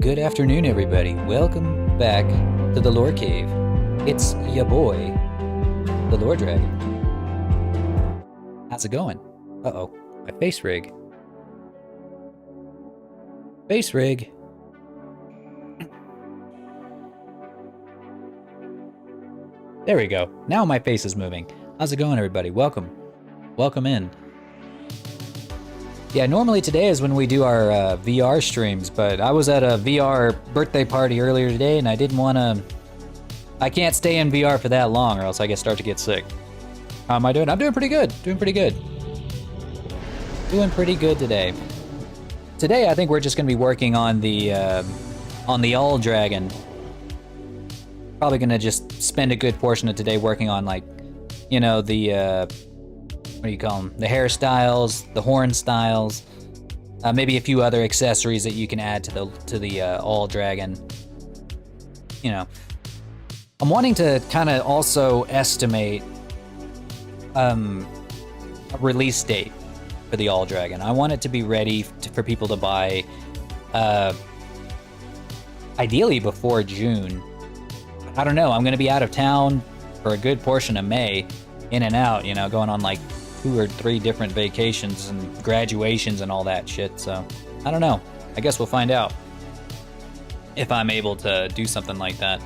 Good afternoon, everybody. Welcome back to the Lore Cave. It's ya boy, the Lore Dragon. How's it going? Uh-oh, my face rig. Face rig. There we go. Now my face is moving. How's it going, everybody? Welcome. Welcome in. Yeah, normally today is when we do our VR streams, but I was at a VR birthday party earlier today, and I didn't want to... I can't stay in VR for that long, or else I start to get sick. How am I doing? I'm doing pretty good. Doing pretty good. Doing pretty good today. Today, I think we're just going to be working on the All Dragon. Probably going to just spend a good portion of today working on, like, you know, the... what do you call them? The hairstyles, the horn styles, maybe a few other accessories that you can add to the All Dragon. You know, I'm wanting to kind of also estimate a release date for the All Dragon. I want it to be ready for people to buy, ideally before June. I don't know. I'm going to be out of town for a good portion of May, in and out. You know, going on like 2 or 3 different vacations and graduations and all that shit, so I don't know. I guess we'll find out if I'm able to do something like that.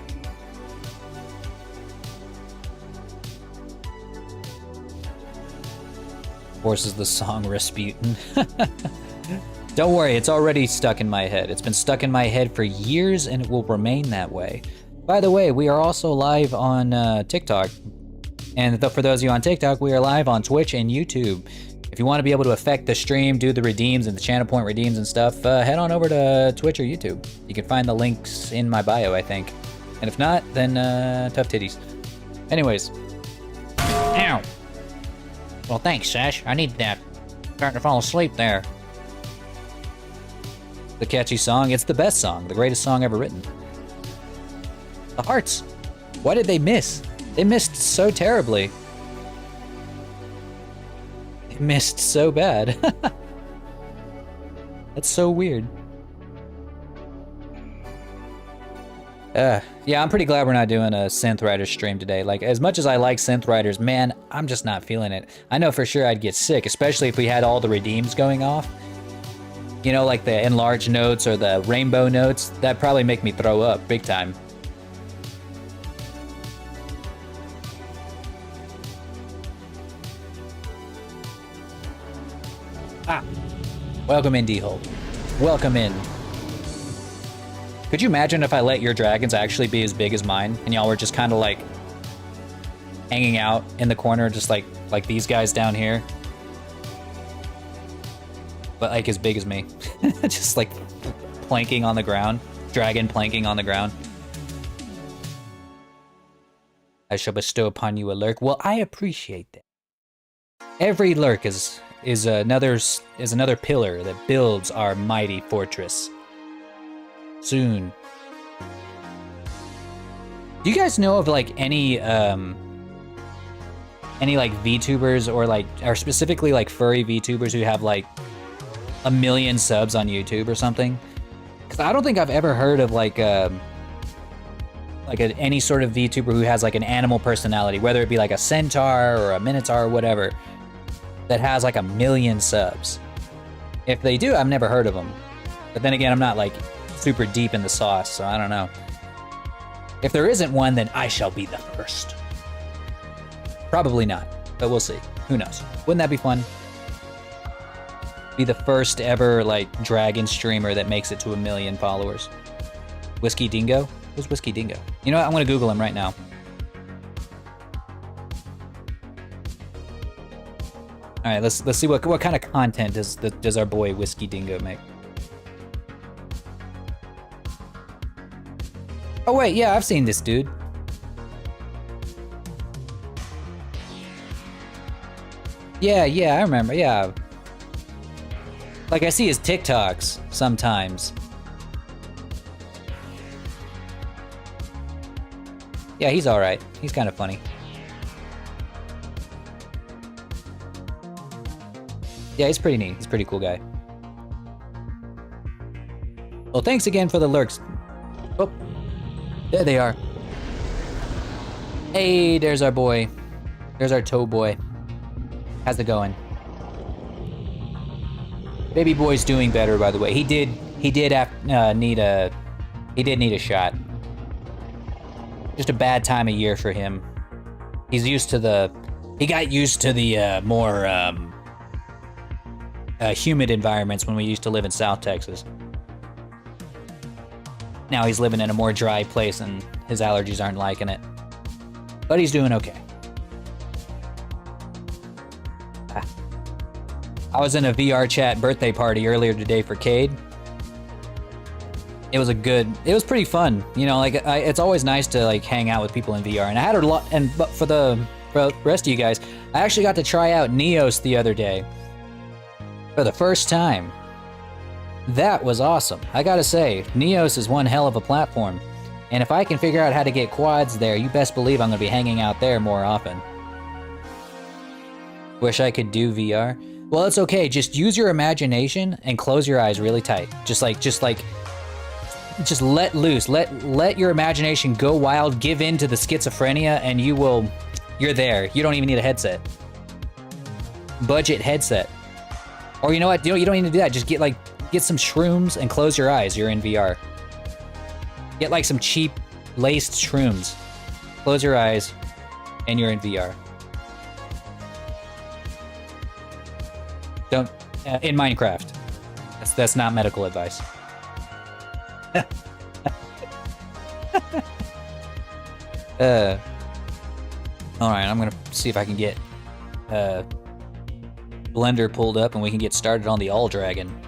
Forces the song Rasputin. Don't worry, it's already stuck in my head. It's been stuck in my head for years and it will remain that way. By the way, we are also live on TikTok. And for those of you on TikTok, we are live on Twitch and YouTube. If you want to be able to affect the stream, do the redeems and the channel point redeems and stuff, head on over to Twitch or YouTube. You can find the links in my bio, I think. And if not, then tough titties. Anyways. Ow! Well, thanks, Sash. I need that. Starting to fall asleep there. The catchy song. It's the best song. The greatest song ever written. The hearts. Why did they miss? They missed so terribly. They missed so bad. That's so weird. Yeah, I'm pretty glad we're not doing a Synth Riders stream today. Like, as much as I like Synth Riders, man, I'm just not feeling it. I know for sure I'd get sick, especially if we had all the redeems going off. You know, like the enlarged notes or the rainbow notes. That'd probably make me throw up big time. Ah, welcome in, D-Hole. Welcome in. Could you imagine if I let your dragons actually be as big as mine, and y'all were just kind of like hanging out in the corner, just like these guys down here, but like as big as me, just like planking on the ground, dragon planking on the ground. I shall bestow upon you a lurk. Well, I appreciate that. Every lurk is another pillar that builds our mighty fortress. Soon. Do you guys know of like any like VTubers or specifically like furry VTubers who have like 1 million subs on YouTube or something? Because I don't think I've ever heard of like any sort of VTuber who has like an animal personality, whether it be like a centaur or a minotaur or whatever, that has like 1 million subs. If they do, I've never heard of them. But then again, I'm not like super deep in the sauce, so I don't know. If there isn't one, then I shall be the first. Probably not, but we'll see. Who knows? Wouldn't that be fun? Be the first ever like dragon streamer that makes it to 1 million followers. Whiskey Dingo? Who's Whiskey Dingo? You know what? I'm gonna Google him right now. All right, let's see what kind of content does our boy Whiskey Dingo make. Oh wait, yeah, I've seen this dude. Yeah, I remember. Yeah, like I see his TikToks sometimes. Yeah, he's all right. He's kind of funny. Yeah, he's pretty neat. He's a pretty cool guy. Well, thanks again for the lurks. Oh, there they are. Hey, there's our boy. There's our tow boy. How's it going? Baby boy's doing better, by the way. He did need a shot. Just a bad time of year for him. He got used to the more humid environments when we used to live in South Texas. Now he's living in a more dry place and his allergies aren't liking it. But he's doing okay. I was in a VR chat birthday party earlier today for Cade. It was pretty fun. You know, like it's always nice to like hang out with people in VR. And I had a lot, but for the rest of you guys, I actually got to try out Neos the other day for the first time. That was awesome. I gotta say, Neos is one hell of a platform. And if I can figure out how to get quads there, you best believe I'm gonna be hanging out there more often. Wish I could do VR. Well, it's okay. Just use your imagination and close your eyes really tight. Just let loose. Let your imagination go wild. Give in to the schizophrenia, and you're there. You don't even need a headset. Budget headset. Or you know what? You don't need to do that. Just get some shrooms and close your eyes. You're in VR. Get like some cheap laced shrooms. Close your eyes, and you're in VR. Don't in Minecraft. That's not medical advice. All right, I'm gonna see if I can get Blender pulled up and we can get started on the All Dragon.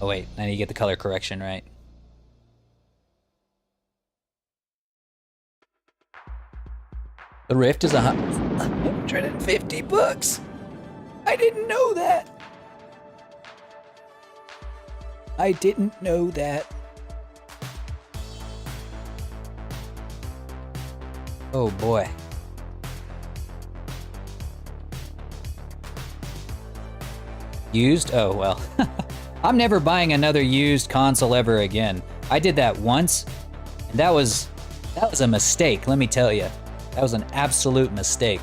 Oh wait, I need to get the color correction right. The Rift is $150. I didn't know that. I didn't know that. Oh boy. Used? Oh well. I'm never buying another used console ever again. I did that once, and that was a mistake, let me tell you. That was an absolute mistake.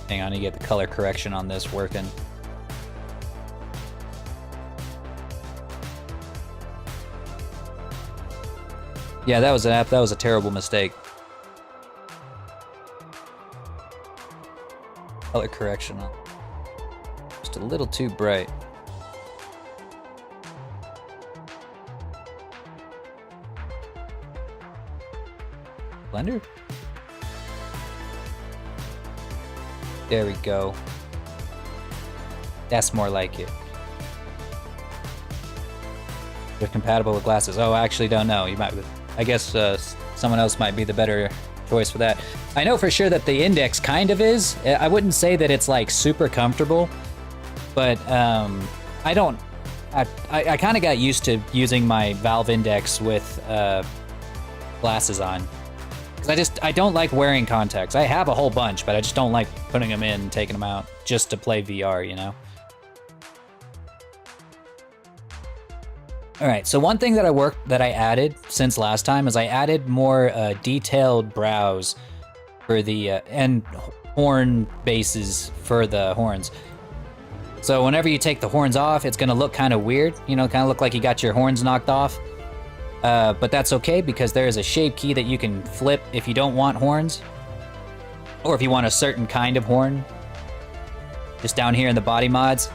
Hang on, you get the color correction on this working. Yeah, that was a terrible mistake. Color correction on. Just a little too bright. Blender? There we go. That's more like it. They're compatible with glasses. Oh, I actually don't know. You might. I guess someone else might be the better choice for that. I know for sure that the Index kind of is. I wouldn't say that it's like super comfortable, but I don't. I kind of got used to using my Valve Index with glasses on. Because I don't like wearing contacts. I have a whole bunch, but I just don't like putting them in and taking them out just to play VR, you know? All right, so one thing that I added since last time is I added more detailed brows for the, and horn bases for the horns. So whenever you take the horns off, it's gonna look kind of weird, you know, kind of look like you got your horns knocked off. But that's okay because there is a shape key that you can flip if you don't want horns. Or if you want a certain kind of horn. Just down here in the body mods.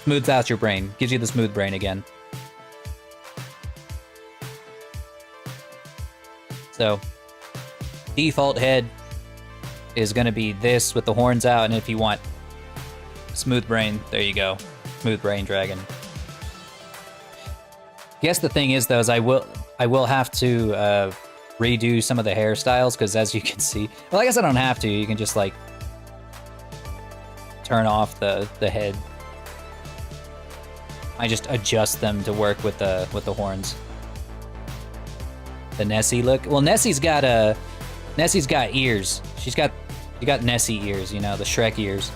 Smooths out your brain. Gives you the smooth brain again. So, default head is going to be this with the horns out. And if you want smooth brain, there you go. Smooth brain dragon. Guess the thing is though is I will have to redo some of the hairstyles because as you can see, well I guess I don't have to. You can just like turn off the head. I just adjust them to work with the horns. The Nessie look. Well, Nessie's got ears. She's got You got Nessie ears, you know, the Shrek ears.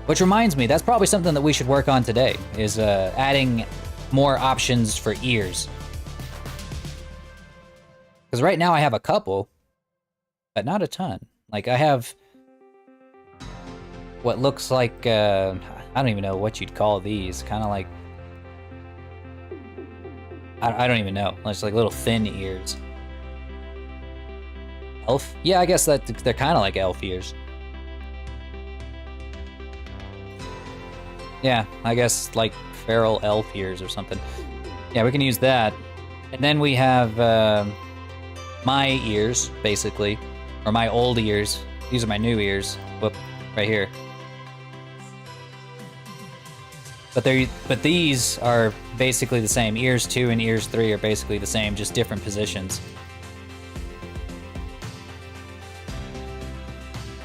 Which reminds me, that's probably something that we should work on today, is adding more options for ears. Because right now I have a couple, but not a ton. Like, I have what looks like, I don't even know what you'd call these. Kind of like, I don't even know. It's like little thin ears. Elf? Yeah, I guess that they're kind of like elf ears. Yeah, I guess like feral elf ears or something. Yeah, we can use that. And then we have my ears, basically. Or my old ears. These are my new ears. Whoop, right here. But these are basically the same. Ears 2 and ears 3 are basically the same, just different positions.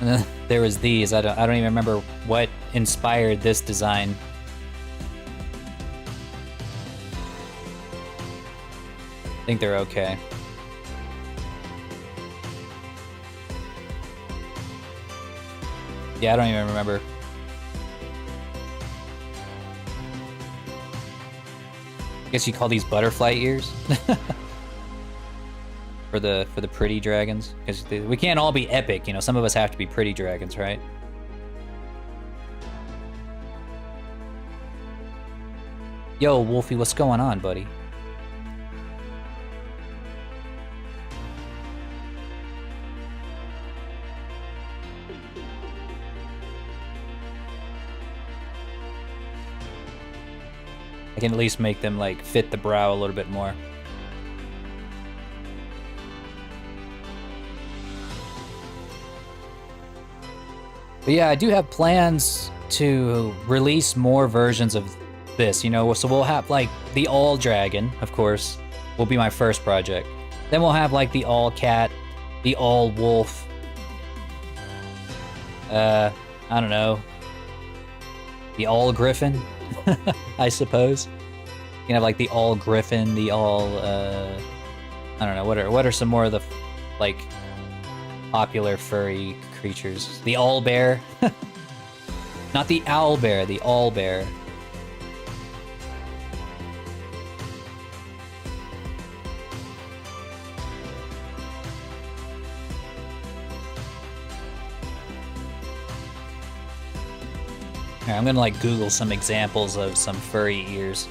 And then there was these. I don't even remember what inspired this design. I think they're okay. Yeah, I don't even remember. I guess you call these butterfly ears for the pretty dragons, because we can't all be epic, you know. Some of us have to be pretty dragons, right? Yo, Wolfie, what's going on, buddy? I can at least make them like fit the brow a little bit more. But yeah, I do have plans to release more versions of this, you know, so we'll have like the all dragon, of course, will be my first project. Then we'll have like the all cat, the all wolf. I don't know. The all griffin. I suppose. You can have like the all griffin, the all I don't know, what are some more of the like popular furry creatures? The all bear. Not the owl bear, the all bear. Here, I'm gonna like Google some examples of some furry ears.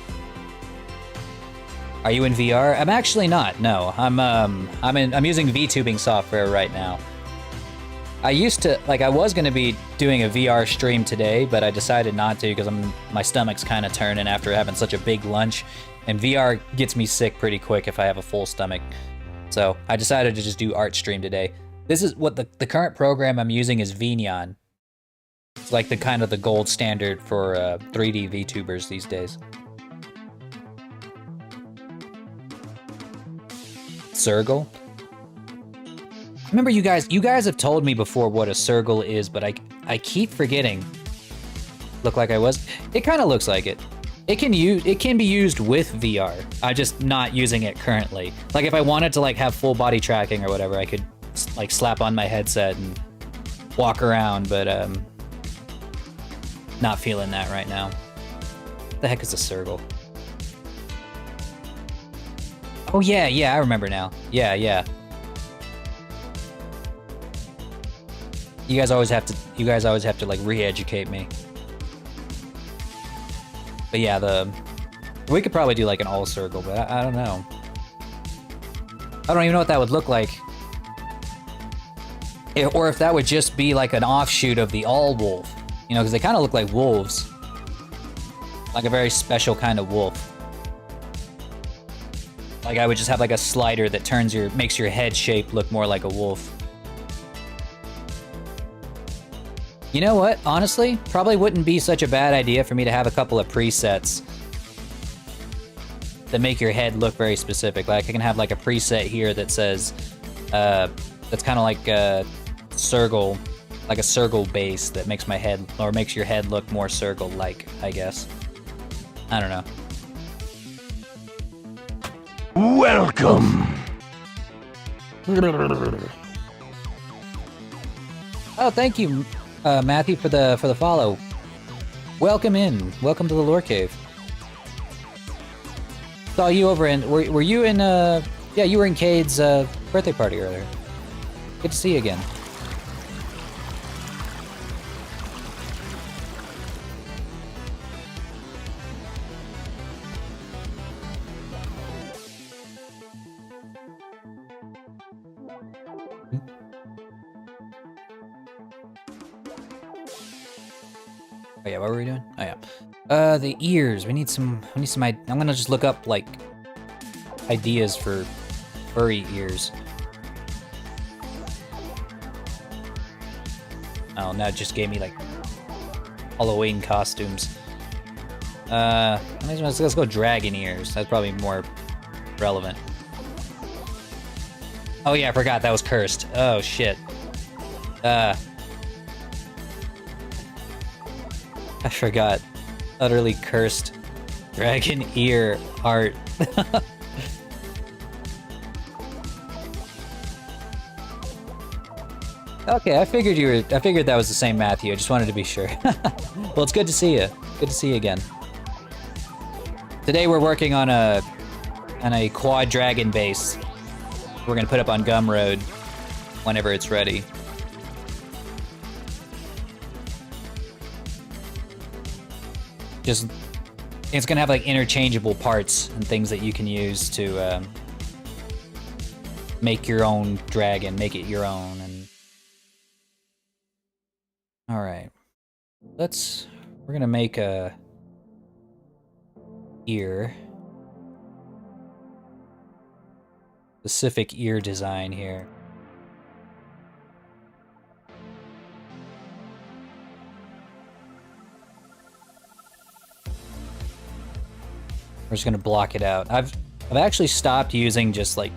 Are you in VR? I'm actually not. No, I'm using VTubing software right now. I used to I was gonna be doing a VR stream today, but I decided not to because my stomach's kind of turning after having such a big lunch, and VR gets me sick pretty quick if I have a full stomach. So I decided to just do art stream today. This is what the current program I'm using is Vignon. It's like the kind of the gold standard for 3D VTubers these days. Circle? Remember you guys have told me before what a circle is, but I keep forgetting. Look like I was? It kind of looks like it. It can be used with VR. I'm just not using it currently. Like if I wanted to like have full body tracking or whatever, I could like slap on my headset and walk around, but not feeling that right now. What the heck is a circle? Oh yeah, I remember now. Yeah. You guys always have to like re-educate me. But yeah, we could probably do like an all circle, but I don't know. I don't even know what that would look like. Or if that would just be like an offshoot of the all wolf. You know, because they kind of look like wolves. Like a very special kind of wolf. Like I would just have like a slider that makes your head shape look more like a wolf. You know what? Honestly, probably wouldn't be such a bad idea for me to have a couple of presets that make your head look very specific. Like I can have like a preset here that says, that's kind of like a circle base that makes my head, or makes your head look more circle-like, I guess. I don't know. Welcome! Oh, thank you, Matthew, for the follow. Welcome in. Welcome to the Lore Cave. Saw you over in. Were you in? Yeah, you were in Cade's birthday party earlier. Good to see you again. Oh yeah, what were we doing? Oh yeah. The ears. We need some. I'm gonna just look up like ideas for furry ears. Oh, now it just gave me like Halloween costumes. Let's go dragon ears. That's probably more relevant. Oh yeah, I forgot that was cursed. Oh shit. I forgot. Utterly cursed dragon ear art. Okay, I figured that was the same Matthew. I just wanted to be sure. Well, it's good to see you. Good to see you again. Today we're working on a quad dragon base. We're gonna put up on Gumroad whenever it's ready. It's gonna have like interchangeable parts and things that you can use to make your own dragon, make it your own. And all right, we're gonna make a ear, specific ear design here. We're just gonna block it out. I've actually stopped using just like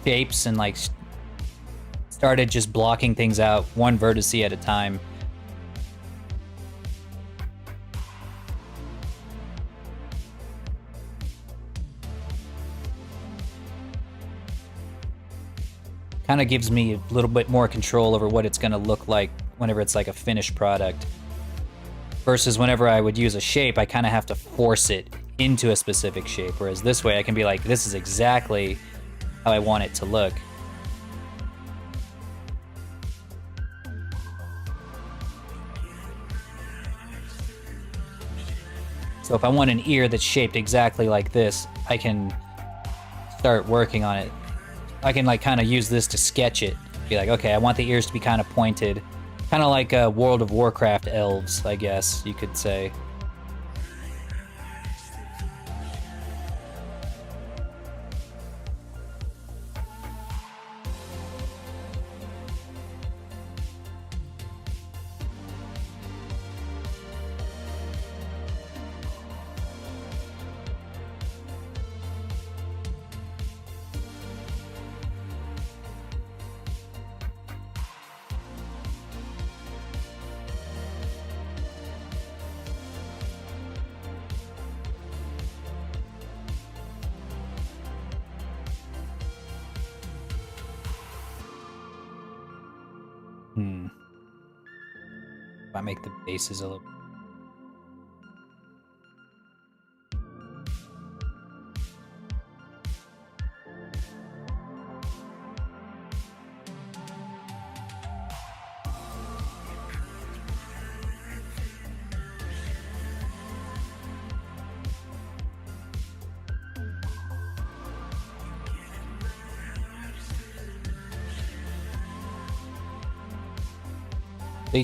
shapes and like started just blocking things out one vertex at a time. Kind of gives me a little bit more control over what it's gonna look like whenever it's like a finished product. Versus whenever I would use a shape, I kind of have to force it into a specific shape. Whereas this way I can be like, this is exactly how I want it to look. So if I want an ear that's shaped exactly like this, I can start working on it. I can like kind of use this to sketch it. Be like, okay, I want the ears to be kind of pointed. Kind of like World of Warcraft elves, I guess you could say. If I make the bases a little.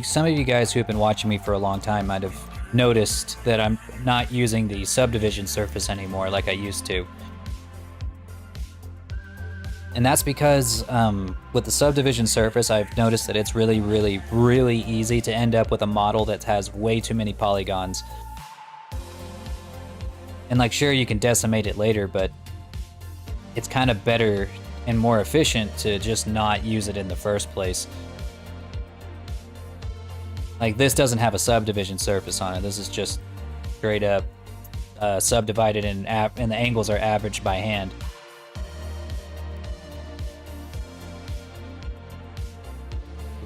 Some of you guys who have been watching me for a long time might have noticed that I'm not using the subdivision surface anymore like I used to. And that's because with the subdivision surface, I've noticed that it's really, really, really easy to end up with a model that has way too many polygons. And like, sure, you can decimate it later, but it's kind of better and more efficient to just not use it in the first place. Like, this doesn't have a subdivision surface on it. This is just straight up subdivided, and the angles are averaged by hand.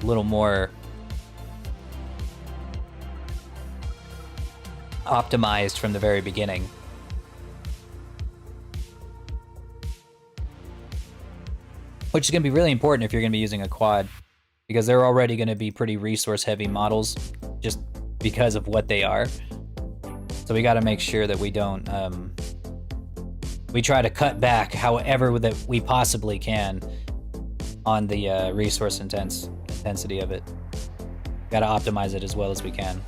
little more optimized from the very beginning. Which is going to be really important if you're going to be using a quad, because they're already going to be pretty resource-heavy models just because of what they are. So we got to make sure that we don't... we try to cut back however that we possibly can on the resource intensity of it. Got to optimize it as well as we can.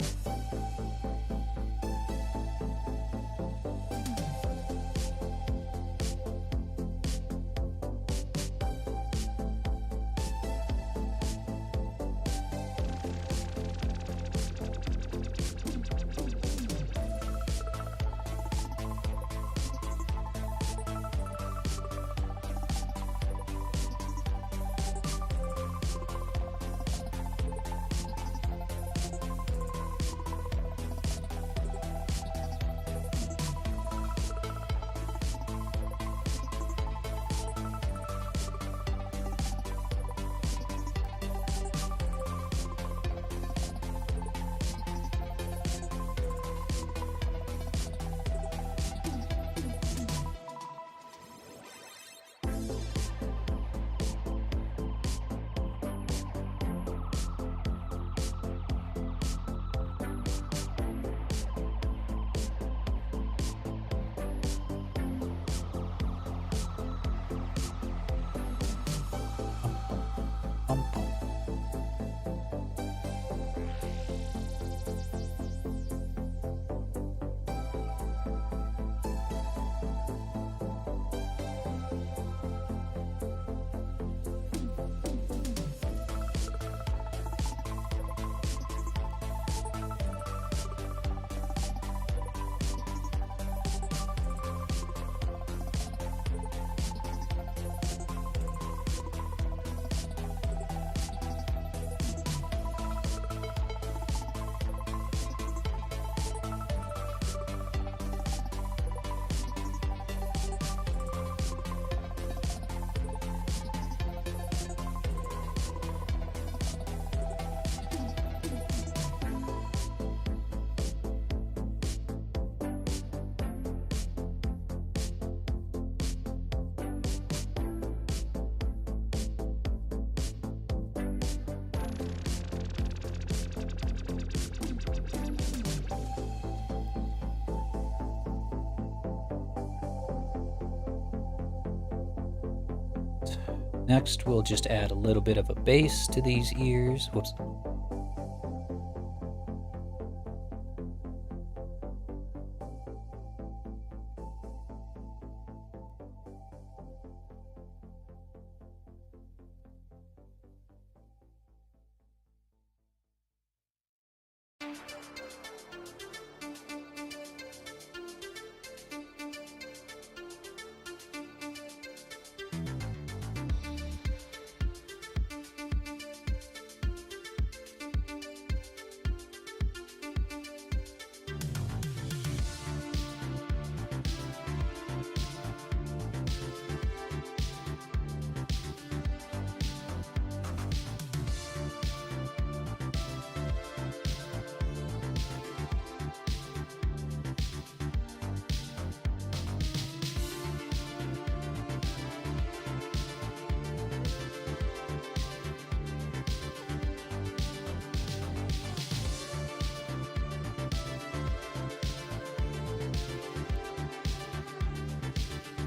Next, we'll just add a little bit of a base to these ears. Whoops.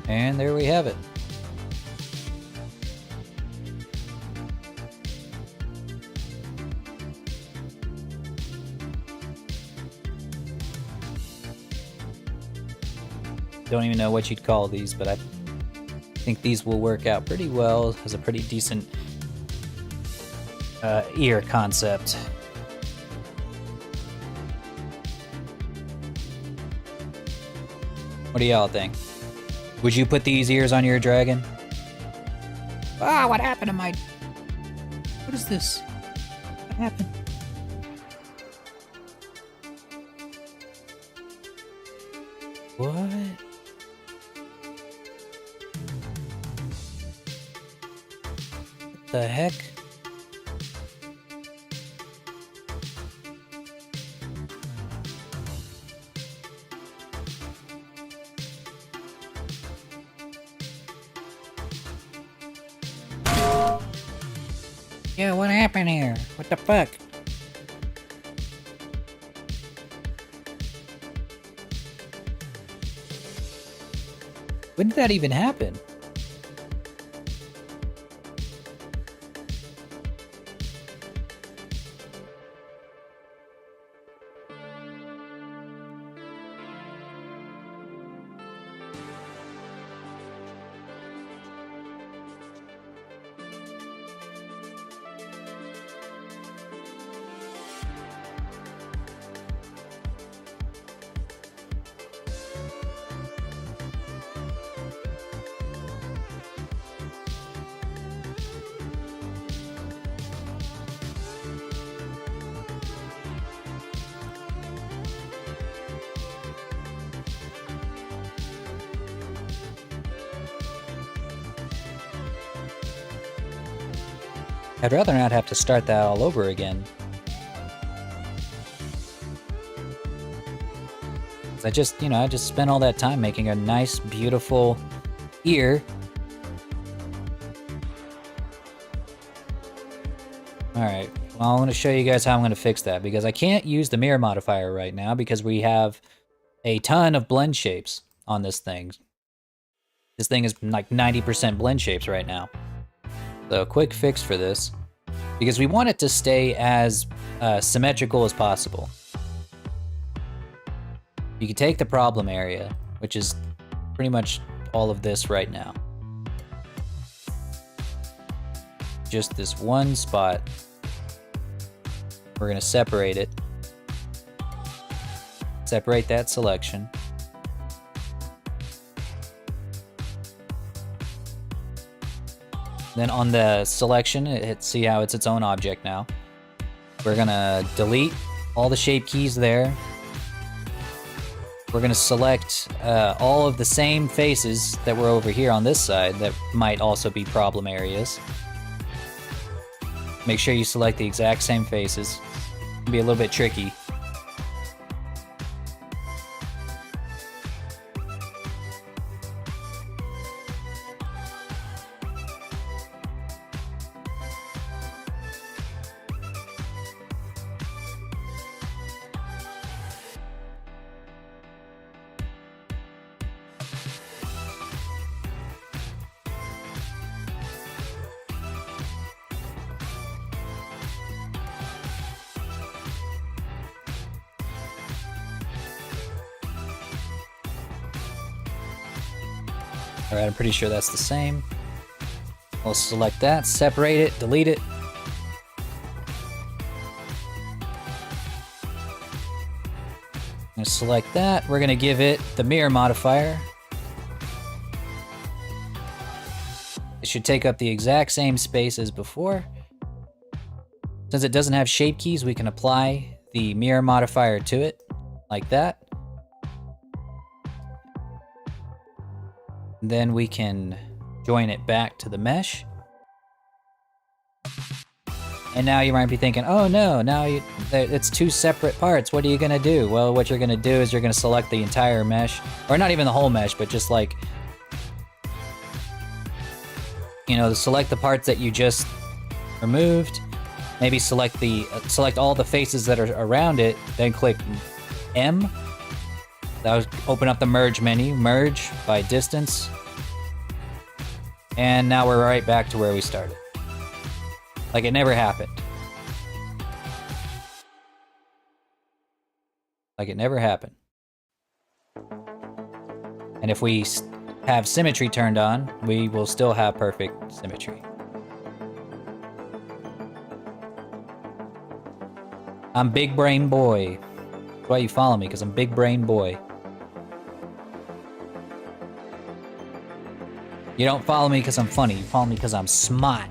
And there we have it. Don't even know what you'd call these, but I think these will work out pretty well as a pretty decent ear concept. What do y'all think? Would you put these ears on your dragon? Ah, what happened to my... What is this? What happened? What? What the heck? Yo, what happened here? What the fuck? When did that even happen? I'd rather not have to start that all over again. I just, I just spent all that time making a nice, beautiful ear. Alright, well, I'm going to show you guys how I'm going to fix that, because I can't use the mirror modifier right now because we have a ton of blend shapes on this thing. This thing is like 90% blend shapes right now. So, quick fix for this, because we want it to stay as symmetrical as possible. You can take the problem area, which is pretty much all of this right now. Just this one spot. We're going to separate it. Separate that selection. Then on the selection, see how it's its own object now. We're gonna delete all the shape keys there. We're gonna select all of the same faces that were over here on this side that might also be problem areas. Make sure you select the exact same faces. It'll be a little bit tricky. Alright, I'm pretty sure that's the same. We'll select that, separate it, delete it. I'm gonna select that. We're gonna give it the mirror modifier. It should take up the exact same space as before. Since it doesn't have shape keys, we can apply the mirror modifier to it, like that. Then we can join it back to the mesh. And now you might be thinking, oh no, now it's two separate parts. What are you gonna do? Well, what you're gonna do is you're gonna select the entire mesh, or not even the whole mesh, but just like, select the parts that you just removed. Maybe select all the faces that are around it, then click M. That would open up the merge menu, merge by distance. And now we're right back to where we started. Like it never happened. Like it never happened. And if we have symmetry turned on, we will still have perfect symmetry. I'm Big Brain Boy. That's why you follow me, because I'm Big Brain Boy. You don't follow me because I'm funny, you follow me because I'm smart.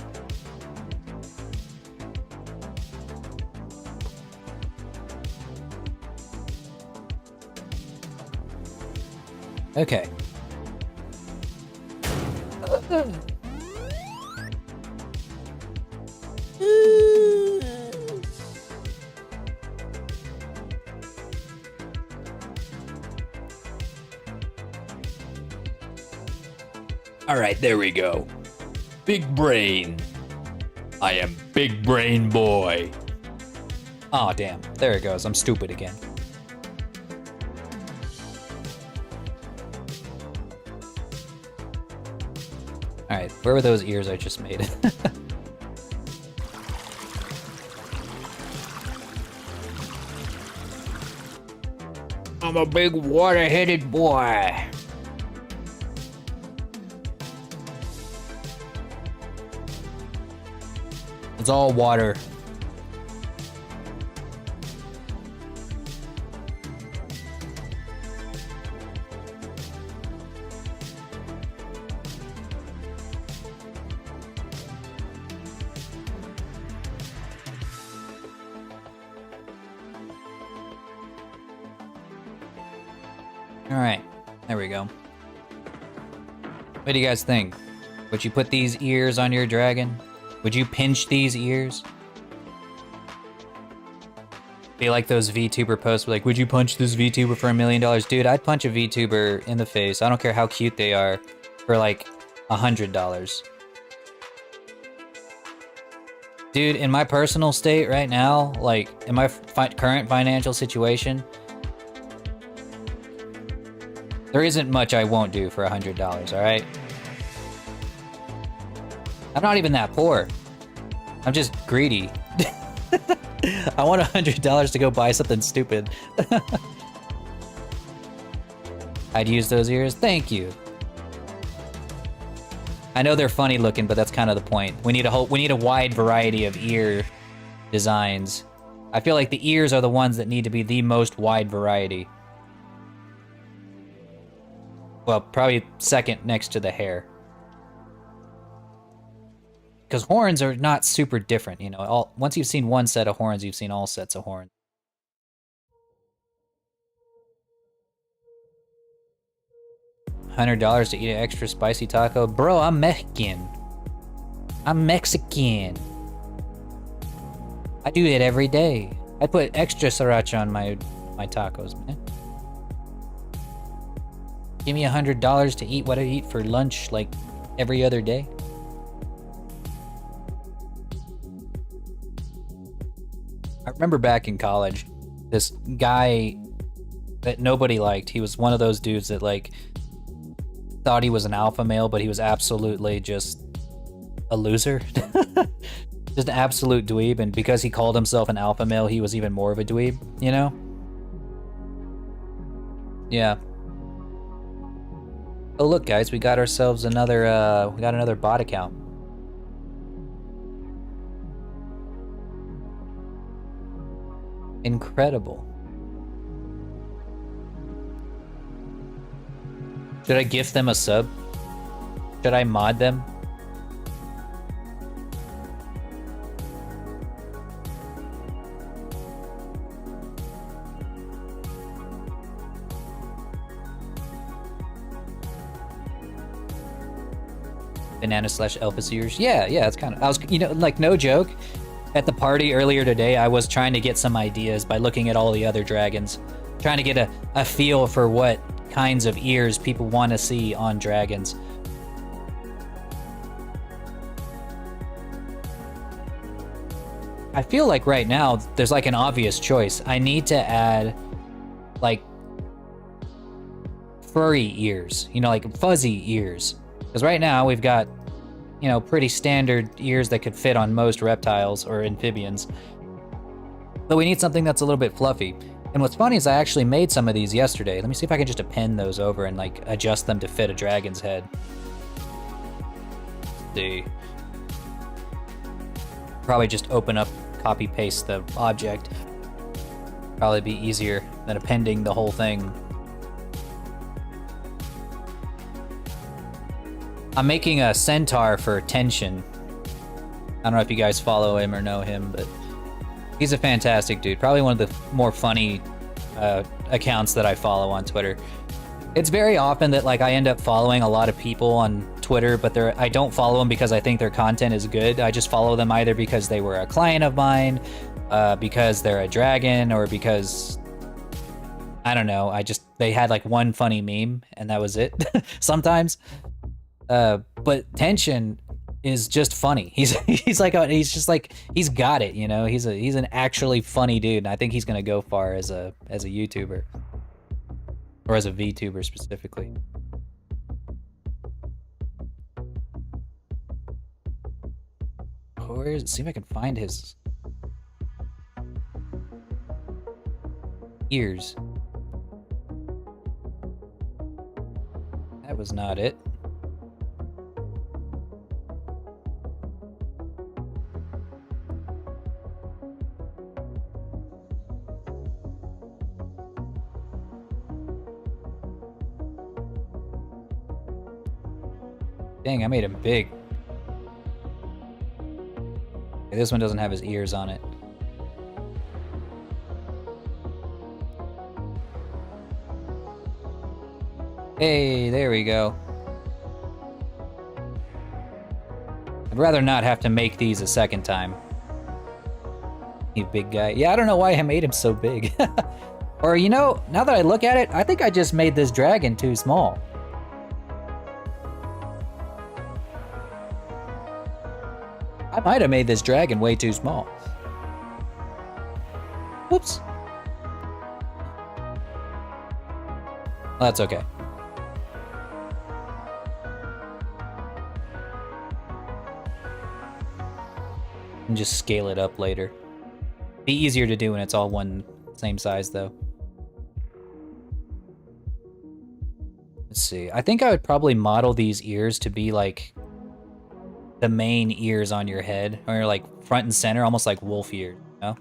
Okay. All right, there we go. Big brain. I am big brain boy. Oh damn, there it goes. I'm stupid again. Alright, where were those ears I just made? I'm a big water-headed boy. It's all water. Alright, there we go. What do you guys think? Would you put these ears on your dragon? Would you pinch these ears? Be like those VTuber posts, like, would you punch this VTuber for $1 million? Dude, I'd punch a VTuber in the face. I don't care how cute they are for like $100. Dude, in my personal state right now, like in my current financial situation, there isn't much I won't do for $100, alright? I'm not even that poor. I'm just greedy. I want $100 to go buy something stupid. I'd use those ears. Thank you. I know they're funny looking, but that's kind of the point. We need a wide variety of ear designs. I feel like the ears are the ones that need to be the most wide variety. Well, probably second next to the hair. Because horns are not super different, you know. Once you've seen one set of horns, you've seen all sets of horns. $100 to eat an extra spicy taco? Bro, I'm Mexican. I'm Mexican. I do it every day. I put extra sriracha on my tacos, man. Give me $100 to eat what I eat for lunch, like, every other day. I remember back in college, this guy that nobody liked, he was one of those dudes that, like, thought he was an alpha male, but he was absolutely just a loser. Just an absolute dweeb, and because he called himself an alpha male, he was even more of a dweeb, you know? Yeah. Oh look, guys, we got ourselves another, we got another bot account. Incredible. Should I gift them a sub? Should I mod them? Banana/Elphus ears. Yeah, it's kind of. I was, you know, like, no joke. At the party earlier today, I was trying to get some ideas by looking at all the other dragons, trying to get a feel for what kinds of ears people want to see on dragons. I feel like right now there's like an obvious choice. I need to add like furry ears, you know, like fuzzy ears. Because right now we've got, you know, pretty standard ears that could fit on most reptiles or amphibians. But we need something that's a little bit fluffy. And what's funny is I actually made some of these yesterday. Let me see if I can just append those over and like adjust them to fit a dragon's head. Let's see. Probably just open up, copy paste the object. Probably be easier than appending the whole thing. I'm making a centaur for Tension. I don't know if you guys follow him or know him, but he's a fantastic dude. Probably one of the more funny accounts that I follow on Twitter. It's very often that like I end up following a lot of people on Twitter, but I don't follow them because I think their content is good. I just follow them either because they were a client of mine, because they're a dragon, or because, I don't know, they had like one funny meme and that was it sometimes. But Tension is just funny. He's he's got it, you know. He's an actually funny dude, and I think he's gonna go far as a YouTuber. Or as a VTuber specifically. Where is it? See if I can find his ears. That was not it. Dang, I made him big. Okay, this one doesn't have his ears on it. Hey, there we go. I'd rather not have to make these a second time. You big guy. Yeah, I don't know why I made him so big. Or, you know, now that I look at it, I think I just made this dragon too small. I might have made this dragon way too small. Whoops. Well, that's okay. And just scale it up later. Be easier to do when it's all one same size, though. Let's see. I think I would probably model these ears to be like the main ears on your head, or like front and center, almost like wolf ears, you know?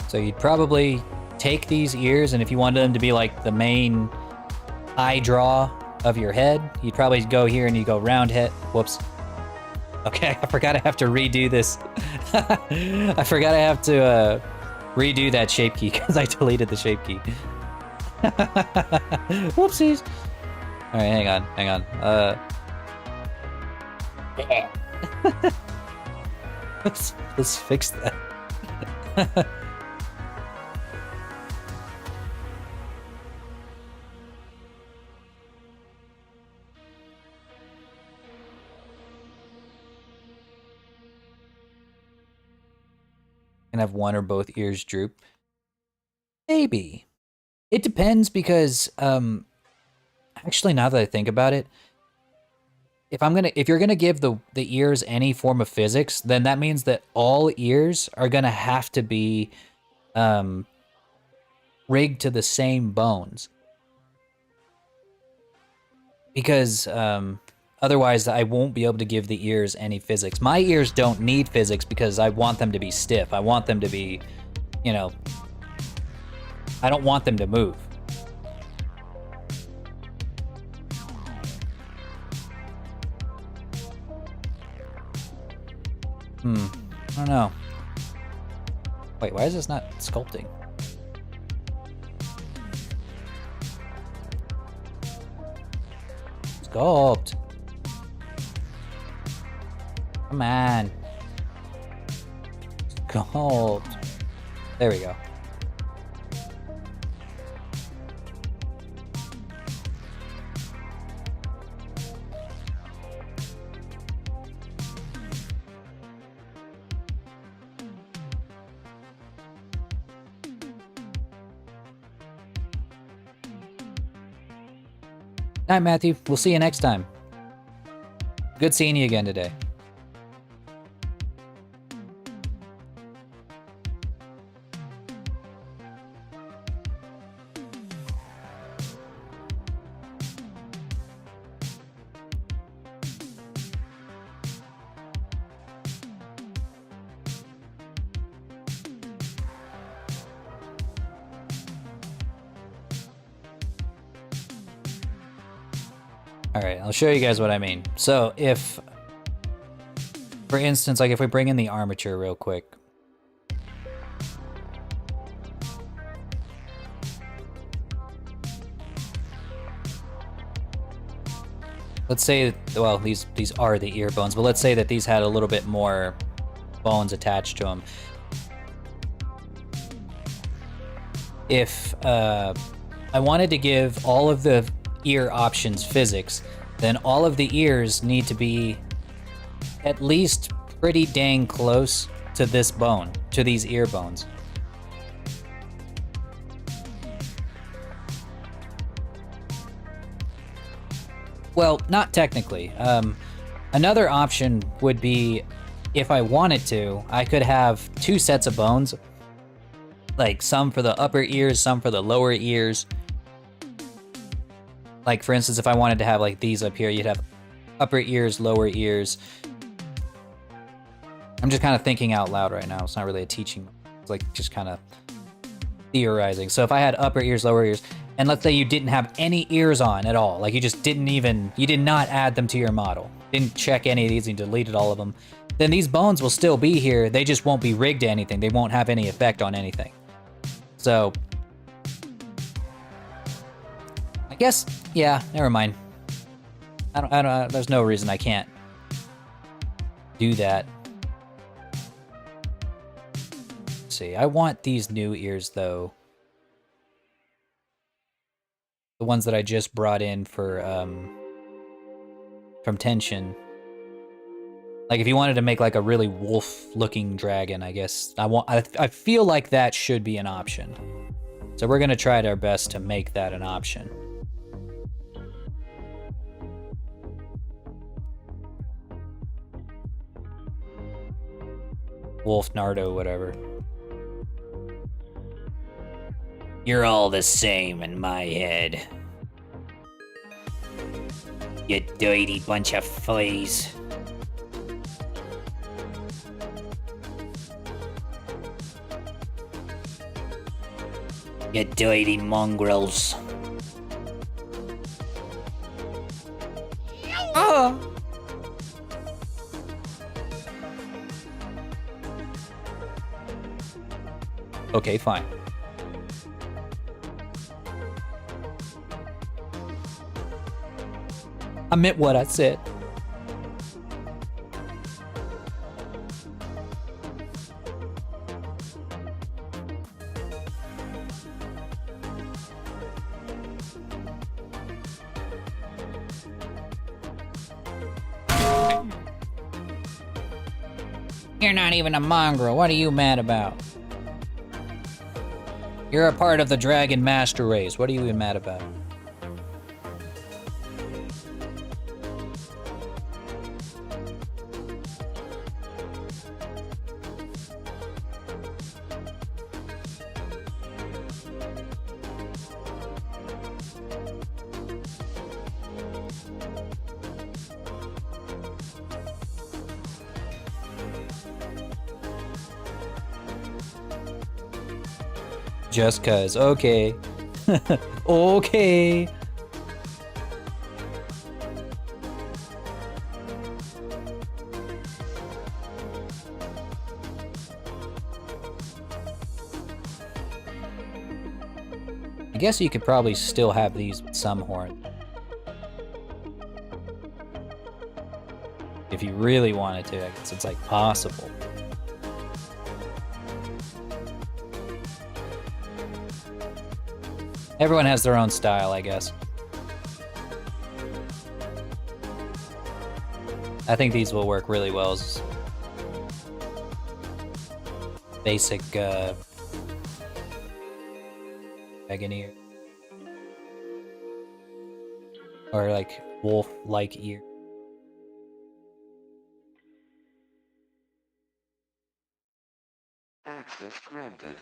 So you'd probably take these ears, and if you wanted them to be like the main eye draw of your head, you'd probably go here and you go round head. Whoops. Okay, I forgot I have to redo this. I forgot I have to redo that shape key because I deleted the shape key. Whoopsies. All right, hang on. Let's fix that. Can have one or both ears droop? Maybe. It depends because actually, now that I think about it, if you're gonna give the ears any form of physics, then that means that all ears are gonna have to be rigged to the same bones. Because otherwise, I won't be able to give the ears any physics. My ears don't need physics because I want them to be stiff. I want them to be, you know, I don't want them to move. I don't know. Wait, why is this not sculpting? Sculpt. Come on. Sculpt. There we go. Night, Matthew. We'll see you next time. Good seeing you again today. Alright, I'll show you guys what I mean. So if, for instance, like if we bring in the armature real quick. let's say, well, these are the ear bones, but let's say that these had a little bit more bones attached to them. If I wanted to give all of the ear options physics, then all of the ears need to be at least pretty dang close to this bone, to these ear bones. Well, not technically. Another option would be, if I wanted to, I could have two sets of bones, like some for the upper ears, some for the lower ears. Like, for instance, if I wanted to have like these up here, you'd have upper ears, lower ears. I'm just kind of thinking out loud right now. It's not really a teaching. It's like just kind of theorizing. So if I had upper ears, lower ears, and let's say you didn't have any ears on at all, like you just didn't even, you did not add them to your model, didn't check any of these and deleted all of them, then these bones will still be here. They just won't be rigged to anything. They won't have any effect on anything. So I guess, yeah, never mind. I don't, there's no reason I can't do that. Let's see, I want these new ears though. The ones that I just brought in for, from Tension. Like, if you wanted to make like a really wolf-looking dragon, I guess I feel like that should be an option. So we're gonna try our best to make that an option. Wolf Nardo, whatever. You're all the same in my head. You dirty bunch of fleas. You dirty mongrels. Oh. Okay, fine. I meant what I said. You're not even a mongrel. What are you mad about? You're a part of the Dragon Master race. What are you even mad about? Just cuz. Okay. Okay. I guess you could probably still have these with some horn. If you really wanted to, I guess it's like possible. Everyone has their own style, I guess. I think these will work really well as basic dragon ear. Or like wolf-like ear. Access granted.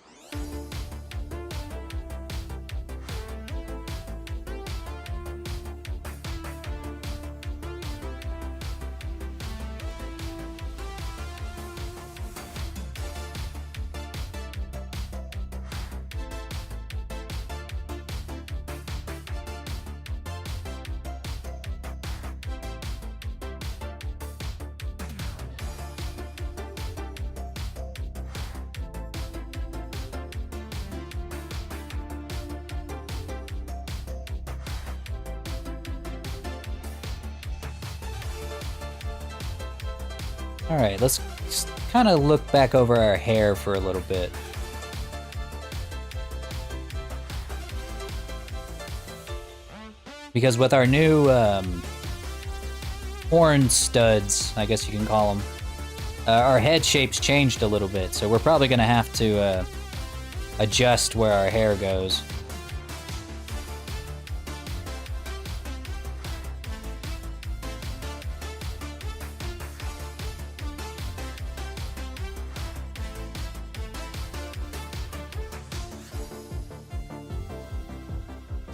All right, let's kind of look back over our hair for a little bit. Because with our new horn studs, I guess you can call them, our head shape's changed a little bit, so we're probably going to have to adjust where our hair goes.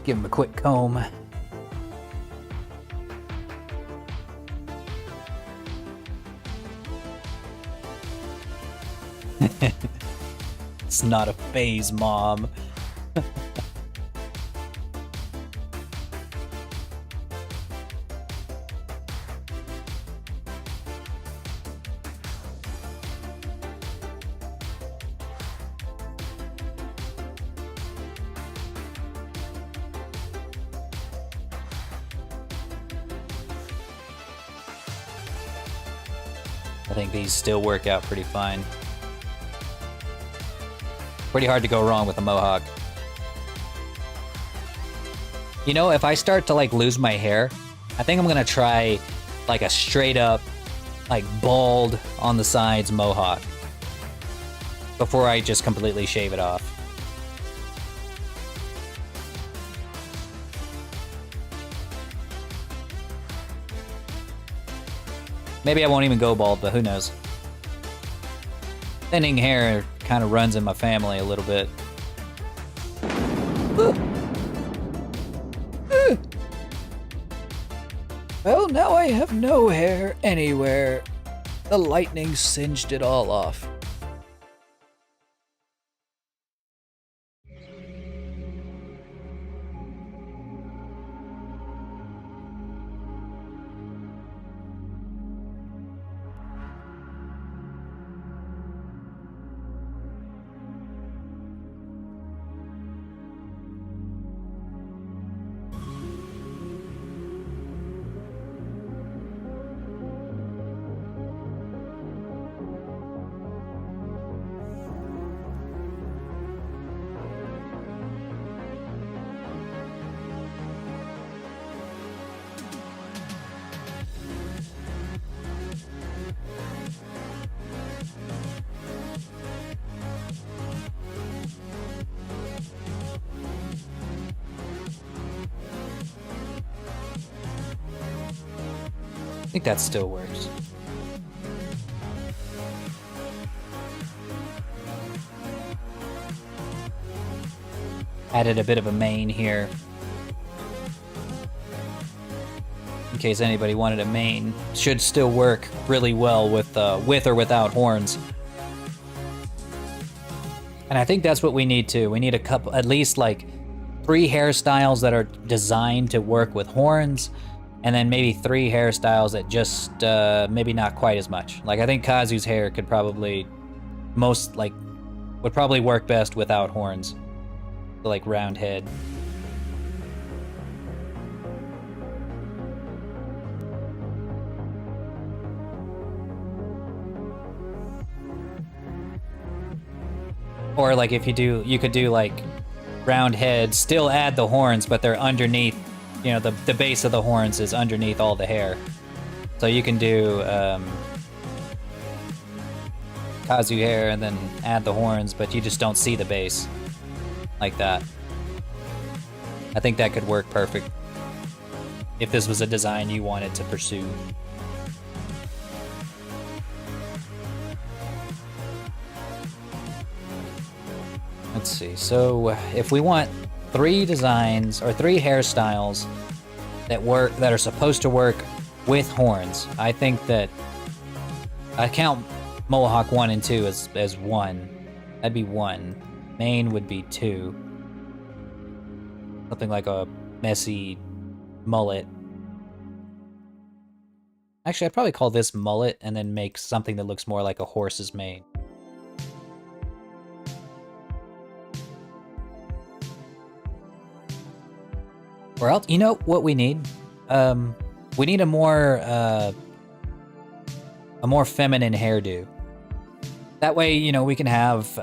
Give him a quick comb. It's not a phase, Mom. I think these still work out pretty fine. Pretty hard to go wrong with a mohawk. You know, if I start to like lose my hair, I think I'm gonna try like a straight up, like bald on the sides mohawk before I just completely shave it off. Maybe I won't even go bald, but who knows? Thinning hair kind of runs in my family a little bit. Well, now I have no hair anywhere. The lightning singed it all off. I think that still works. Added a bit of a mane here. In case anybody wanted a mane. Should still work really well with or without horns. And I think that's what we need too. We need a couple, at least like 3 hairstyles that are designed to work with horns, and then maybe 3 hairstyles that just maybe not quite as much. Like I think Kazu's hair could probably would probably work best without horns. So, like round head. Or like if you could do like round head, still add the horns, but they're underneath. You know, the base of the horns is underneath all the hair. So you can do Kazu hair and then add the horns, but you just don't see the base. Like that. I think that could work perfect. If this was a design you wanted to pursue. Let's see, so if we want 3 designs or 3 hairstyles that are supposed to work with horns, I think that I count Mohawk 1 and 2 as 1. That'd be 1. Mane would be 2. Something like a messy mullet. Actually, I'd probably call this mullet and then make something that looks more like a horse's mane. Or else, you know what we need? We need a more a more feminine hairdo. That way, you know, we can have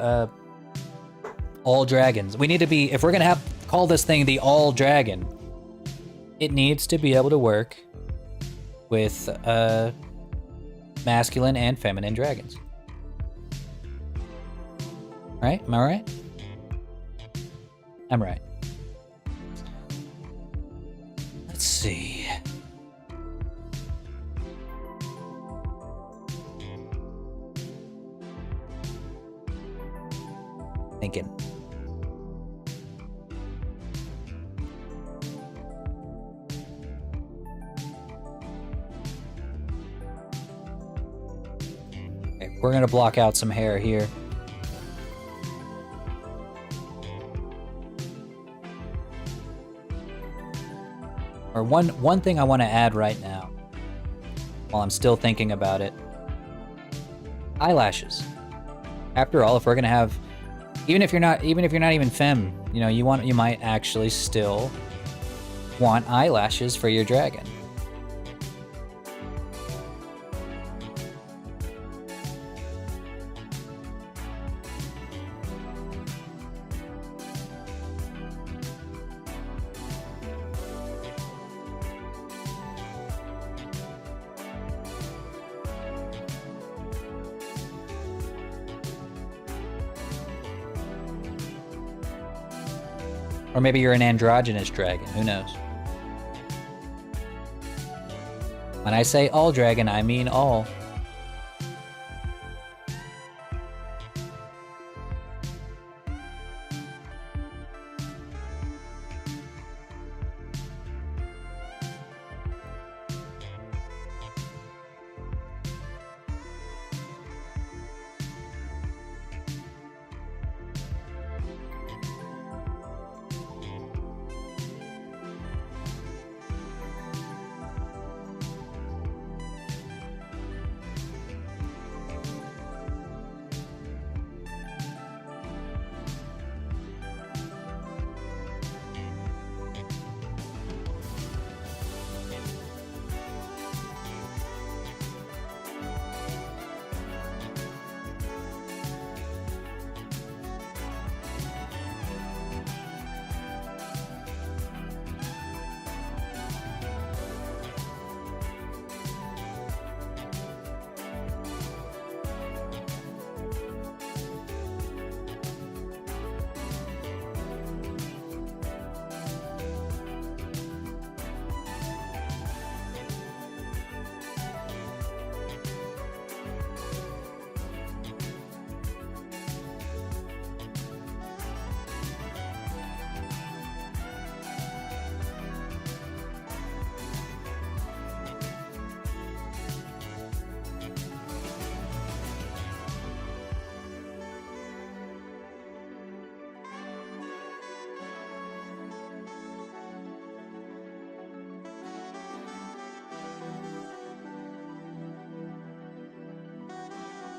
all dragons. We need to be, if we're gonna call this thing the all dragon, it needs to be able to work with masculine and feminine dragons. Right? Am I right? I'm right. Let's see. Thinking. Okay, we're gonna block out some hair here. Or one thing I want to add right now, while I'm still thinking about it, eyelashes. After all, if we're gonna have, even if you're not even femme, you know, you might actually still want eyelashes for your dragon. Or maybe you're an androgynous dragon, who knows? When I say all dragon, I mean all.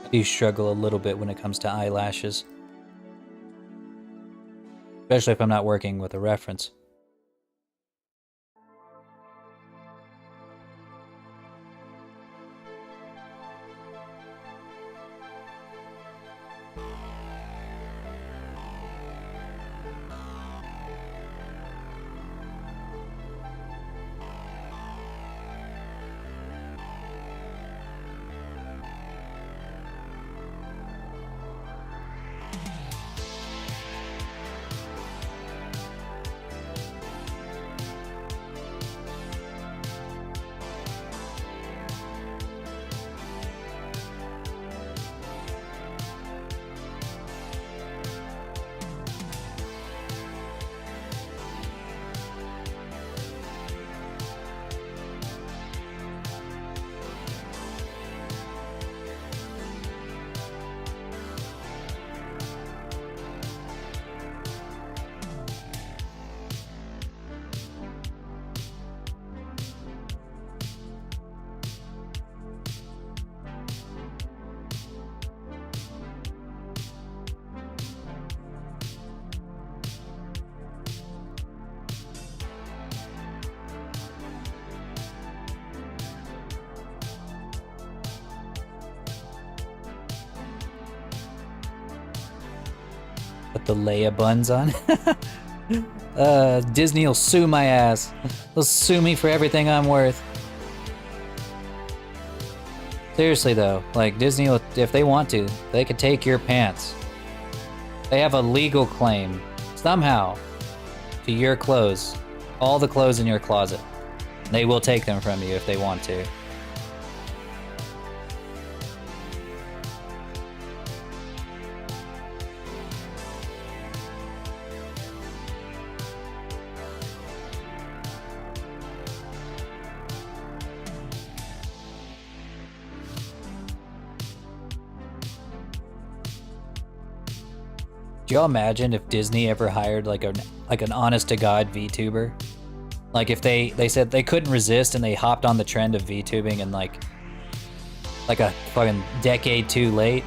I do struggle a little bit when it comes to eyelashes. Especially if I'm not working with a reference. Put the Leia buns on. Disney will sue my ass. They'll sue me for everything I'm worth. Seriously though, like Disney, if they want to, they could take your pants. They have a legal claim, somehow, to your clothes. All the clothes in your closet. They will take them from you if they want to. Do y'all imagine if Disney ever hired like an honest to god VTuber? Like if they said they couldn't resist and they hopped on the trend of VTubing and like a fucking decade too late.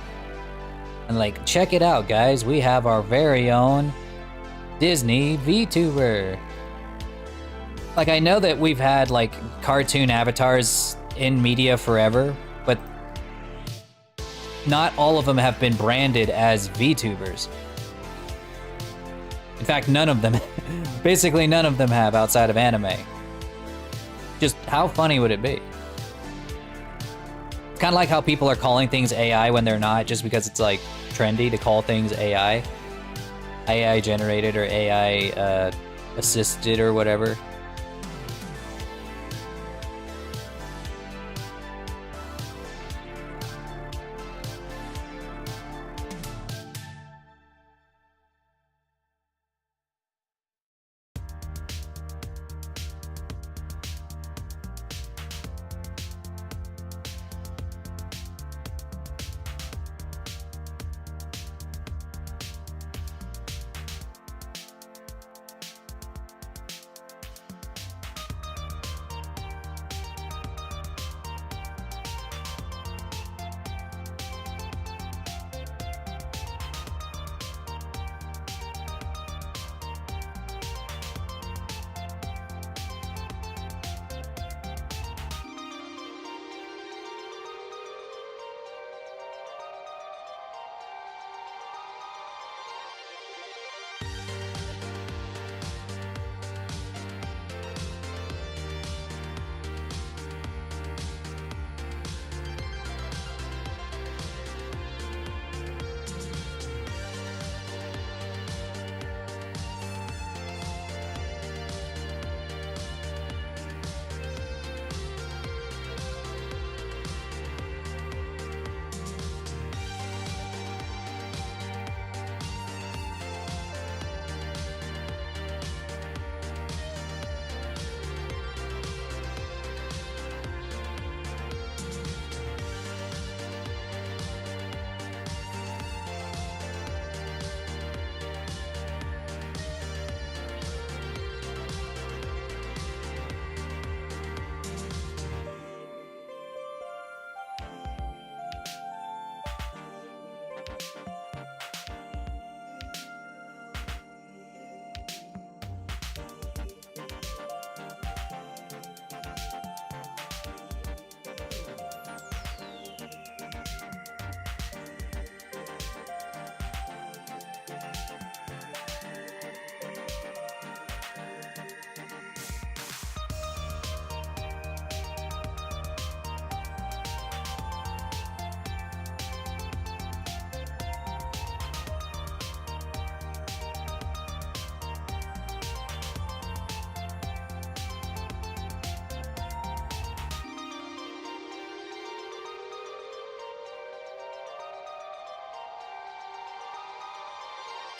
And like, check it out guys, we have our very own Disney VTuber. Like I know that we've had like cartoon avatars in media forever, but not all of them have been branded as VTubers. In fact, none of them, basically none of them have outside of anime. Just how funny would it be? It's kind of like how people are calling things AI when they're not, just because it's like trendy to call things AI. AI generated or AI assisted or whatever.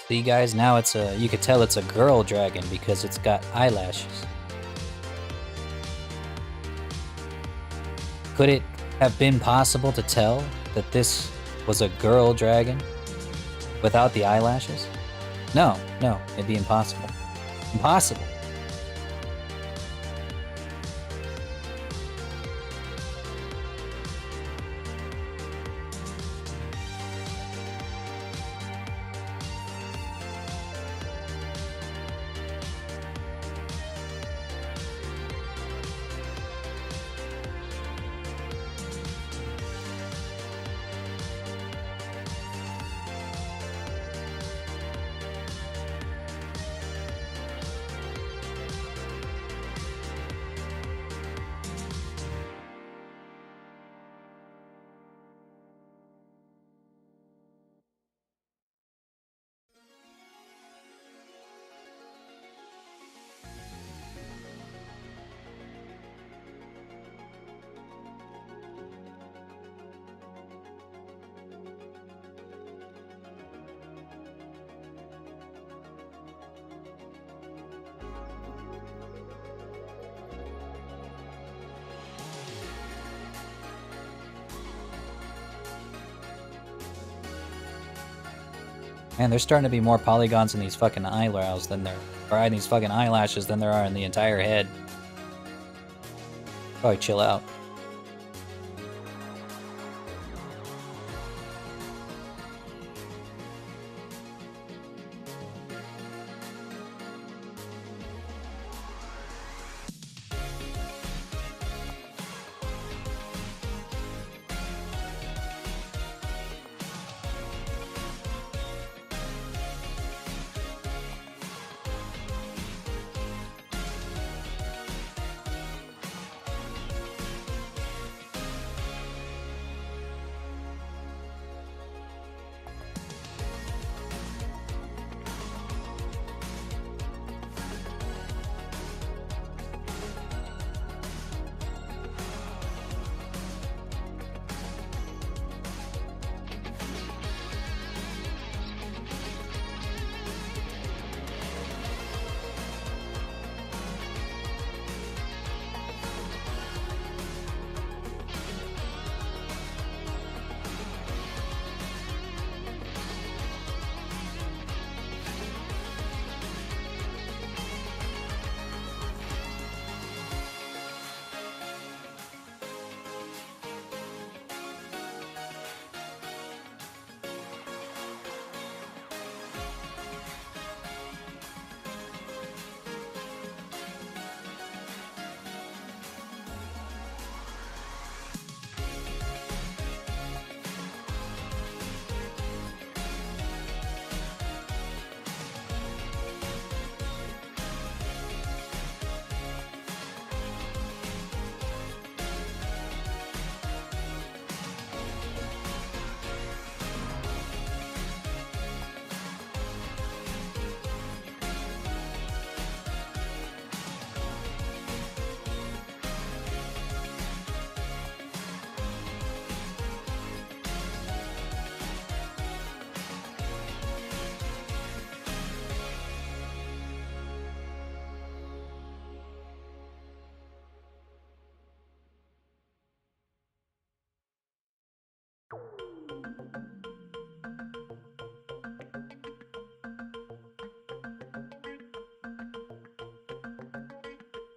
See guys, now you could tell it's a girl dragon because it's got eyelashes. Could it have been possible to tell that this was a girl dragon without the eyelashes? No, it'd be impossible. Impossible. Man, there's starting to be more polygons in these fucking eyebrows than there are in these fucking eyelashes than there are in the entire head. Probably chill out.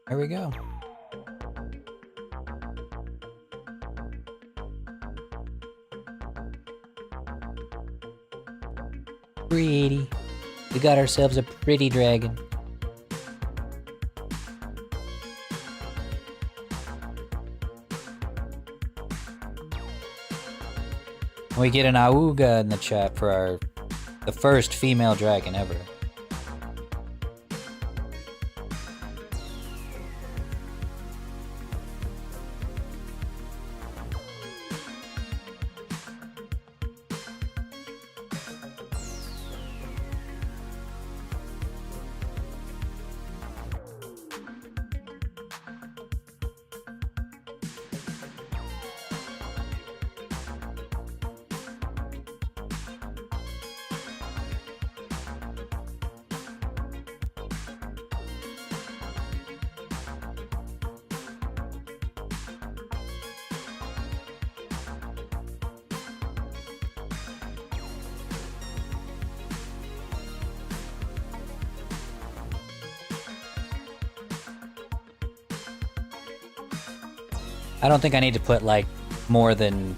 There we go. Pretty. We got ourselves a pretty dragon. We get an Auga in the chat for the first female dragon ever. I don't think I need to put like more than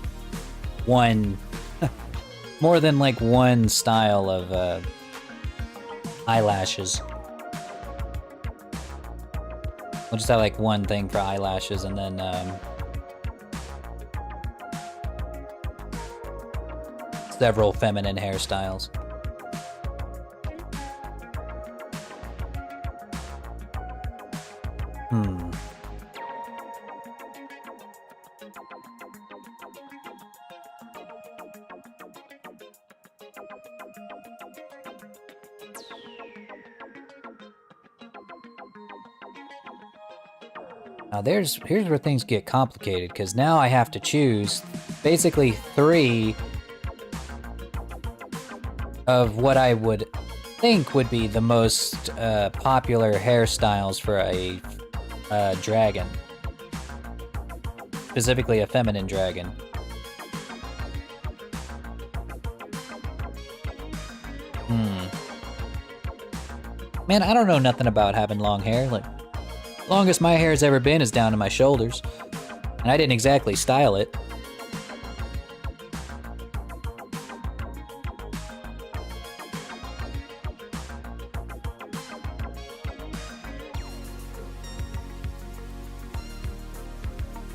one style of eyelashes. We'll just have like one thing for eyelashes and then several feminine hairstyles. Now here's where things get complicated, because now I have to choose basically 3 of what I would think would be the most popular hairstyles for a dragon. Specifically a feminine dragon. Man, I don't know nothing about having long hair. Like, longest my hair's ever been is down to my shoulders. And I didn't exactly style it.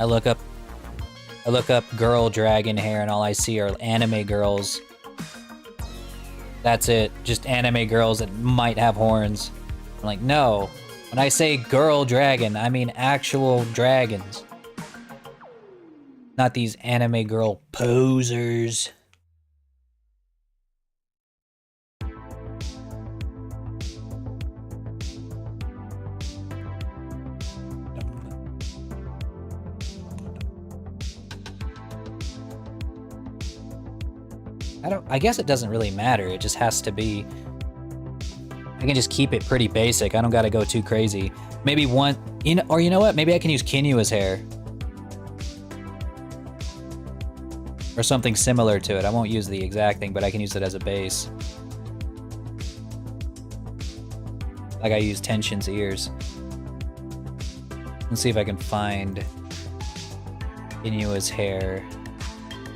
I look up girl dragon hair and all I see are anime girls. That's it, just anime girls that might have horns. I'm like, no. When I say girl dragon, I mean actual dragons. Not these anime girl posers. I guess it doesn't really matter. It just has to be. I can just keep it pretty basic. I don't gotta go too crazy. Maybe one, or you know what? Maybe I can use Kinua's hair. Or something similar to it. I won't use the exact thing, but I can use it as a base. Like I use Tenshin's ears. Let's see if I can find Kinua's hair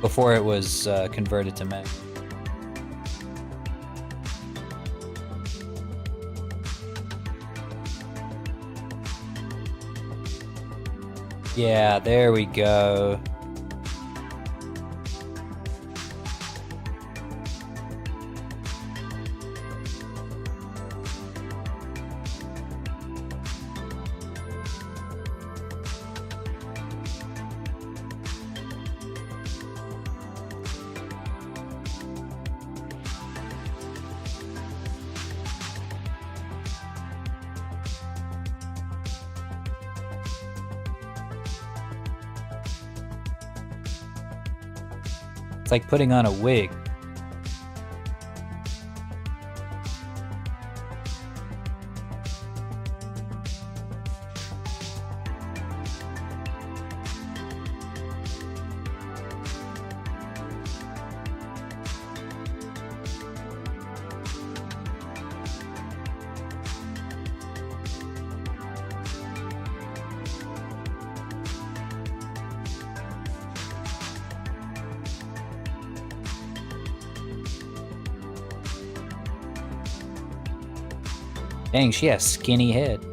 before it was converted to men. Yeah, there we go. It's like putting on a wig. Dang, she has skinny head.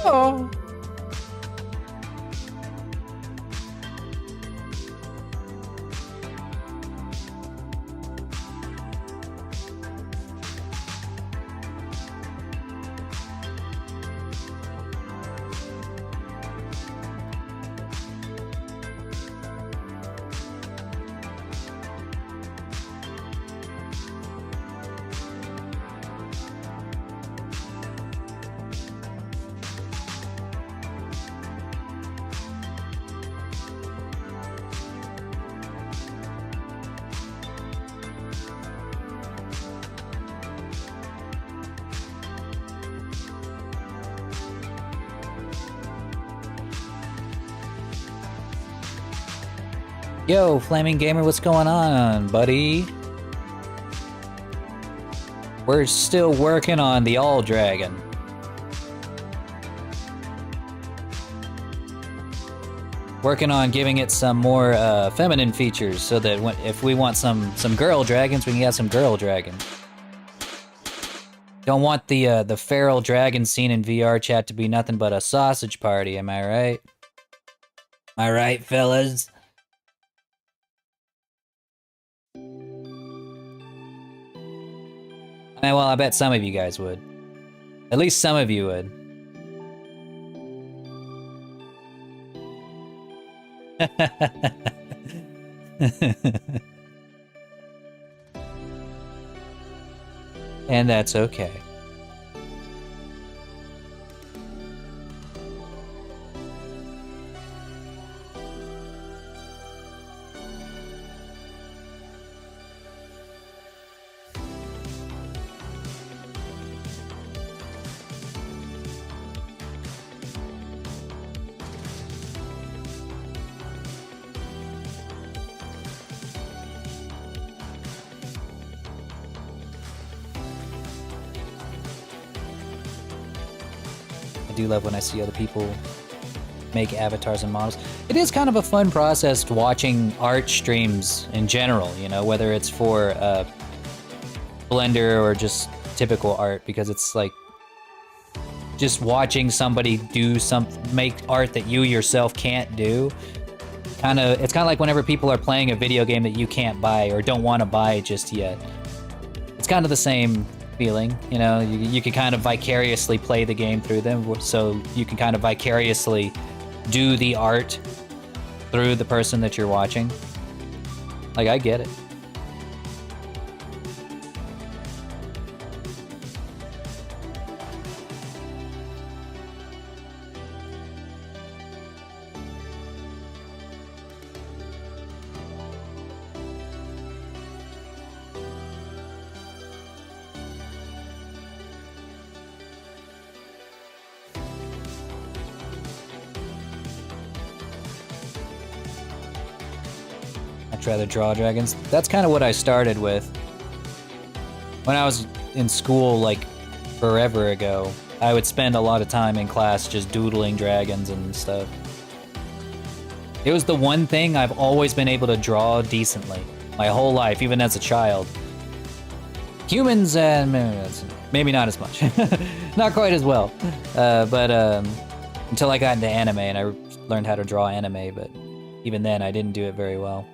Oh. Yo, Flaming Gamer, what's going on, buddy? We're still working on the All Dragon. Working on giving it some more feminine features, so that if we want some girl dragons, we can get some girl dragons. Don't want the feral dragon scene in VR chat to be nothing but a sausage party, am I right? Am I right, fellas? Well, I bet some of you guys would. At least some of you would. And that's okay. do love when I see other people make avatars and models. It is kind of a fun process watching art streams in general, you know, whether it's for Blender or just typical art, because it's like just watching somebody make art that you yourself can't do. It's kind of like whenever people are playing a video game that you can't buy or don't want to buy just yet. It's kind of the same feeling, you know. You can kind of vicariously play the game through them, so you can kind of vicariously do the art through the person that you're watching. Like, I get it. I'd rather draw dragons. That's kind of what I started with. When I was in school, like, forever ago, I would spend a lot of time in class just doodling dragons and stuff. It was the one thing I've always been able to draw decently. My whole life, even as a child. Humans, maybe not as much. Not quite as well. But until I got into anime and I learned how to draw anime, but even then I didn't do it very well.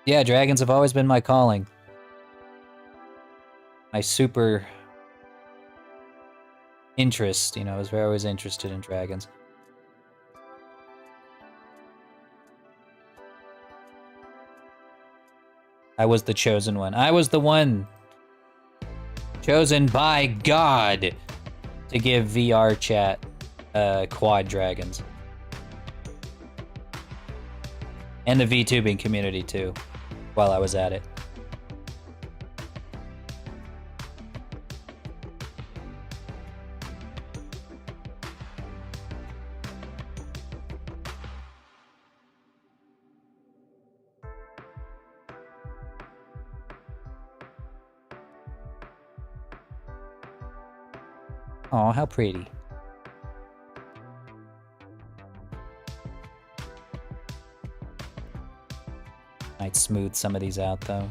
Yeah, dragons have always been my calling. My super interest, you know, I was very always interested in dragons. I was the chosen one. I was the one chosen by God to give VR chat quad dragons. And the VTubing community too, while I was at it. Aw, how pretty. Might smooth some of these out, though.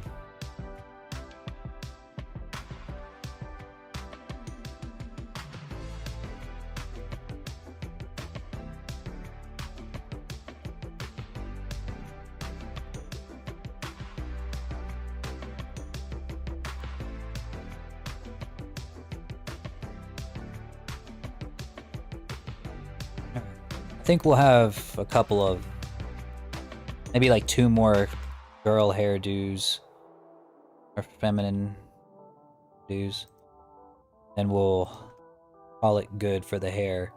I think we'll have a couple of, maybe like 2 more girl hairdos, or feminine do's, and we'll call it good for the hair.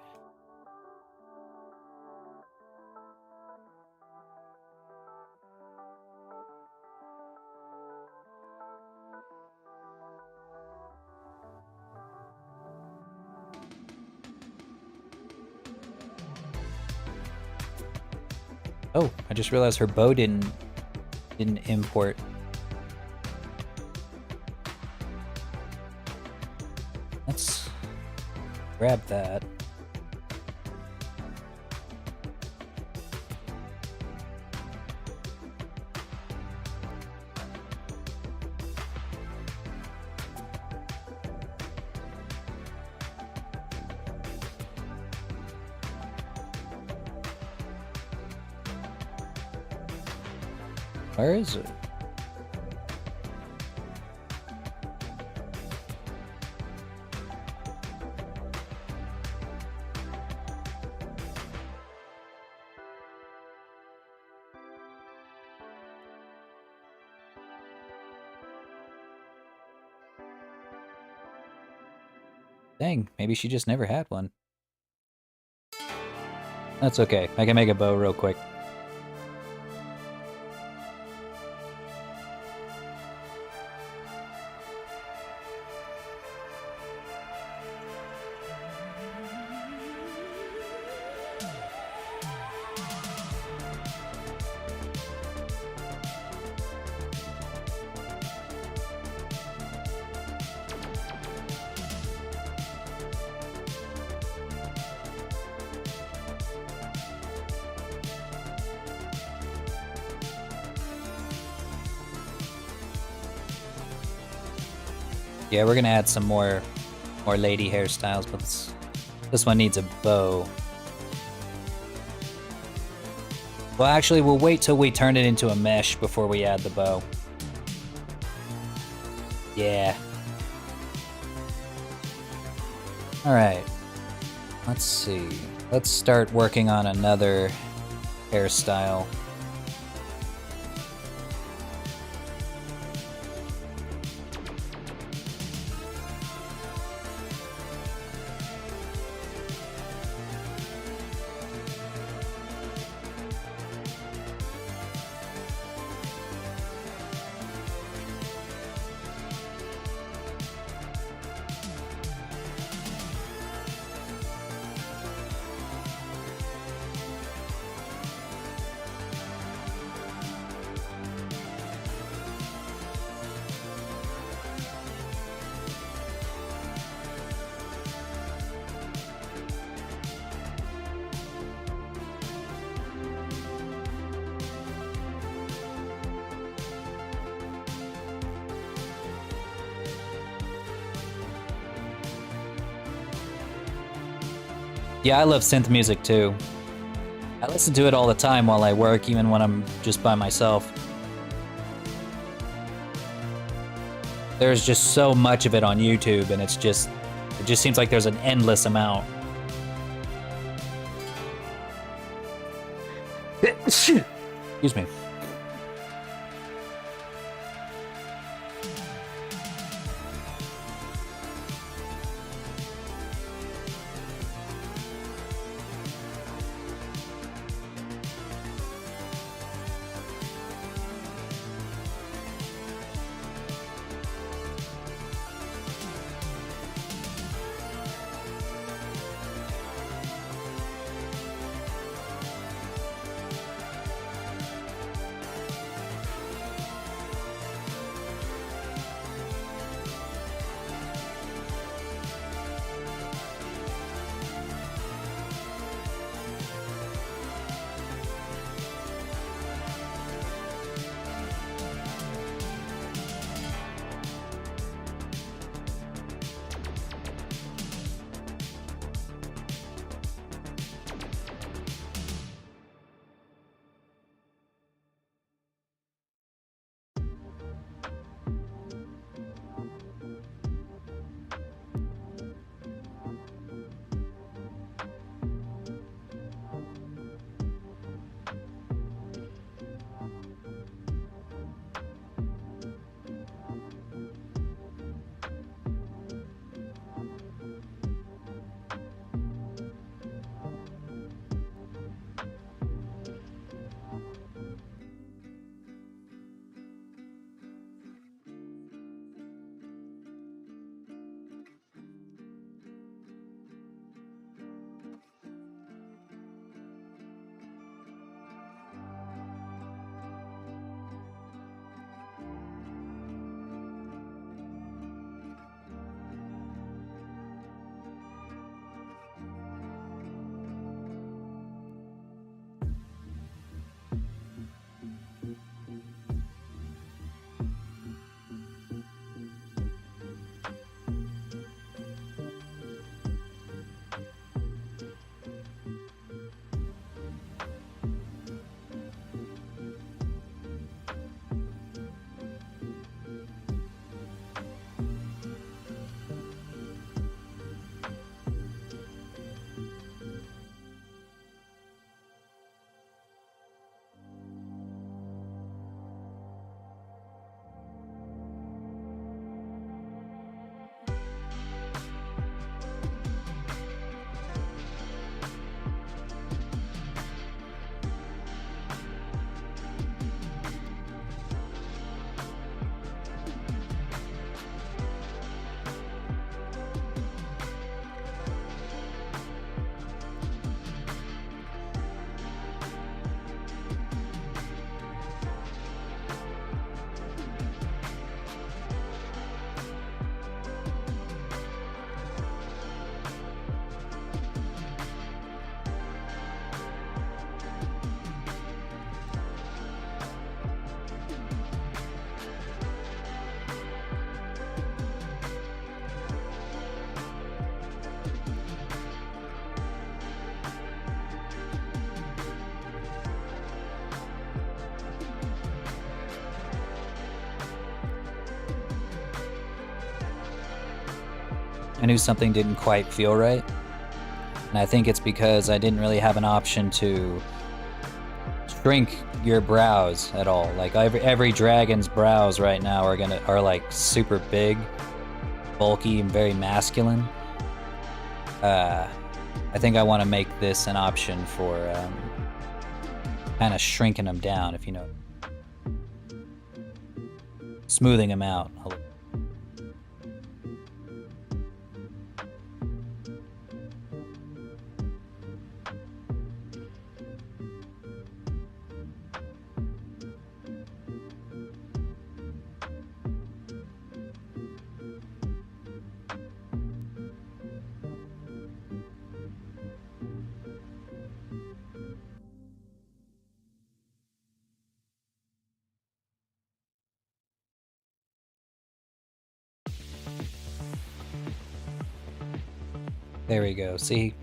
Oh, I just realized her bow didn't import. Let's grab that. Where is it? Dang, maybe she just never had one. That's okay. I can make a bow real quick. Yeah, we're gonna add some more lady hairstyles, but this one needs a bow. Well, actually, we'll wait till we turn it into a mesh before we add the bow. Yeah. Alright. Let's see. Let's start working on another hairstyle. Yeah, I love synth music too. I listen to it all the time while I work, even when I'm just by myself. There's just so much of it on YouTube, and it just seems like there's an endless amount. Excuse me. I knew something didn't quite feel right. And I think it's because I didn't really have an option to shrink your brows at all. Like every dragon's brows right now are like super big, bulky, and very masculine. I think I want to make this an option for kind of shrinking them down, if you know, smoothing them out a little. There we go. See?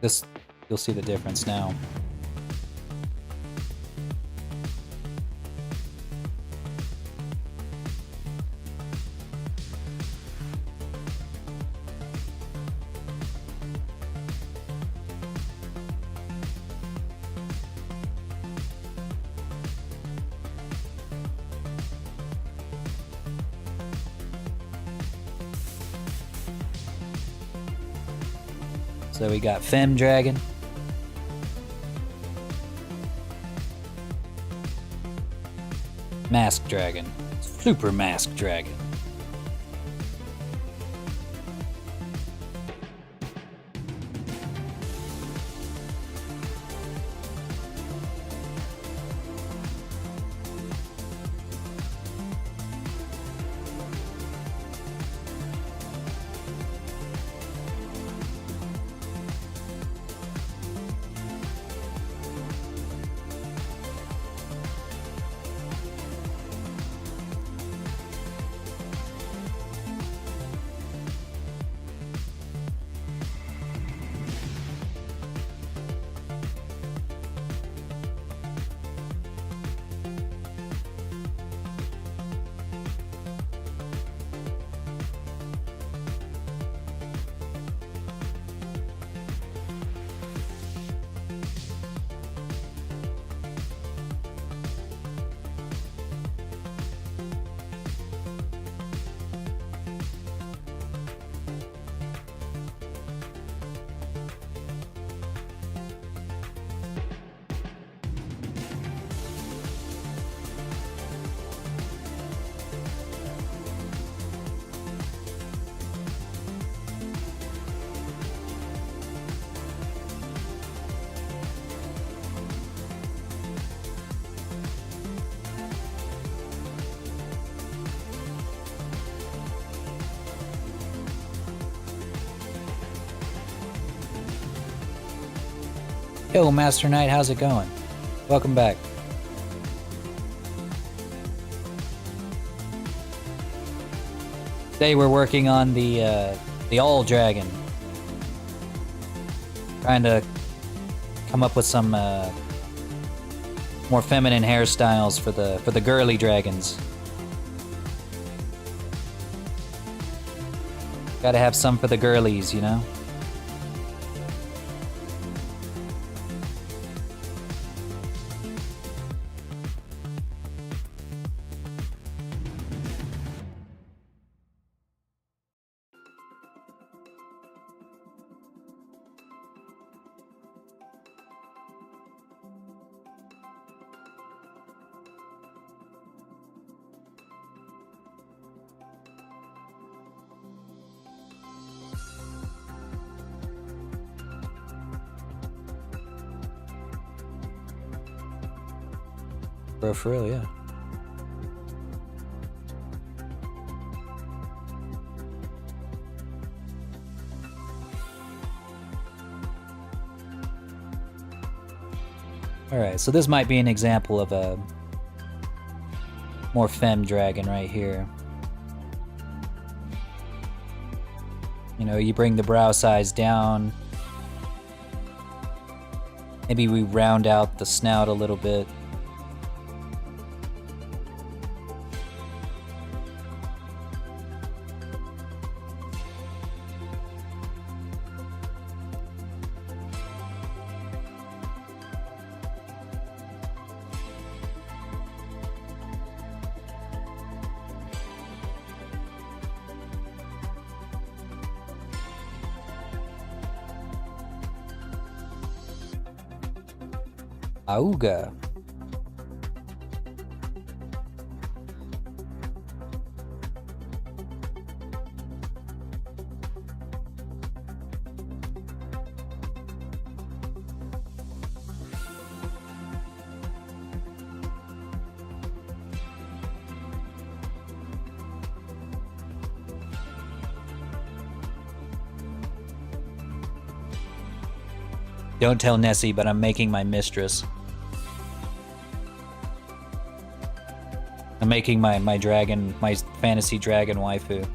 This, you'll see the difference now. So we got Femme Dragon. Mask Dragon. Super Mask Dragon. Yo, Master Knight, how's it going? Welcome back. Today we're working on the All Dragon. Trying to come up with some more feminine hairstyles for the girly dragons. Gotta have some for the girlies, you know? Bro, for real, yeah. Alright, so this might be an example of a more femme dragon right here. You know, you bring the brow size down. Maybe we round out the snout a little bit. Auga. Don't tell Nessie, but I'm making my mistress. I'm making my dragon, my fantasy dragon waifu.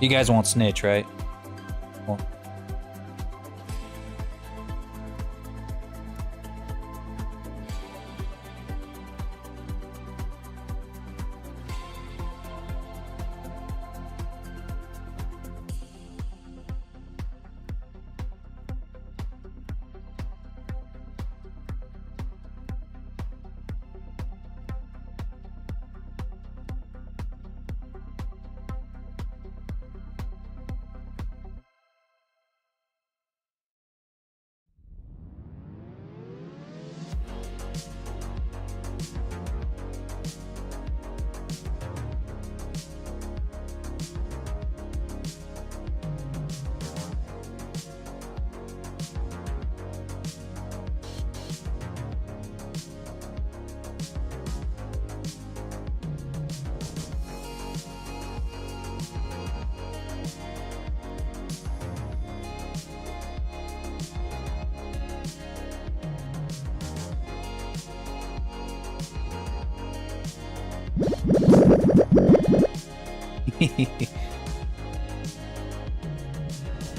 You guys won't snitch, right? Well,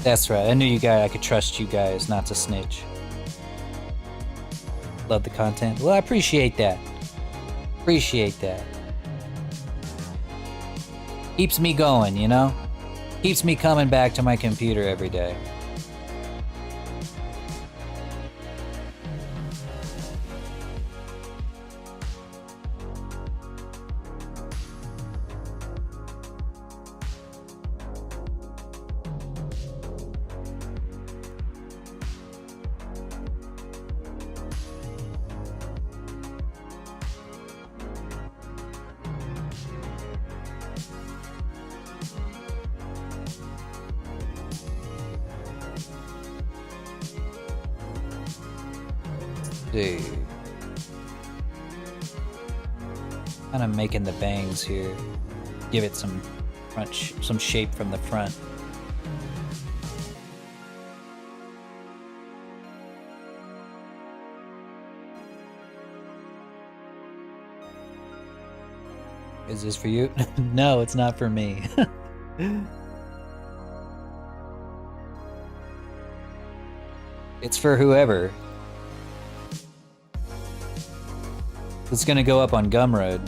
that's right. I knew you guys. I could trust you guys not to snitch. Love the content. Well, I appreciate that. Appreciate that. Keeps me going, you know? Keeps me coming back to my computer every day. Kind of making the bangs here. Give it some front, some shape from the front. Is this for you? No, it's not for me. It's for whoever. It's gonna go up on Gumroad.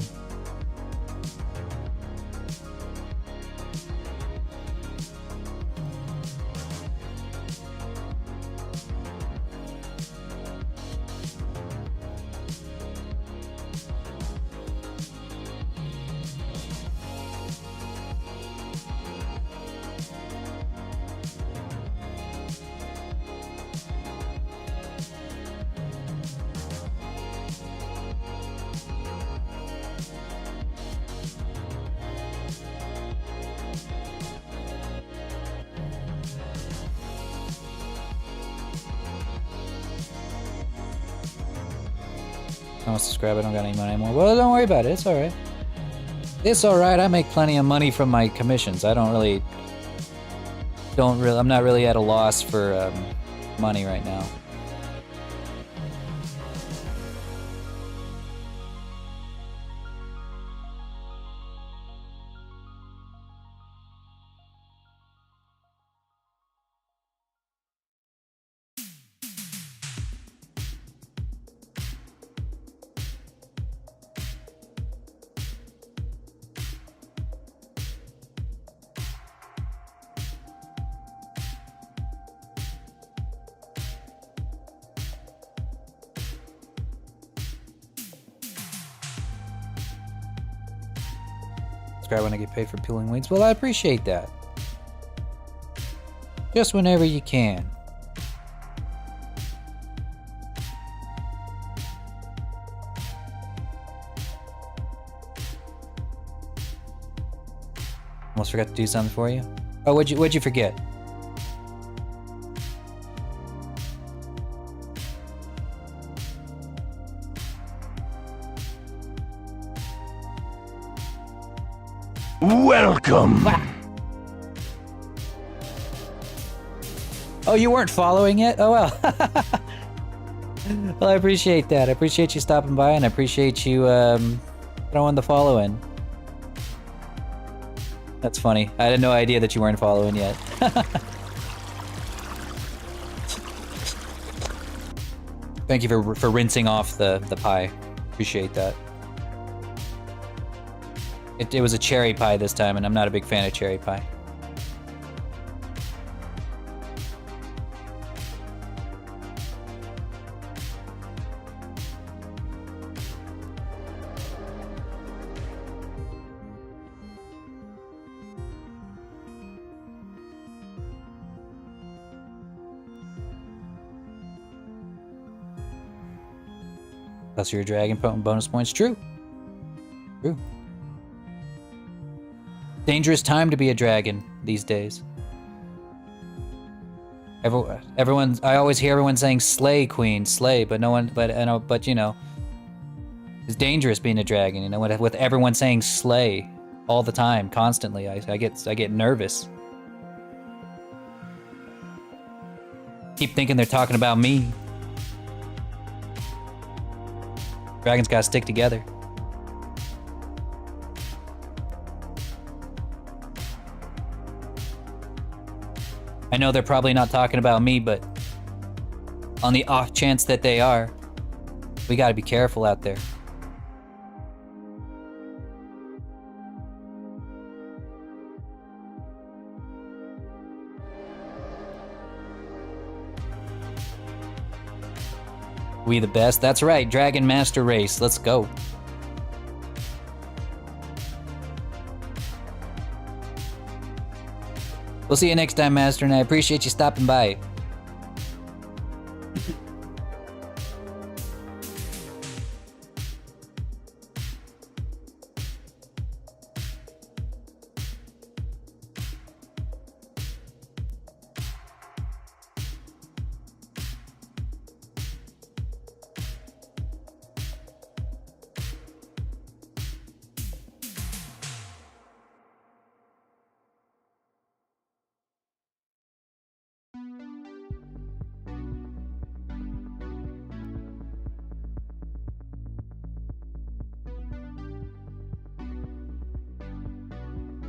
I don't subscribe, I don't got any money anymore. Well, don't worry about it, it's alright. It's alright, I make plenty of money from my commissions. I'm not really at a loss for money right now. Subscribe when I get paid for peeling weeds. Well, I appreciate that. Just whenever you can. Almost forgot to do something for you. Oh, what'd you forget? Welcome. Oh, you weren't following it? Oh well. Well, I appreciate that. I appreciate you stopping by, and I appreciate you throwing the follow in. That's funny. I had no idea that you weren't following yet. Thank you for rinsing off the pie. Appreciate that. It was a cherry pie this time, and I'm not a big fan of cherry pie. Plus your dragon potent bonus points. True. True. Dangerous time to be a dragon these days. Everyone, I always hear everyone saying "slay, queen, slay," but no one, but you know, it's dangerous being a dragon. You know, with everyone saying "slay" all the time, constantly, I get nervous. Keep thinking they're talking about me. Dragons gotta stick together. I know they're probably not talking about me, but on the off chance that they are, we gotta be careful out there. We the best? That's right, Dragon Master Race. Let's go. We'll see you next time, Master, and I appreciate you stopping by.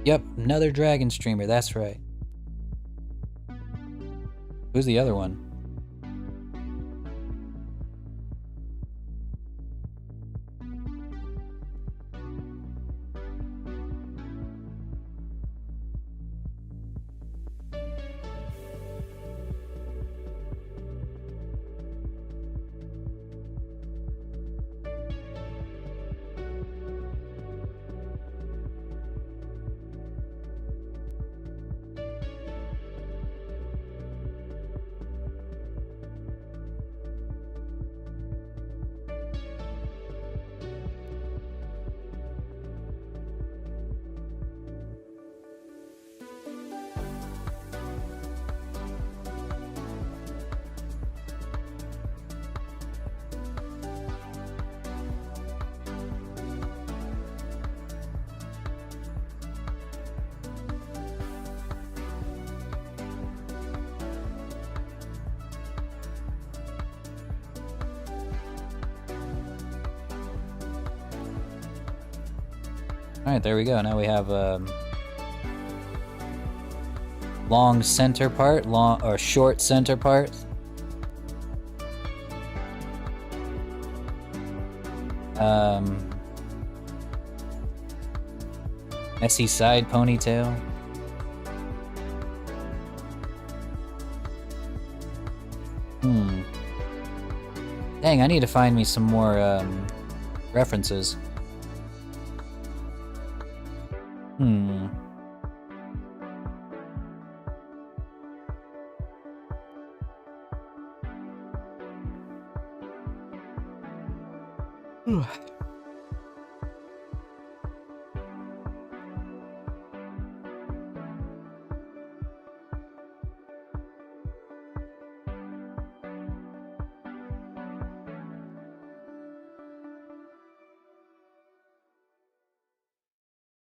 Yep, another dragon streamer, that's right. Who's the other one? Alright, there we go. Now we have long center part, long or short center part. Messy side ponytail. Dang, I need to find me some more references. Hmm.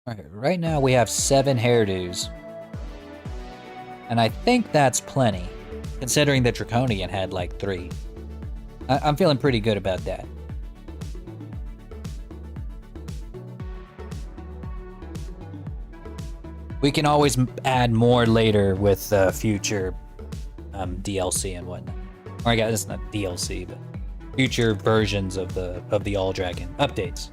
Alright, right now we have 7 hairdos. And I think that's plenty, considering the Draconian had like 3. I'm feeling pretty good about that. We can always add more later with future DLC and whatnot. Or I guess it's not DLC, but future versions of the All Dragon updates.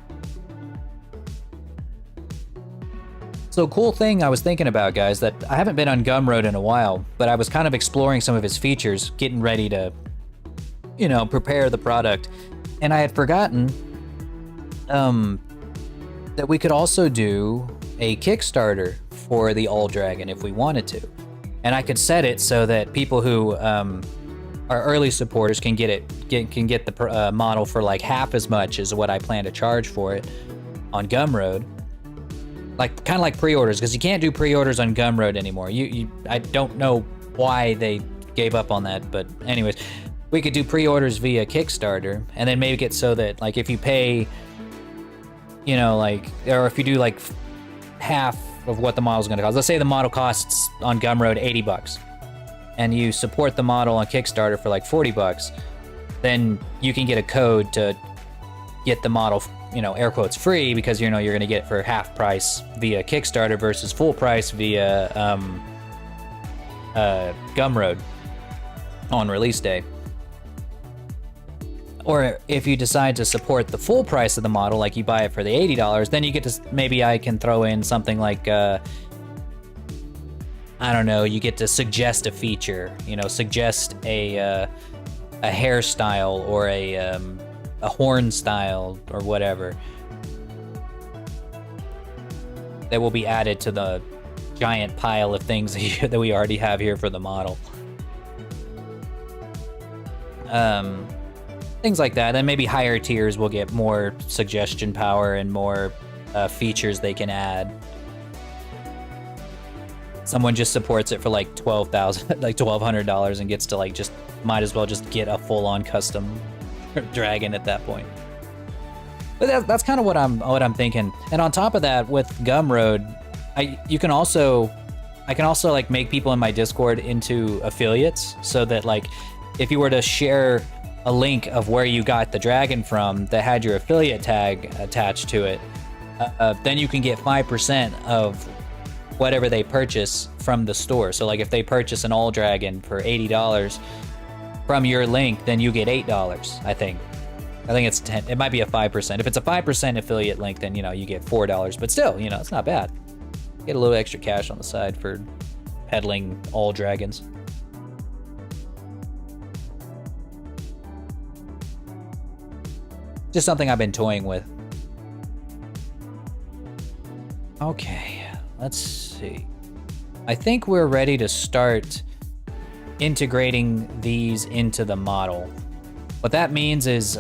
So cool thing I was thinking about, guys, that I haven't been on Gumroad in a while, but I was kind of exploring some of his features, getting ready to, you know, prepare the product. And I had forgotten that we could also do a Kickstarter for the All Dragon if we wanted to. And I could set it so that people who are early supporters can get the model for like half as much as what I plan to charge for it on Gumroad. Like kind of like pre-orders, because you can't do pre-orders on Gumroad anymore. I don't know why they gave up on that, but anyways, we could do pre-orders via Kickstarter, and then make it so that like if you pay, you know, like, or if you do like half of what the model's going to cost. Let's say the model costs on Gumroad $80, and you support the model on Kickstarter for like $40, then you can get a code to get the model, you know, air quotes free, because you know you're going to get it for half price via Kickstarter versus full price via Gumroad on release day. Or if you decide to support the full price of the model, like you buy it for the $80, then you get to, maybe I can throw in something like, I don't know, you get to suggest a feature, you know, suggest a hairstyle or a horn style or whatever that will be added to the giant pile of things that we already have here for the model. Things like that. And maybe higher tiers will get more suggestion power and more features they can add. Someone just supports it for like $1,200 and gets to like just might as well just get a full-on custom dragon at that point. But that's kind of what I'm thinking. And on top of that, with Gumroad, I can also like make people in my Discord into affiliates, so that like if you were to share a link of where you got the dragon from that had your affiliate tag attached to it, then you can get 5% of whatever they purchase from the store. So like if they purchase an all dragon for $80 from your link, then you get $8, I think it's 10. It might be a 5%. If it's a 5% affiliate link, then you know you get $4, but still, you know, it's not bad. Get a little extra cash on the side for peddling all dragons. Just something I've been toying with. Okay, let's see. I think we're ready to start integrating these into the model. What that means is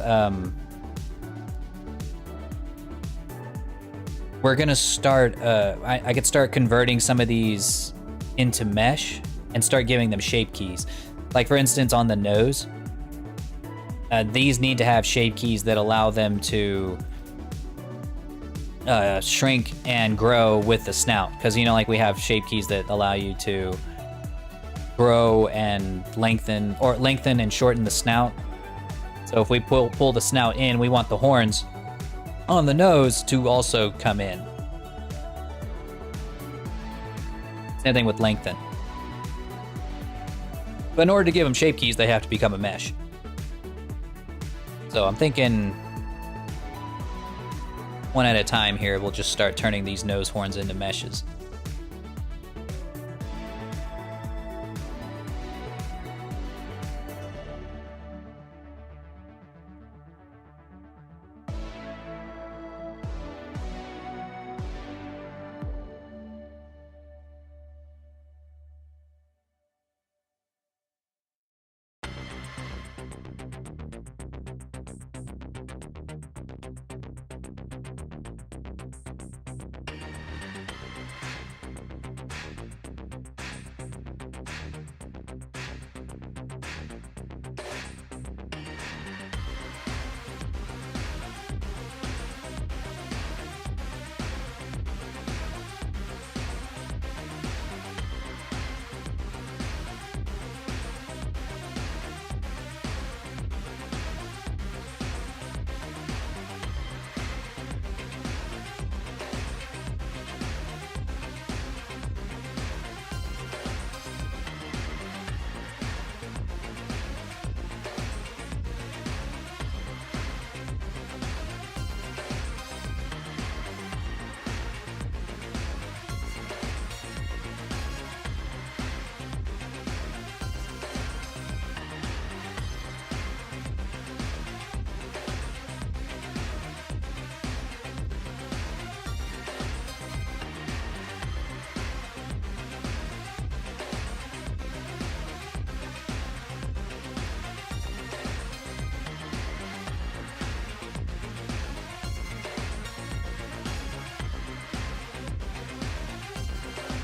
we're gonna start, I could start converting some of these into mesh and start giving them shape keys. Like for instance, on the nose, these need to have shape keys that allow them to shrink and grow with the snout. Because, you know, like we have shape keys that allow you to grow and lengthen and shorten the snout. So if we pull the snout in, we want the horns on the nose to also come in. Same thing with lengthen. But in order to give them shape keys, they have to become a mesh. So I'm thinking one at a time here, we'll just start turning these nose horns into meshes.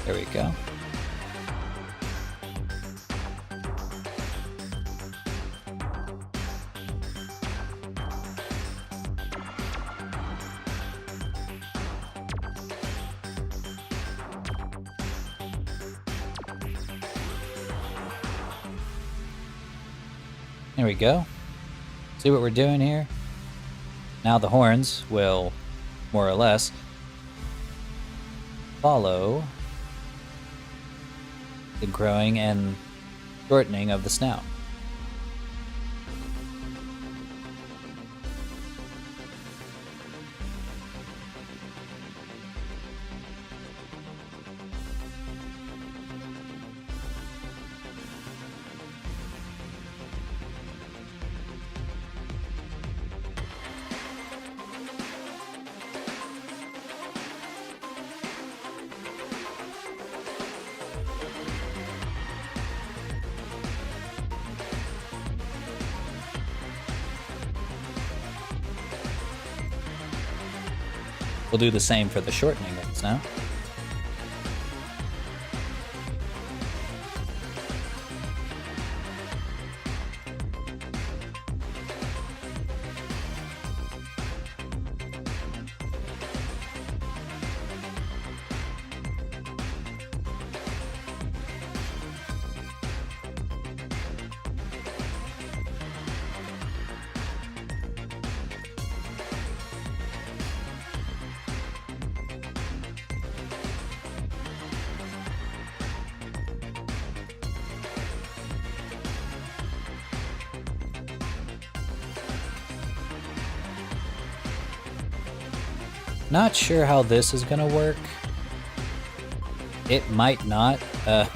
There we go. There we go. See what we're doing here? Now the horns will, more or less, follow the growing and shortening of the snout. We'll do the same for the shortening of the snout. Not sure how this is gonna work. It might not. In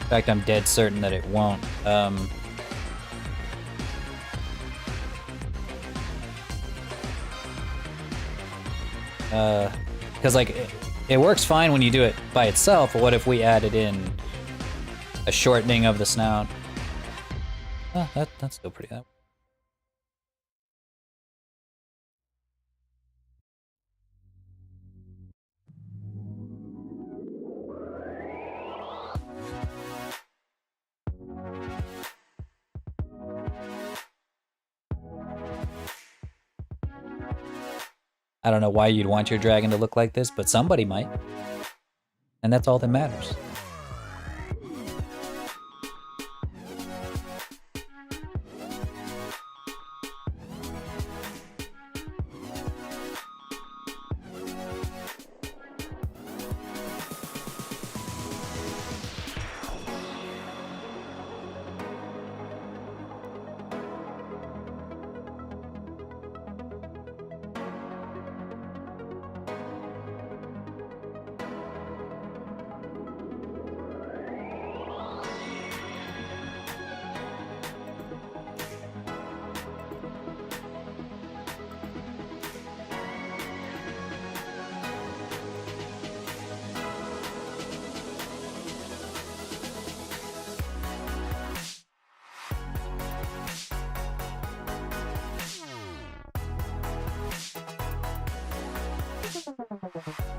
fact, I'm dead certain that it won't. Because like it works fine when you do it by itself, but what if we added in a shortening of the snout? Oh, that's still pretty good. I don't know why you'd want your dragon to look like this, but somebody might. And that's all that matters.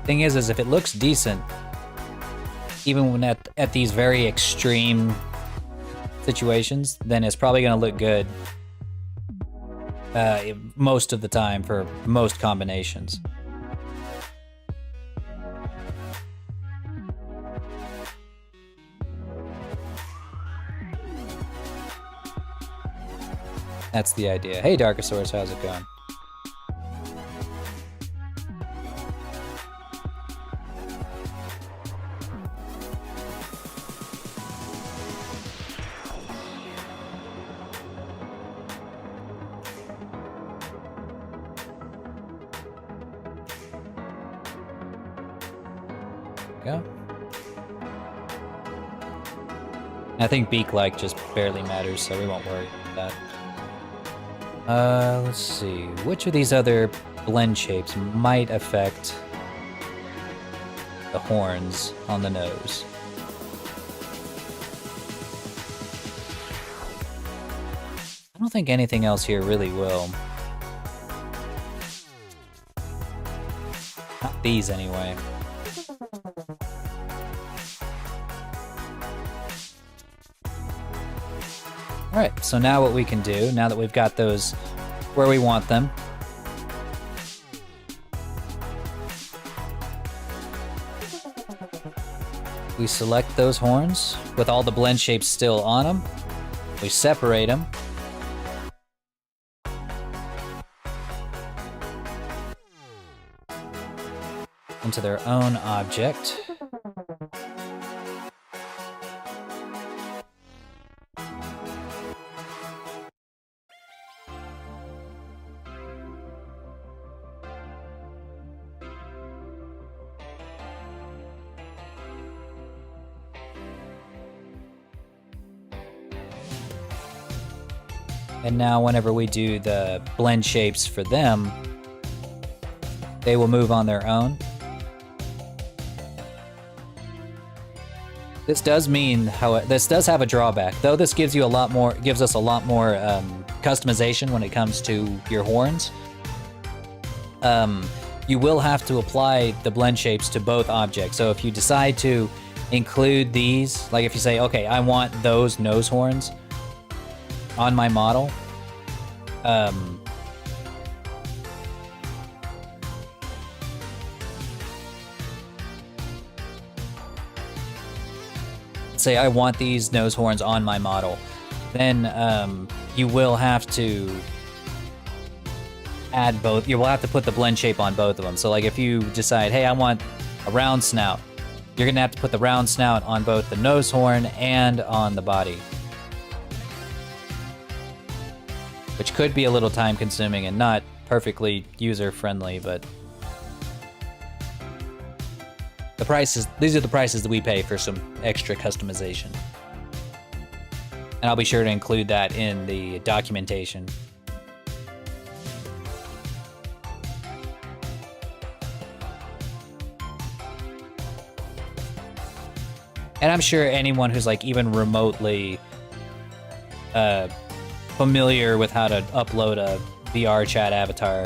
Thing is if it looks decent, even when at these very extreme situations, then it's probably gonna look good most of the time for most combinations. That's the idea. Hey Darkosaurus, how's it going? Go. I think beak-like just barely matters, so we won't worry about that. Let's see. Which of these other blend shapes might affect the horns on the nose? I think anything else here really will. Not these, anyway. Alright, so now what we can do, now that we've got those where we want them, we select those horns with all the blend shapes still on them. We separate them. Into their own object. And now whenever we do the blend shapes for them, they will move on their own. This does mean this does have a drawback, though. This gives you a lot more, gives us a lot more customization when it comes to your horns. You will have to apply the blend shapes to both objects. So if you decide to include these, like if you say, okay, I want those nose horns on my model, say I want these nose horns on my model, then you will have to add both. You will have to put the blend shape on both of them. So like if you decide, hey, I want a round snout, you're gonna have to put the round snout on both the nose horn and on the body, which could be a little time consuming and not perfectly user friendly, but the prices, these are the prices that we pay for some extra customization. And I'll be sure to include that in the documentation. And I'm sure anyone who's like even remotely familiar with how to upload a VR chat avatar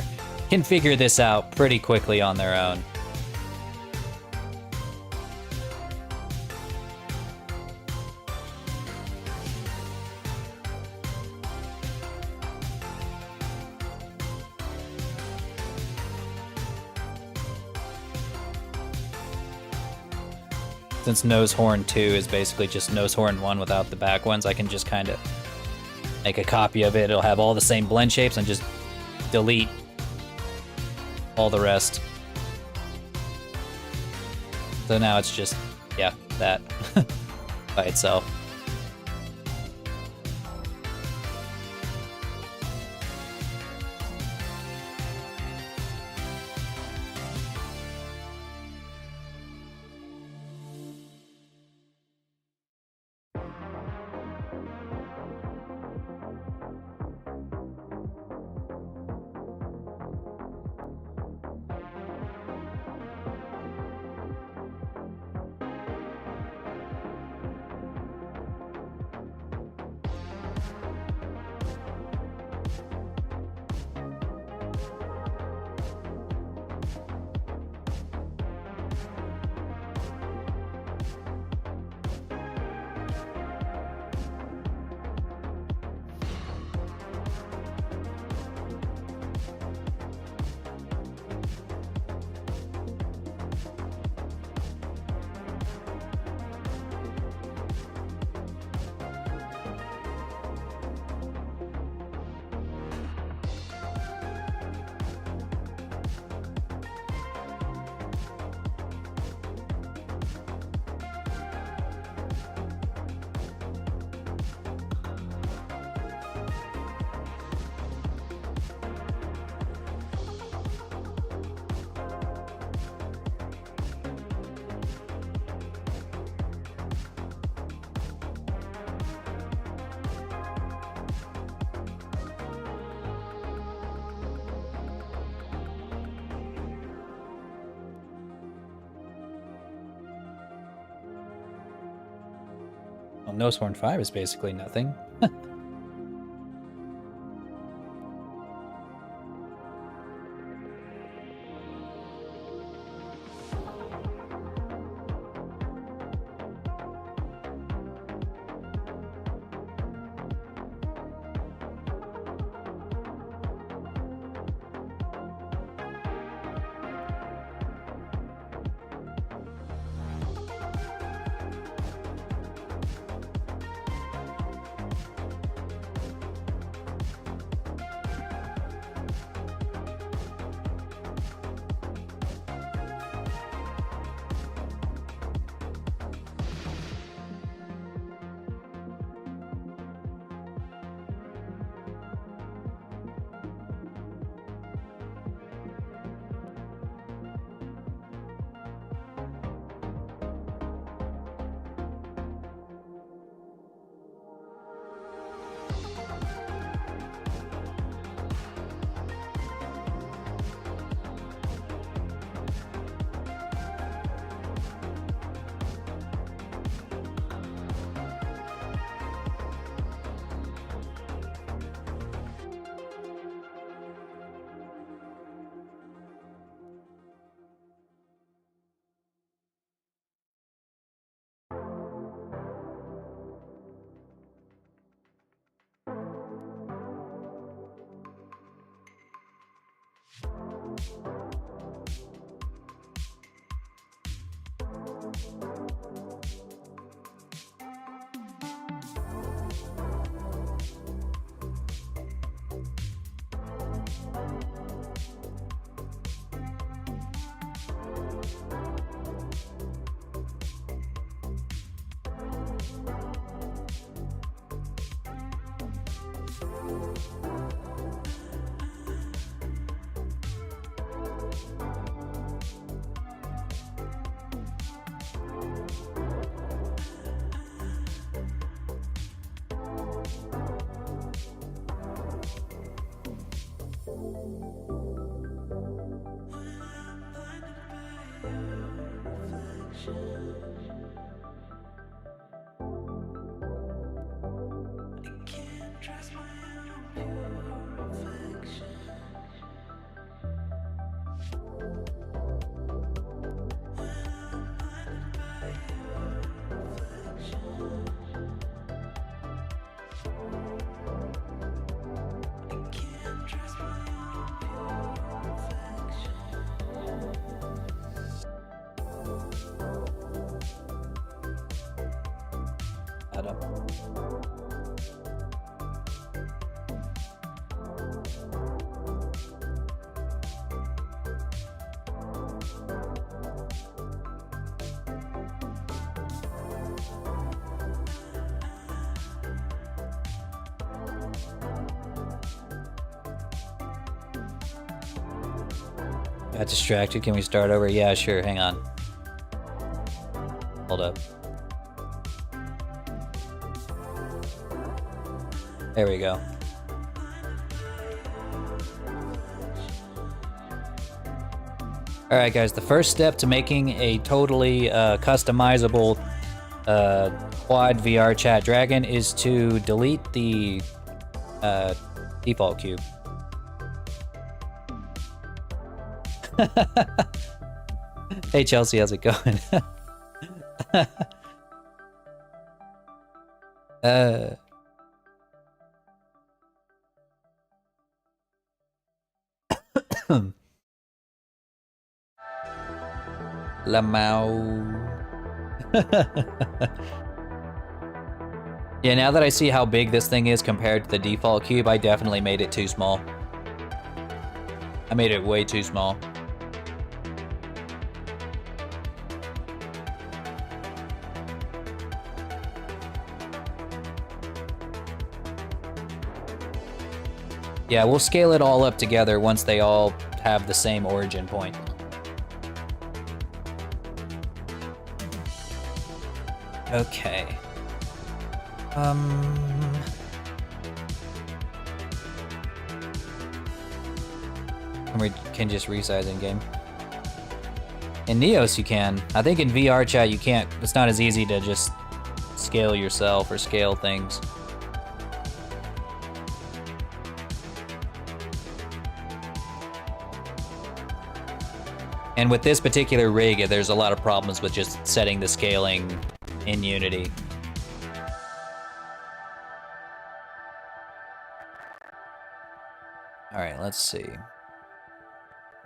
can figure this out pretty quickly on their own. Since Nose Horn 2 is basically just Nose Horn 1 without the back ones, I can just kind of make a copy of it. It'll have all the same blend shapes and just delete all the rest. So now it's just, yeah, that by itself. Well, Nose Horn 5 is basically nothing. Got distracted. Can we start over? Yeah, sure. Hang on. Hold up. There we go. Alright guys, the first step to making a totally customizable quad VR chat dragon is to delete the default cube. Hey Chelsea, how's it going? Lamau. Yeah, now that I see how big this thing is compared to the default cube, I definitely made it too small. I made it way too small. Yeah, we'll scale it all up together once they all have the same origin point. Okay. And we can just resize in game. In Neos you can. I think in VR chat you can't. It's not as easy to just scale yourself or scale things. And with this particular rig, there's a lot of problems with just setting the scaling in Unity. Alright, let's see.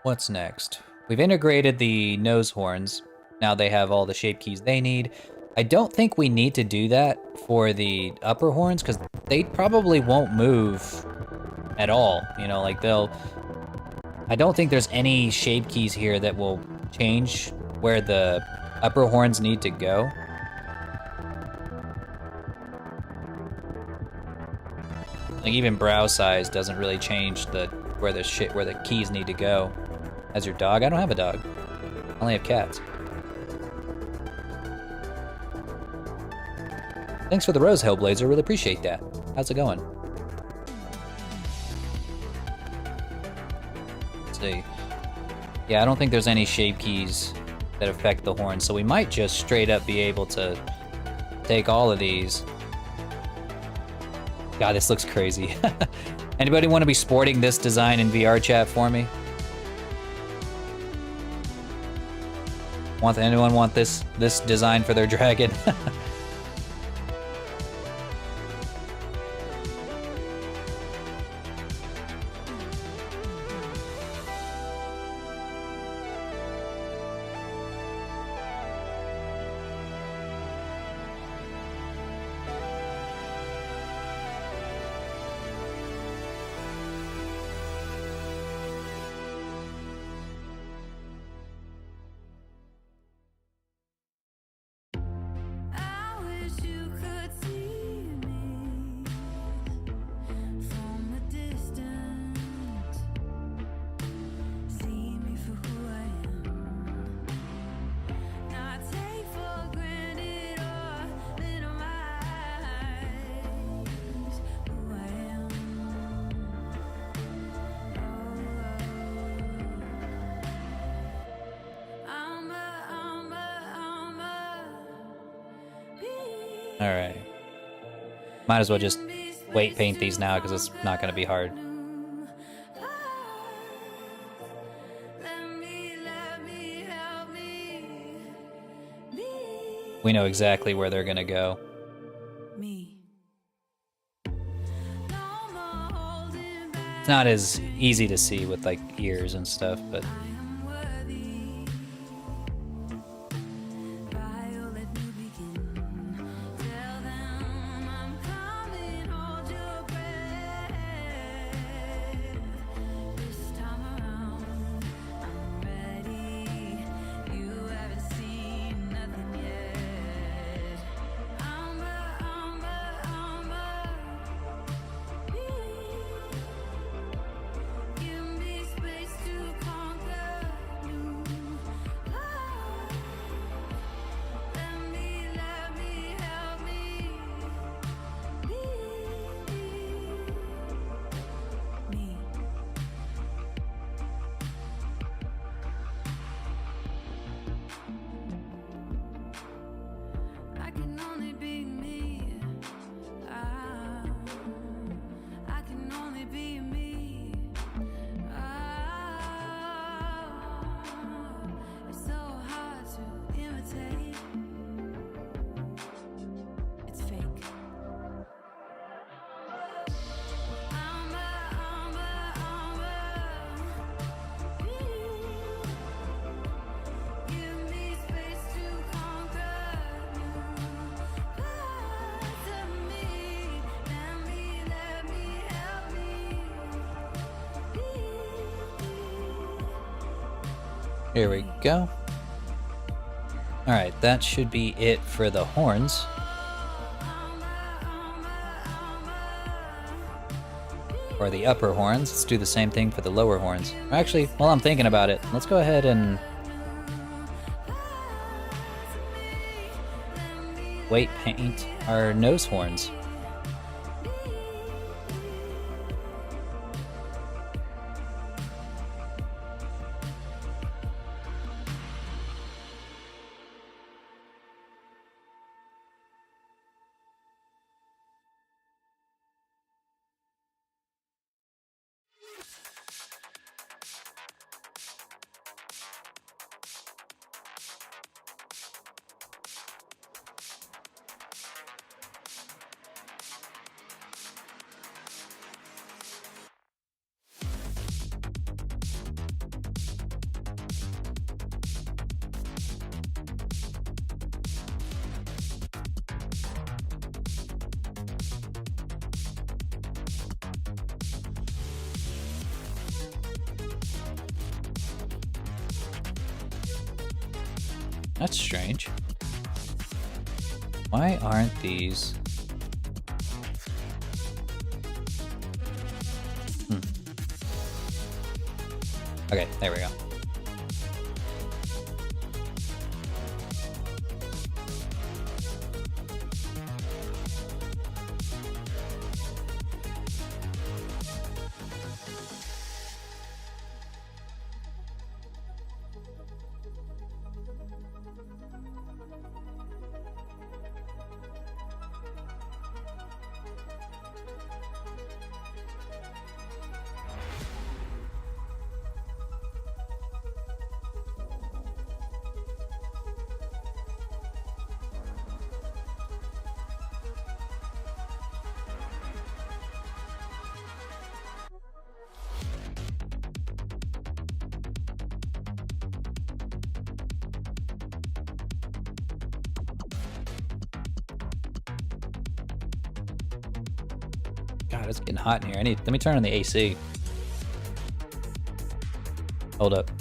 What's next? We've integrated the nose horns. Now they have all the shape keys they need. I don't think we need to do that for the upper horns, because they probably won't move at all. You know, like they'll... I don't think there's any shape keys here that will change where the upper horns need to go. Like even brow size doesn't really change where the keys need to go. As your dog? I don't have a dog. I only have cats. Thanks for the rose, Hellblazer. Really appreciate that. How's it going? Yeah, I don't think there's any shape keys that affect the horn, so we might just straight up be able to take all of these. God, this looks crazy. Anybody want to be sporting this design in VR chat for me? Anyone want this design for their dragon? Alright. Might as well just weight paint these now because it's not going to be hard. We know exactly where they're going to go. It's not as easy to see with like ears and stuff, but here we go. Alright, that should be it for the horns. Or the upper horns. Let's do the same thing for the lower horns. Actually, while I'm thinking about it, let's go ahead and weight paint our nose horns. That's strange. Why aren't these... Okay, there we go. God, it's getting hot in here. Let me turn on the AC. Hold up.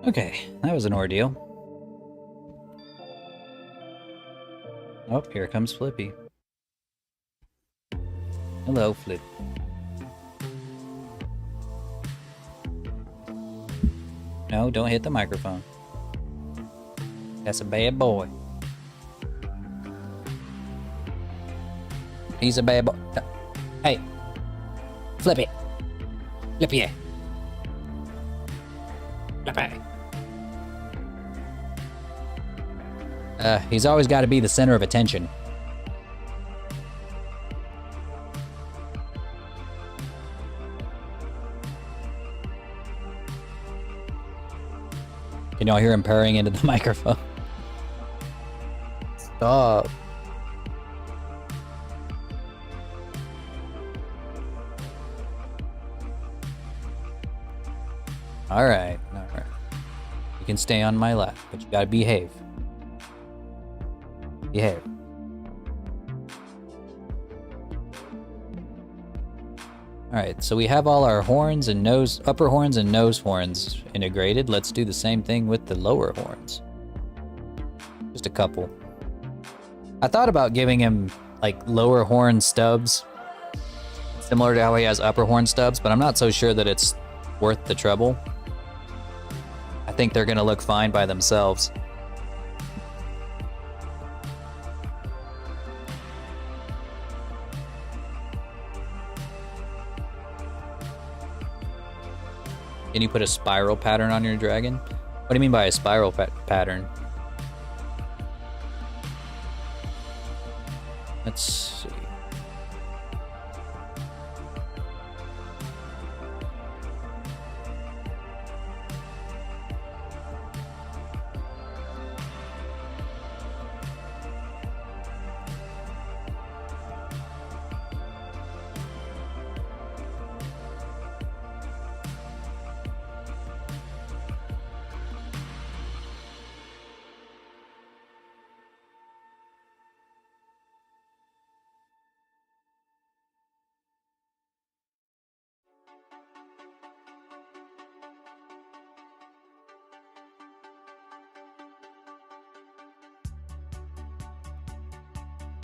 Okay, that was an ordeal. Oh, here comes Flippy. Hello, Flip. No, don't hit the microphone. That's a bad boy. He's a bad boy. Hey. Flippy. Flippy. Flippy. He's always got to be the center of attention. Can y'all hear him purring into the microphone? Stop. Alright, alright. You can stay on my lap, but you gotta behave. Behave. Alright, so we have all our horns and upper horns and nose horns integrated. Let's do the same thing with the lower horns. Just a couple. I thought about giving him, like, lower horn stubs, similar to how he has upper horn stubs, but I'm not so sure that it's worth the trouble. I think they're gonna look fine by themselves. Can you put a spiral pattern on your dragon? What do you mean by a spiral pattern? Let's see.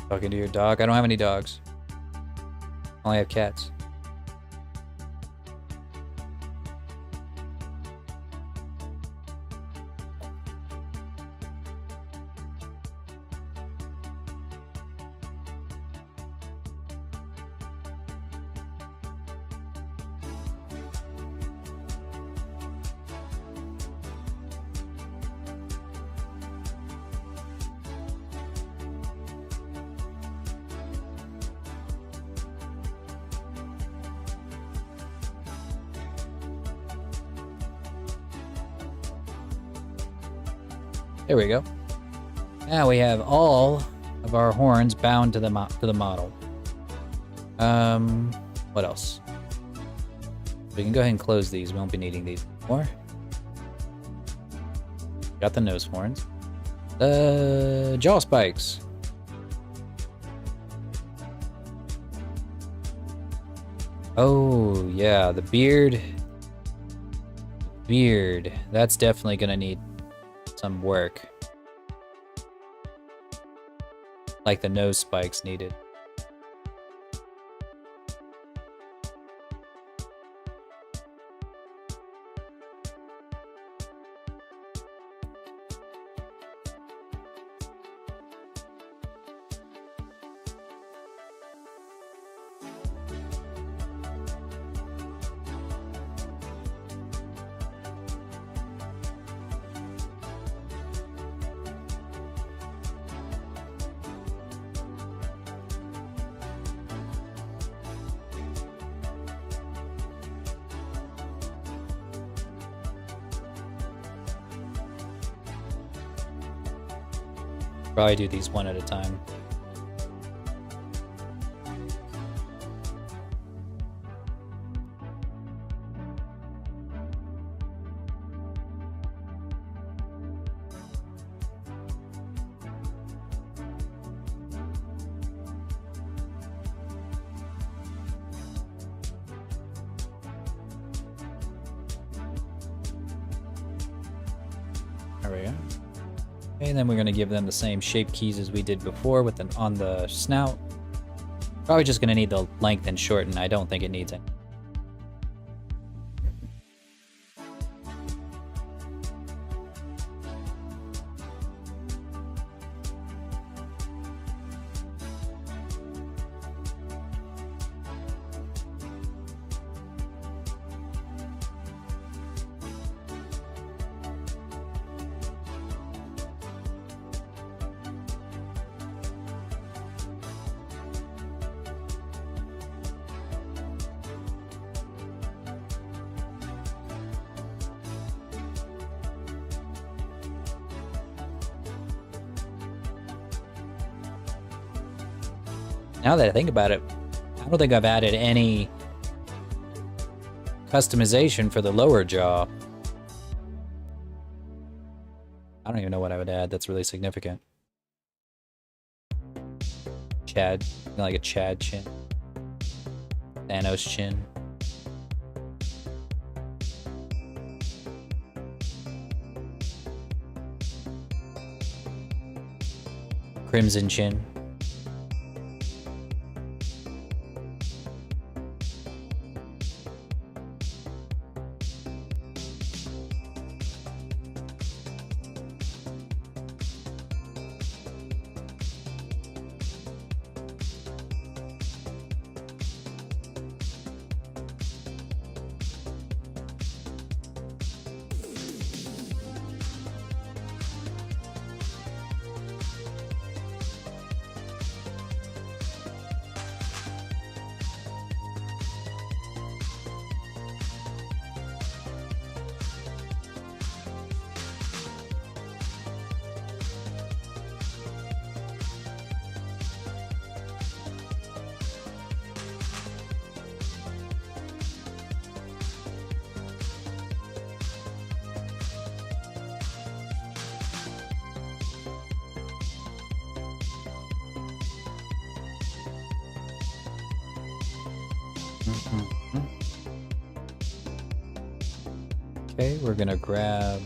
Talking to your dog? I don't have any dogs. I only have cats. There we go. Now we have all of our horns bound to the model. What else? We can go ahead and close these. We won't be needing these anymore. Got the nose horns. The jaw spikes. Oh yeah, the beard. Beard. That's definitely gonna need some work. Like the nose spikes needed. Probably do these one at a time. There we go. Okay, and then we're gonna give them the same shape keys as we did before with on the snout. Probably just gonna need the length and shorten. I don't think it needs it. Now that I think about it, I don't think I've added any customization for the lower jaw. I don't even know what I would add that's really significant. Chad, like a Chad chin. Thanos chin. Crimson chin. Okay, we're gonna grab...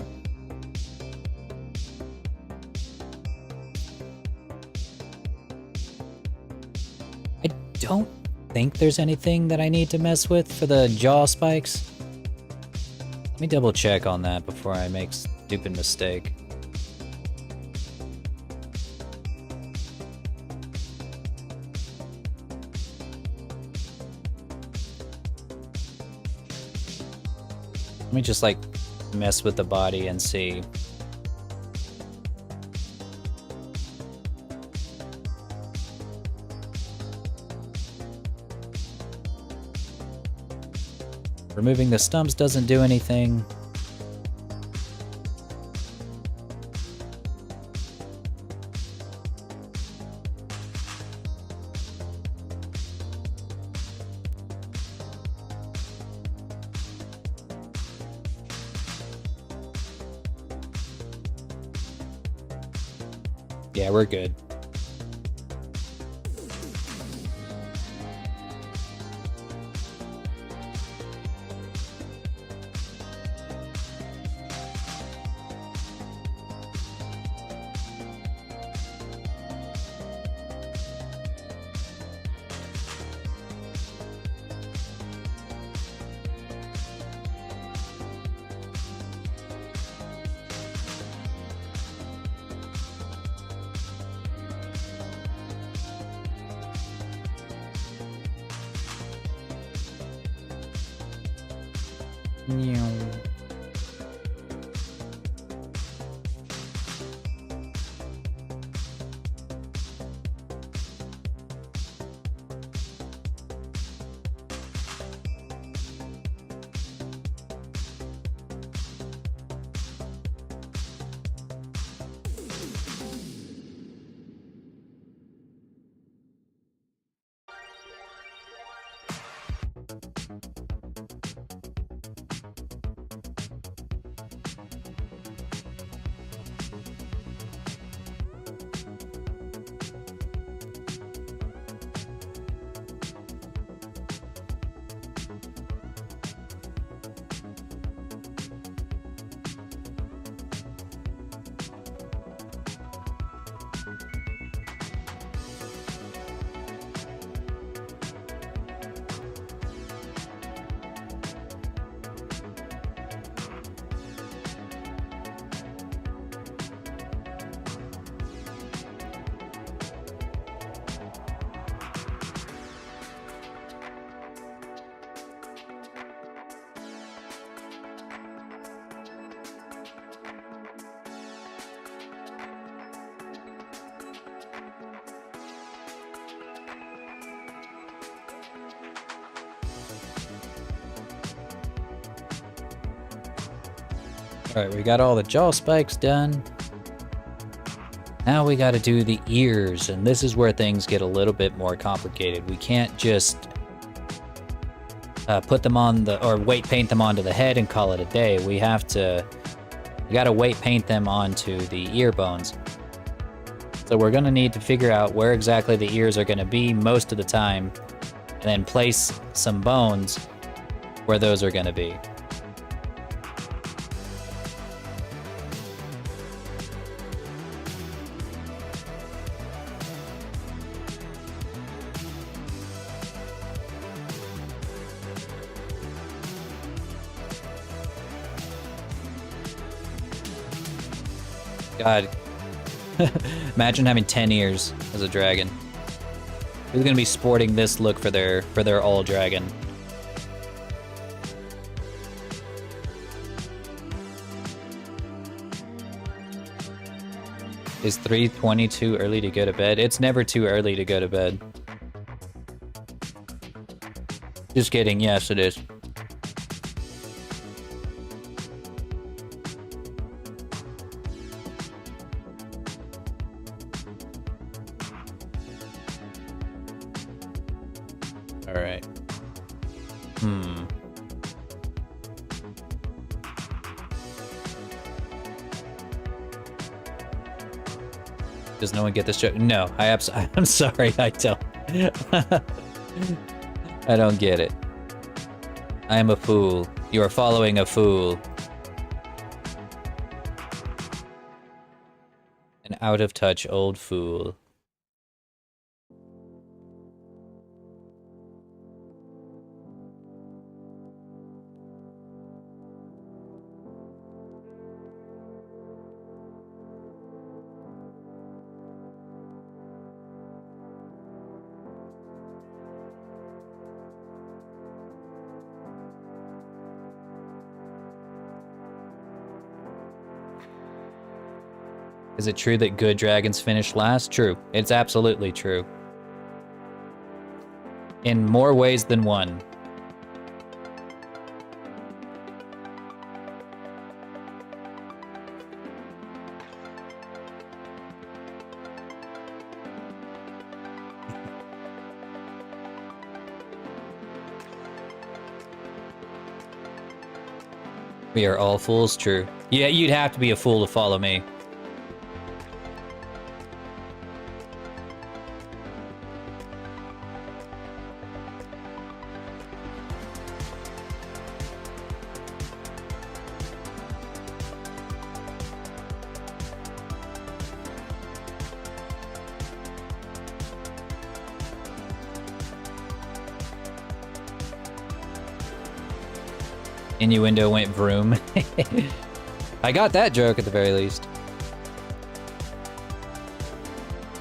I don't think there's anything that I need to mess with for the jaw spikes. Let me double check on that before I make a stupid mistake. Let me just like mess with the body and see. Removing the stumps doesn't do anything. Yeah, we're good. Alright, we got all the jaw spikes done. Now we gotta do the ears, and this is where things get a little bit more complicated. We can't just put them on the, or weight paint them onto the head and call it a day. We gotta weight paint them onto the ear bones. So we're gonna need to figure out where exactly the ears are gonna be most of the time, and then place some bones where those are gonna be. God. Imagine having 10 ears as a dragon. Who's gonna be sporting this look for their all dragon? Is 3:20 too early to go to bed? It's never too early to go to bed. Just kidding, yes it is. Alright. Does no one get this joke? No, I'm sorry, I don't. I don't get it. I am a fool. You are following a fool. An out-of-touch old fool. Is it true that good dragons finish last? True. It's absolutely true. In more ways than one. We are all fools, true. Yeah, you'd have to be a fool to follow me. Innuendo went vroom. I got that joke at the very least.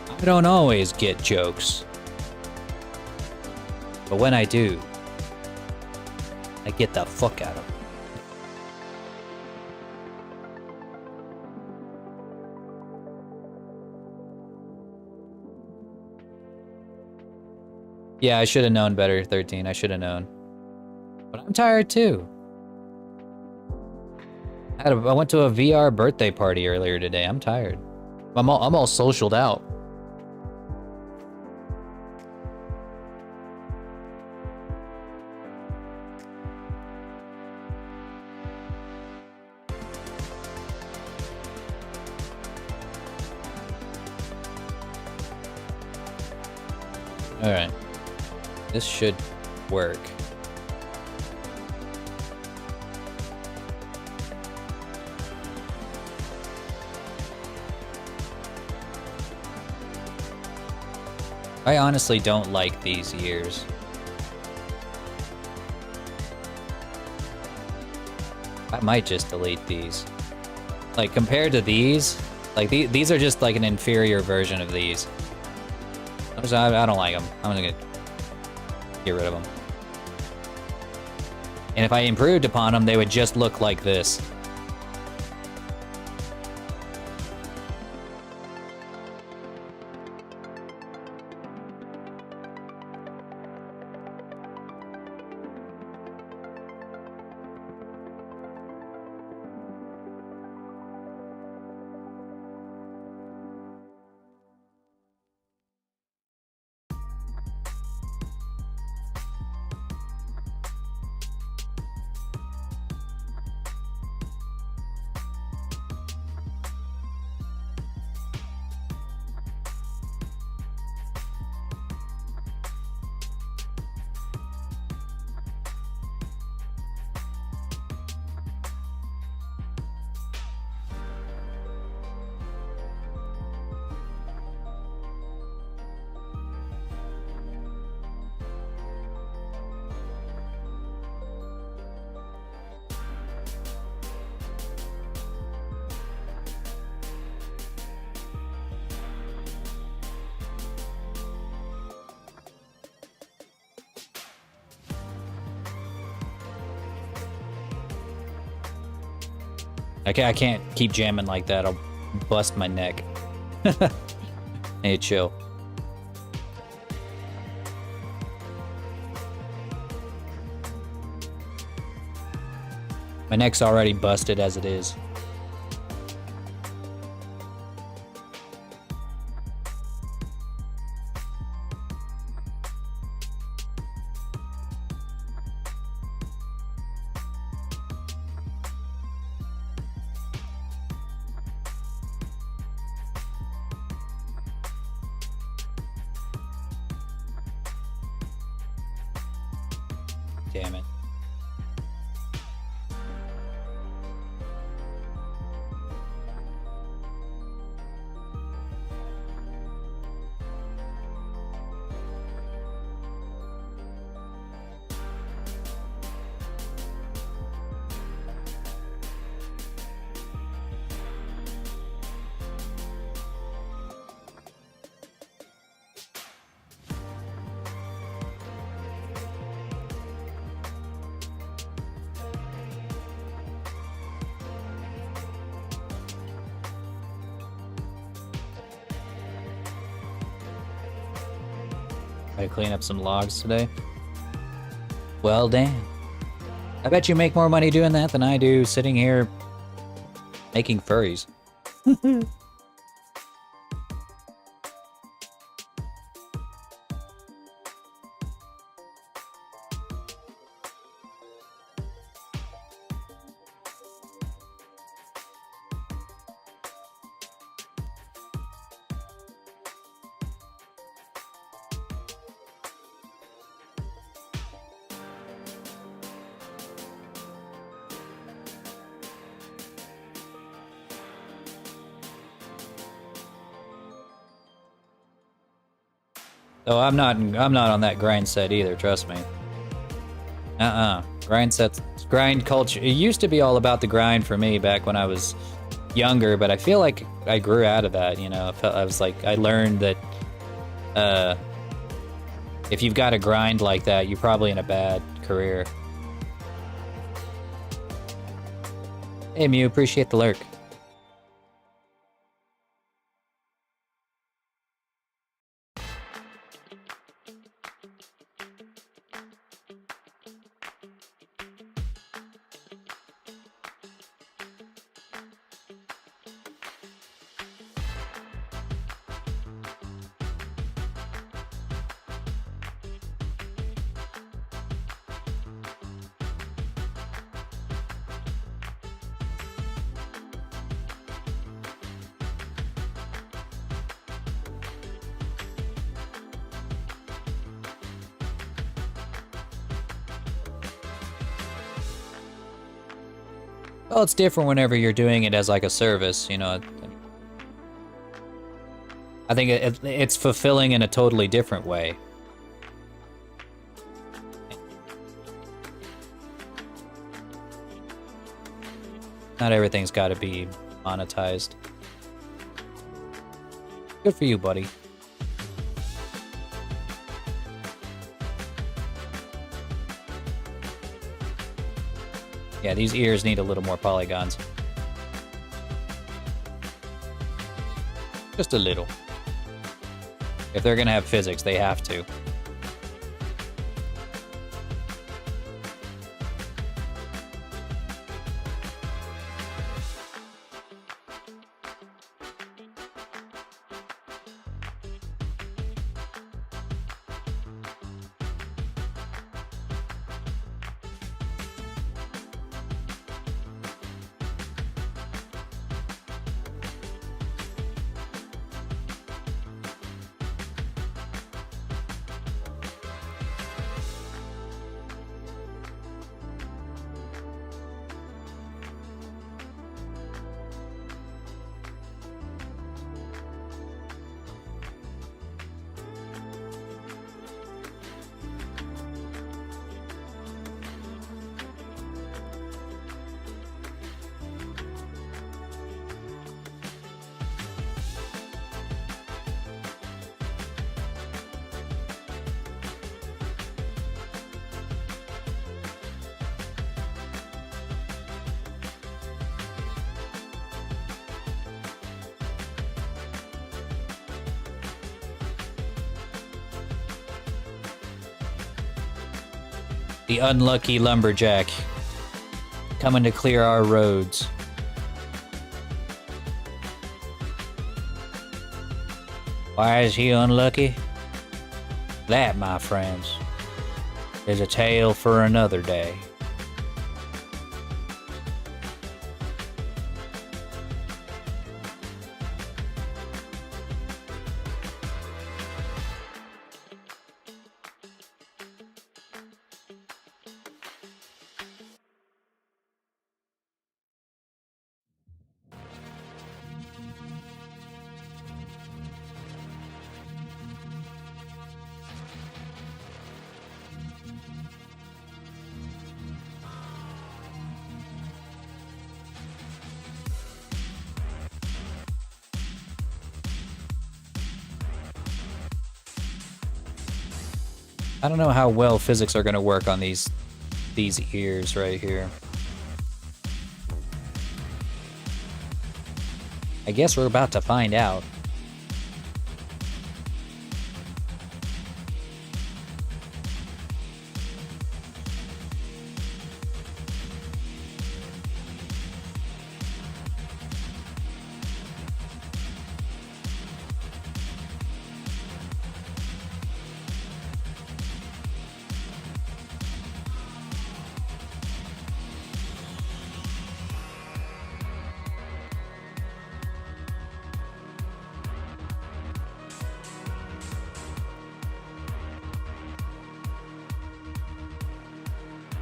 I don't always get jokes. But when I do, I get the fuck out of them. Yeah, I should have known better, 13. I should have known. But I'm tired too. I went to a VR birthday party earlier today. I'm tired. I'm all socialed out. All right. This should work. I honestly don't like these ears. I might just delete these. Like, compared to these, like, these are just like an inferior version of these. I don't like them. I'm gonna get rid of them. And if I improved upon them, they would just look like this. I can't keep jamming like that. I'll bust my neck. Hey, chill. My neck's already busted as it is. Damn it. I clean up some logs today. Well, damn. I bet you make more money doing that than I do sitting here making furries. Oh, I'm not on that grind set either, trust me. Grind culture. It used to be all about the grind for me back when I was younger, but I feel like I grew out of that, you know. I was like, I learned that if you've got a grind like that, you're probably in a bad career. Hey Mew, appreciate the lurk. Well, it's different whenever you're doing it as like a service, you know. I think it's fulfilling in a totally different way. Not everything's got to be monetized. Good for you, buddy. Yeah, these ears need a little more polygons. Just a little. If they're gonna have physics, they have to. The unlucky lumberjack coming to clear our roads. Why is he unlucky? That, my friends, is a tale for another day. I don't know how well physics are going to work on these ears right here. I guess we're about to find out.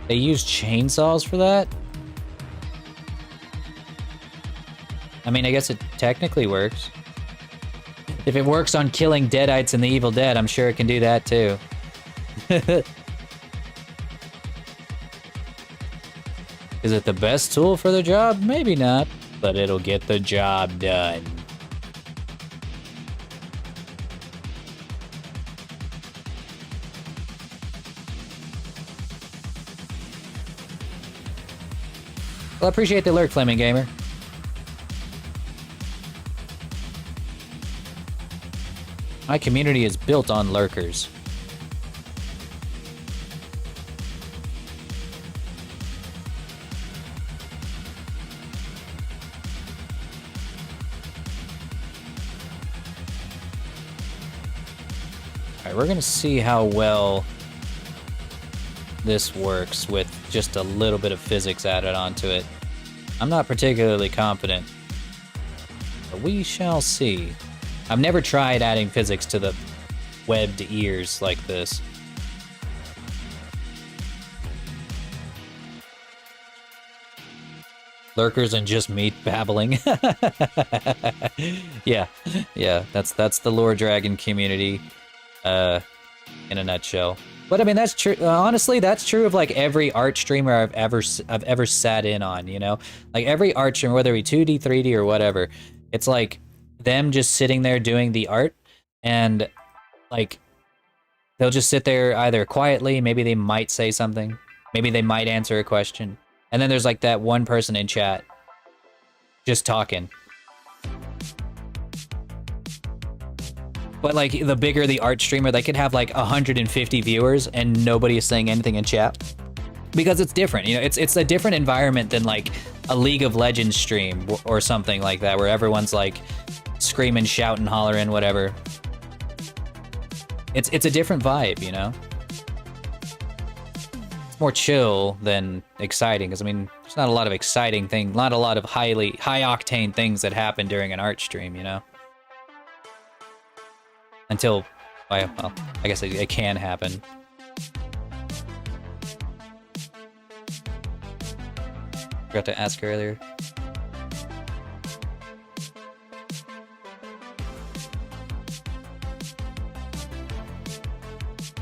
They use chainsaws for that? I mean, I guess it technically works. If it works on killing deadites in The Evil Dead, I'm sure it can do that too. Is it the best tool for the job? Maybe not, but it'll get the job done. Well, I appreciate the lurk, Flaming Gamer. My community is built on lurkers. Alright, we're gonna see how well this works with just a little bit of physics added onto it. I'm not particularly confident, but we shall see. I've never tried adding physics to the webbed ears like this. Lurkers and just meat babbling. Yeah, that's the lore dragon community, in a nutshell. But I mean, that's true. Honestly, that's true of like every art streamer I've ever sat in on. You know, like every art streamer, whether it be 2D, 3D, or whatever, it's like them just sitting there doing the art, and like they'll just sit there either quietly. Maybe they might say something. Maybe they might answer a question, and then there's like that one person in chat just talking. But like the bigger the art streamer, they could have like 150 viewers and nobody is saying anything in chat, because it's different. You know, it's a different environment than like a League of Legends stream or something like that, where everyone's like screaming, shouting, hollering, whatever. It's a different vibe, you know. It's more chill than exciting, because I mean, there's not a lot of exciting things, not a lot of high octane things that happen during an art stream, you know. Until, well, I guess it can happen. Forgot to ask earlier.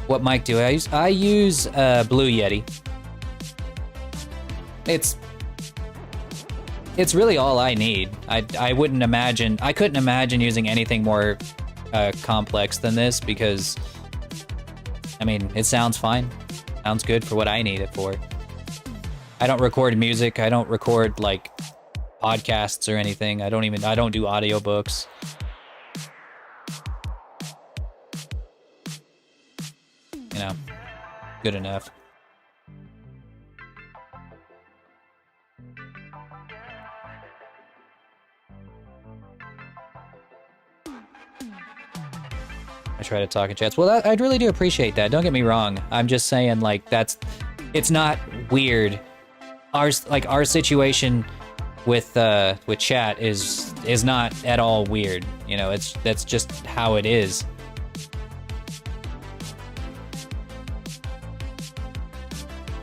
What mic do I use? I use Blue Yeti. It's really all I need. I couldn't imagine using anything more complex than this, because I mean, it sounds fine. Sounds good for what I need it for. I don't record music. I don't record like podcasts or anything. I don't do audiobooks. You know, good enough. I try to talk in chats. Well, I really do appreciate that. Don't get me wrong. I'm just saying, like, it's not weird. Our situation with chat is not at all weird. You know, that's just how it is.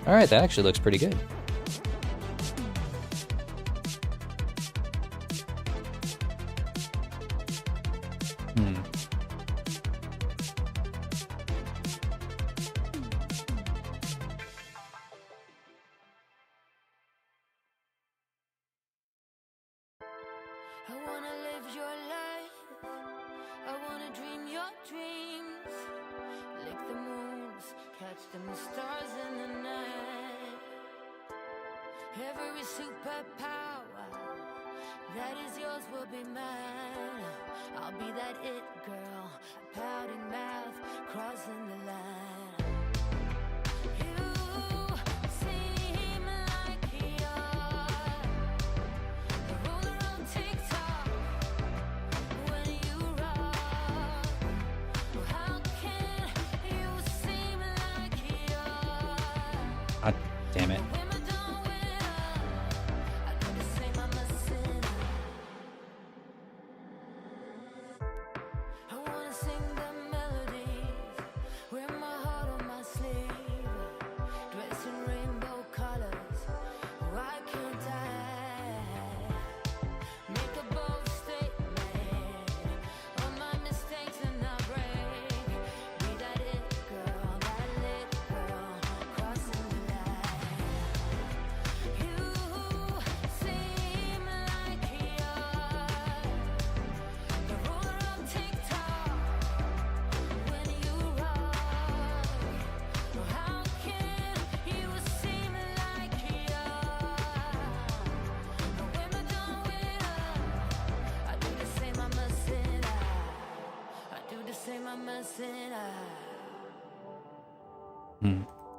All right, that actually looks pretty good. God damn it.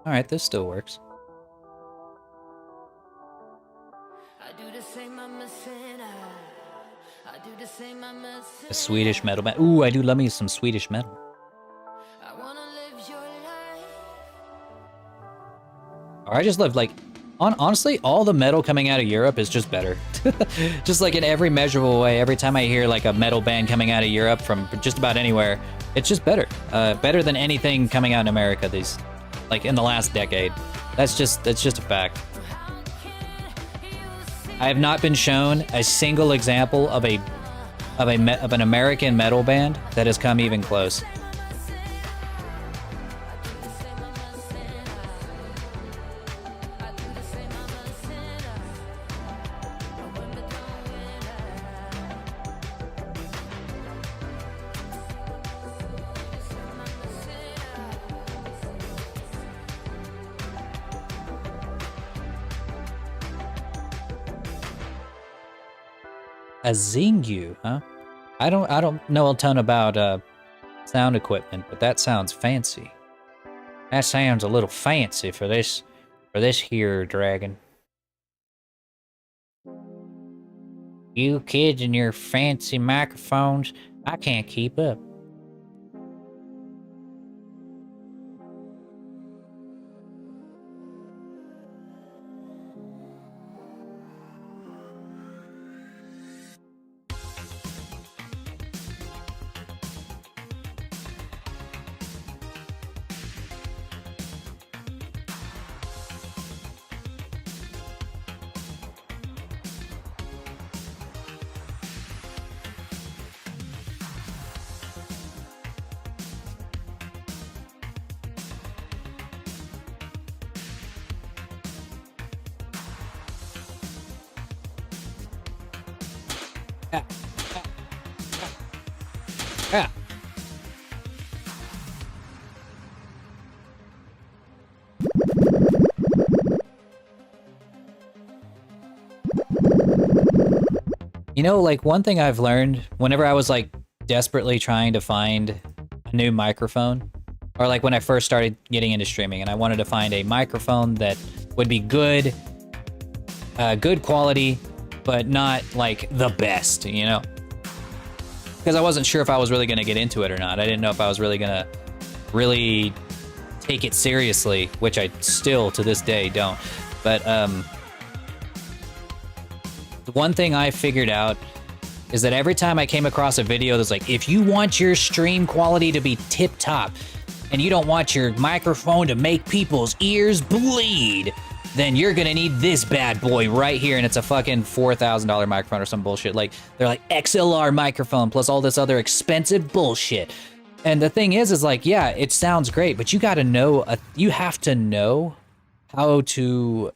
All right, this still works. A Swedish metal band. Ooh, I do love me some Swedish metal. Or I just love, like, honestly, all the metal coming out of Europe is just better. Just like in every measurable way. Every time I hear like a metal band coming out of Europe from just about anywhere, it's just better. Better than anything coming out in America like in the last decade. That's just a fact. I have not been shown a single example of an American metal band that has come even close. A Zingu, huh? I don't know a ton about sound equipment, but that sounds fancy. That sounds a little fancy for this here dragon. You kids and your fancy microphones, I can't keep up. Yeah. You know, like, one thing I've learned whenever I was like desperately trying to find a new microphone, or like when I first started getting into streaming and I wanted to find a microphone that would be good quality, but not like the best, you know? because I wasn't sure if I was really going to get into it or not. I didn't know if I was really going to really take it seriously, which I still to this day don't. But the one thing I figured out is that every time I came across a video that's like, if you want your stream quality to be tip-top and you don't want your microphone to make people's ears bleed, then you're gonna need this bad boy right here, and it's a fucking $4,000 microphone or some bullshit. Like, they're like XLR microphone plus all this other expensive bullshit. And the thing is like, yeah, it sounds great, but you gotta know, you have to know how to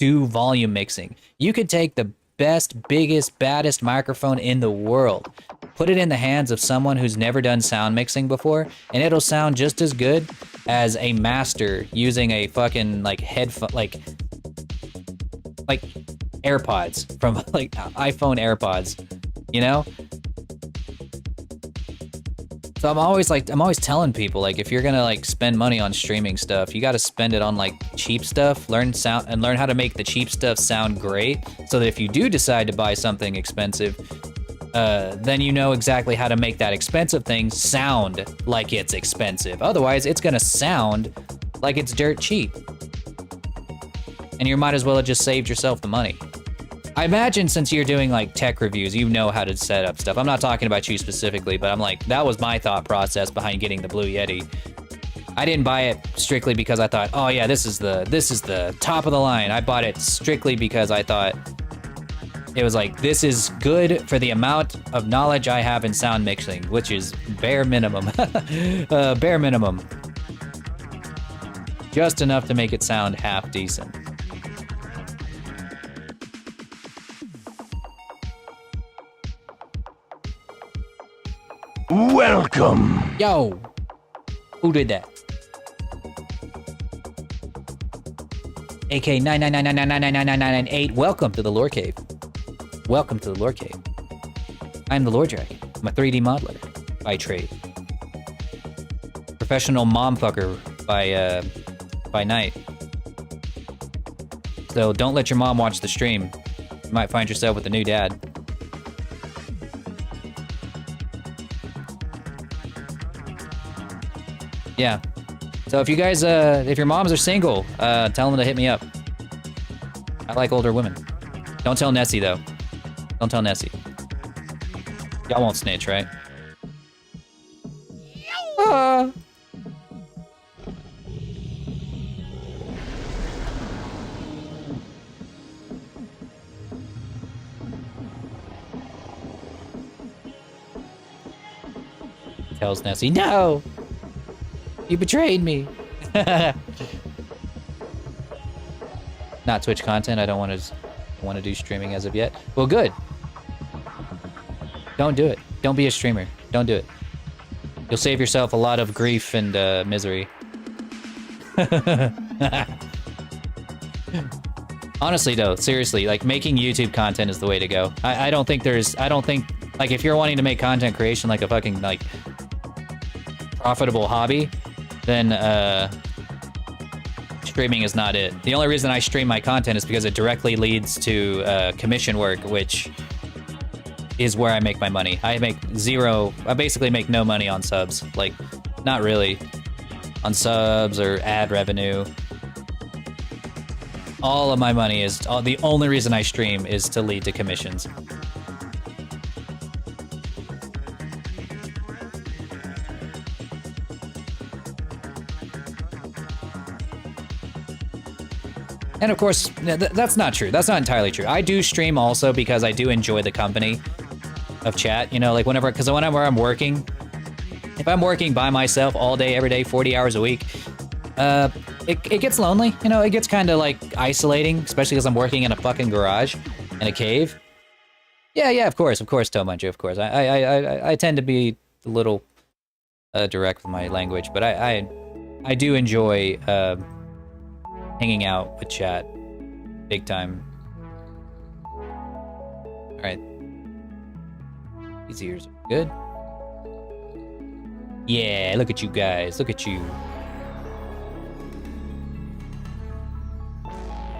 do volume mixing. You could take the best, biggest, baddest microphone in the world, put it in the hands of someone who's never done sound mixing before, and it'll sound just as good as a master using a fucking like headphone, like AirPods from like iPhone AirPods, you know? So I'm always telling people, like, if you're gonna like spend money on streaming stuff, you gotta spend it on like cheap stuff, learn how to make the cheap stuff sound great, so that if you do decide to buy something expensive, then you know exactly how to make that expensive thing sound like it's expensive. Otherwise, it's gonna sound like it's dirt cheap. And you might as well have just saved yourself the money. I imagine since you're doing like tech reviews, you know how to set up stuff. I'm not talking about you specifically, but I'm like, that was my thought process behind getting the Blue Yeti. I didn't buy it strictly because I thought, oh yeah, this is the top of the line. I bought it strictly because I thought it was like, this is good for the amount of knowledge I have in sound mixing, which is bare minimum. Bare minimum. Just enough to make it sound half decent. Welcome! Yo! Who did that? AK 999999998. Welcome to the Lore Cave. Welcome to the Lore Cave. I'm the Lore Dragon. I'm a 3D modeler by trade. Professional momfucker by night. So don't let your mom watch the stream. You might find yourself with a new dad. Yeah. So if you guys, if your moms are single, tell them to hit me up. I like older women. Don't tell Nessie, though. Don't tell Nessie. Y'all won't snitch, right? Tells Nessie, no! You betrayed me. Not Twitch content. I don't want to do streaming as of yet. Well, good. Don't do it. Don't be a streamer. Don't do it. You'll save yourself a lot of grief and misery. Honestly, though, seriously, like making YouTube content is the way to go. I don't think like if you're wanting to make content creation like a fucking like profitable hobby, then streaming is not it. The only reason I stream my content is because it directly leads to commission work, which is where I make my money. I basically make no money on subs. Like, not really. On subs or ad revenue. All of my money is, the only reason I stream is to lead to commissions. And of course, that's not true. That's not entirely true. I do stream also because I do enjoy the company of chat. You know, like whenever I'm working, if I'm working by myself all day, every day, 40 hours a week, it gets lonely. You know, it gets kind of like isolating, especially because I'm working in a fucking garage, in a cave. Yeah, of course, Tomanju, of course. I tend to be a little direct with my language, but I do enjoy hanging out with chat big time. All right, these ears are good. Yeah, look at you guys. Look at you.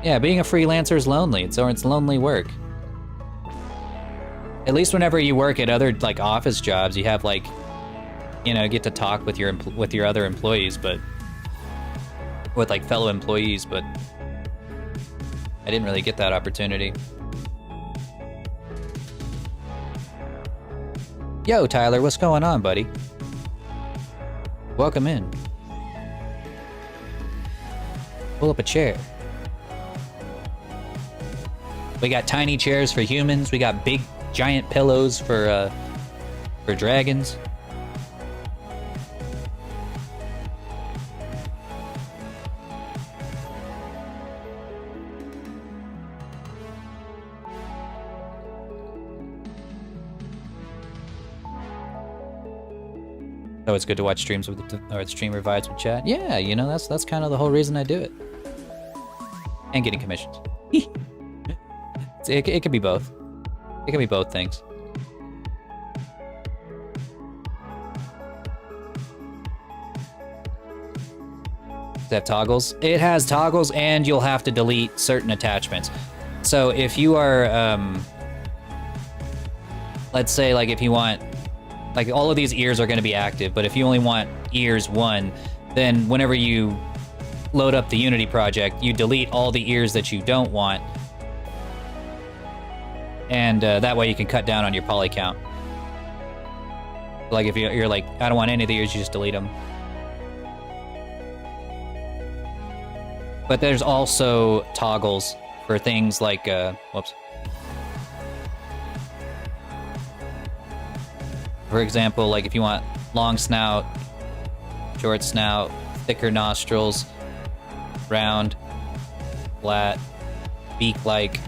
Yeah, being a freelancer is lonely. It's lonely work. At least whenever you work at other like office jobs, you have like, you know, get to talk with your other employees, but with like fellow employees. But I didn't really get that opportunity. Yo, Tyler, what's going on, buddy? Welcome in. Pull up a chair. We got tiny chairs for humans. We got big, giant pillows for dragons. Oh, it's good to watch streams with or streamer vibes with chat. Yeah, you know, that's kind of the whole reason I do it. And getting commissions. It could be both. It can be both things. Does it have toggles? It has toggles, and you'll have to delete certain attachments. So if you are, let's say, like if you want, like all of these ears are going to be active, but if you only want ears 1, then whenever you load up the Unity project, you delete all the ears that you don't want, and that way you can cut down on your poly count. Like if you're like, I don't want any of the ears, you just delete them. But there's also toggles for things like, whoops. For example, like if you want long snout, short snout, thicker nostrils, round, flat, beak-like,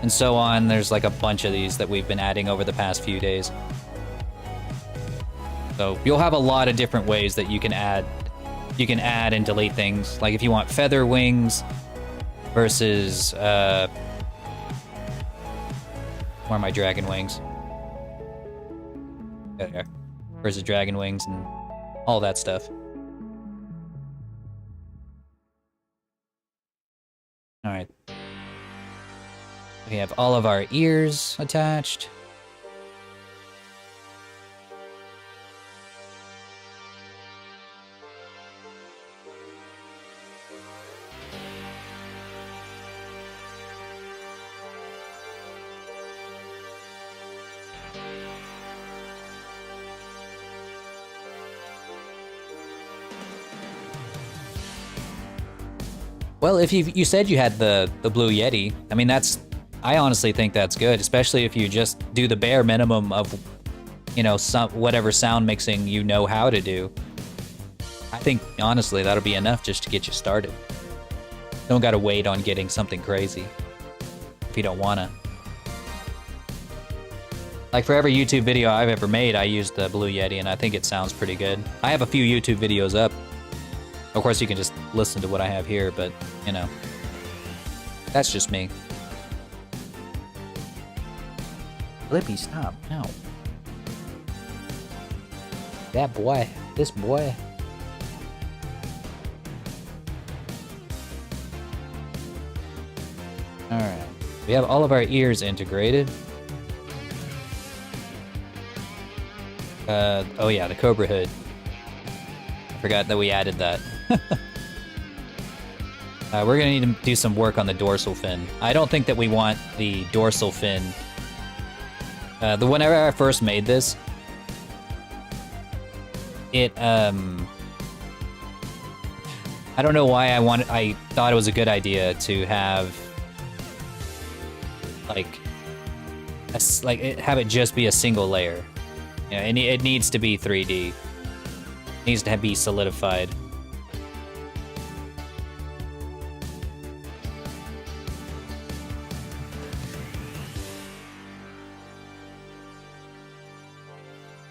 and so on. There's like a bunch of these that we've been adding over the past few days. So you'll have a lot of different ways that you can add and delete things. Like if you want feather wings versus where are my dragon wings? Okay. Versus dragon wings and all that stuff. All right. We have all of our ears attached. Well, if you said you had the Blue Yeti, I mean, I honestly think that's good, especially if you just do the bare minimum of, you know, whatever sound mixing you know how to do. I think, honestly, that'll be enough just to get you started. Don't gotta wait on getting something crazy if you don't wanna. Like, for every YouTube video I've ever made, I used the Blue Yeti, and I think it sounds pretty good. I have a few YouTube videos up. Of course, you can just listen to what I have here, but, you know, that's just me. Flippy, stop. No. That boy. This boy. Alright. We have all of our ears integrated. Oh yeah, the Cobra hood. I forgot that we added that. We're gonna need to do some work on the dorsal fin. I don't think that we want the dorsal fin. Whenever I first made this, I don't know why I thought it was a good idea to have have it just be a single layer. You know, it needs to be 3D. It needs to be solidified.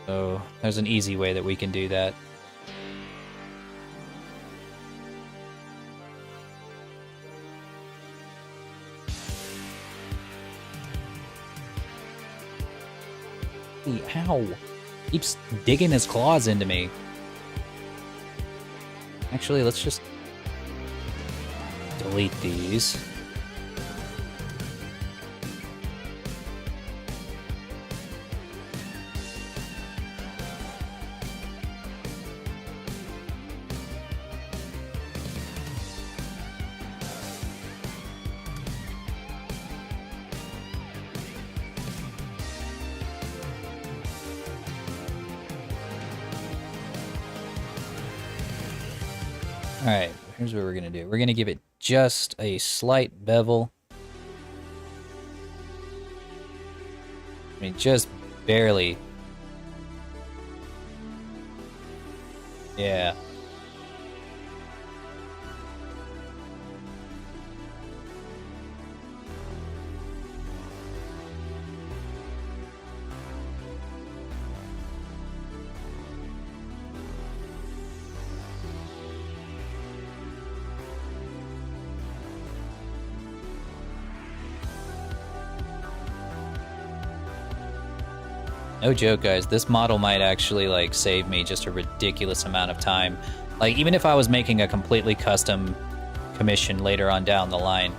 So there's an easy way that we can do that. Ow! Keeps digging his claws into me. Actually, let's just delete these. Alright, here's what we're gonna do. We're gonna give it just a slight bevel. I mean, just barely. Yeah. No joke, guys. This model might actually, like, save me just a ridiculous amount of time. Like, even if I was making a completely custom commission later on down the line,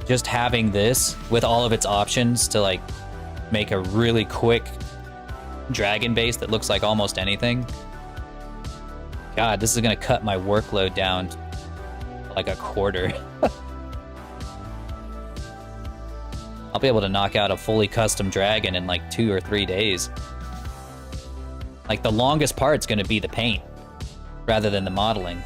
just having this with all of its options to, like, make a really quick dragon base that looks like almost anything. God, this is gonna cut my workload down like a quarter. I'll be able to knock out a fully custom dragon in like 2 or 3 days. Like, the longest part's gonna be the paint, rather than the modeling.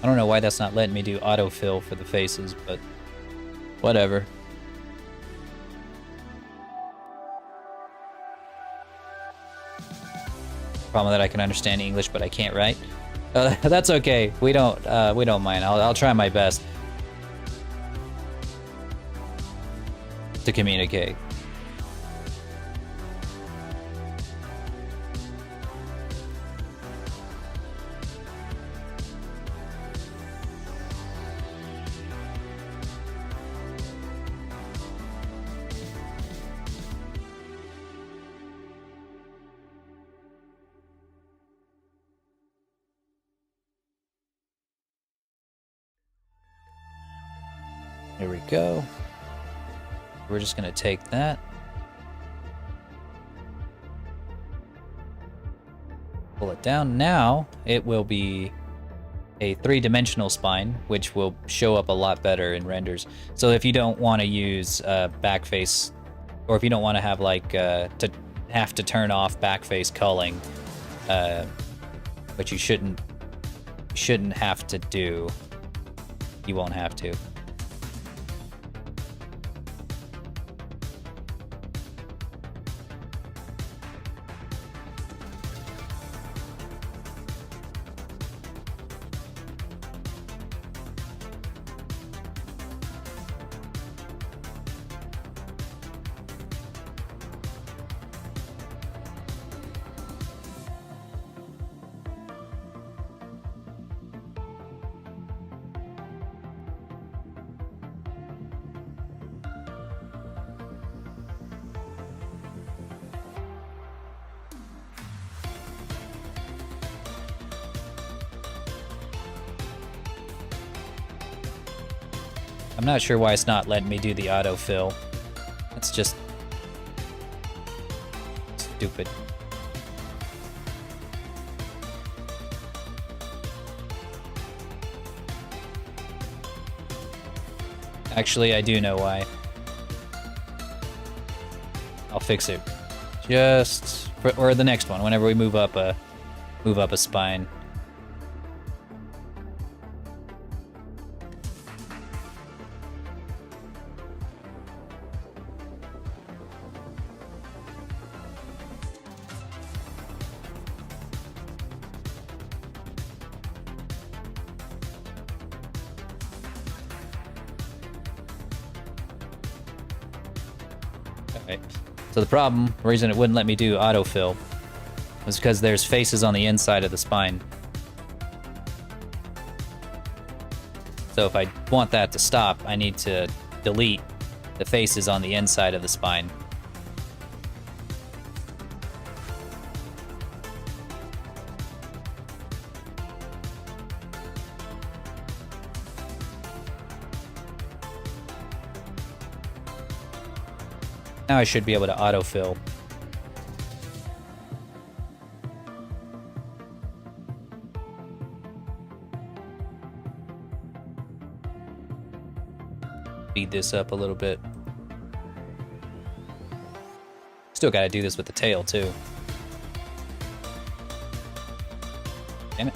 I don't know why that's not letting me do autofill for the faces, but whatever. Problem that I can understand English, but I can't write. That's okay. We don't mind. I'll try my best to communicate. There we go. We're just gonna take that. Pull it down. Now it will be a 3-dimensional spine, which will show up a lot better in renders. So if you don't want to use backface, or if you don't want to have like to have to turn off backface culling, which you shouldn't have to do, you won't have to. I'm not sure why it's not letting me do the autofill. That's just stupid. Actually, I do know why. I'll fix it. Or the next one, whenever we move up a spine. Alright. So the reason it wouldn't let me do autofill was because there's faces on the inside of the spine. So if I want that to stop, I need to delete the faces on the inside of the spine. Now I should be able to autofill. Speed this up a little bit. Still gotta do this with the tail too. Damn it.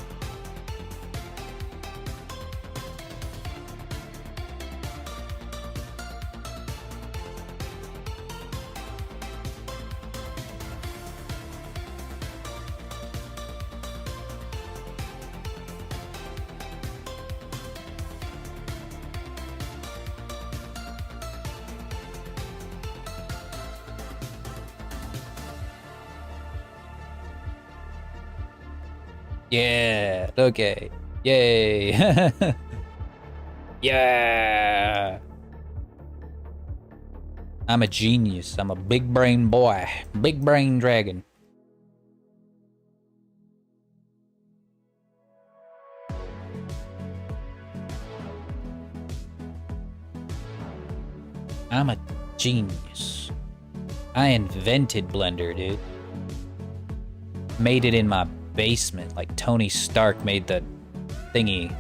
Yeah, okay. Yay. Yeah. I'm a genius. I'm a big brain boy. Big brain dragon. I'm a genius. I invented Blender, dude. Made it in my basement, like Tony Stark made the thingy.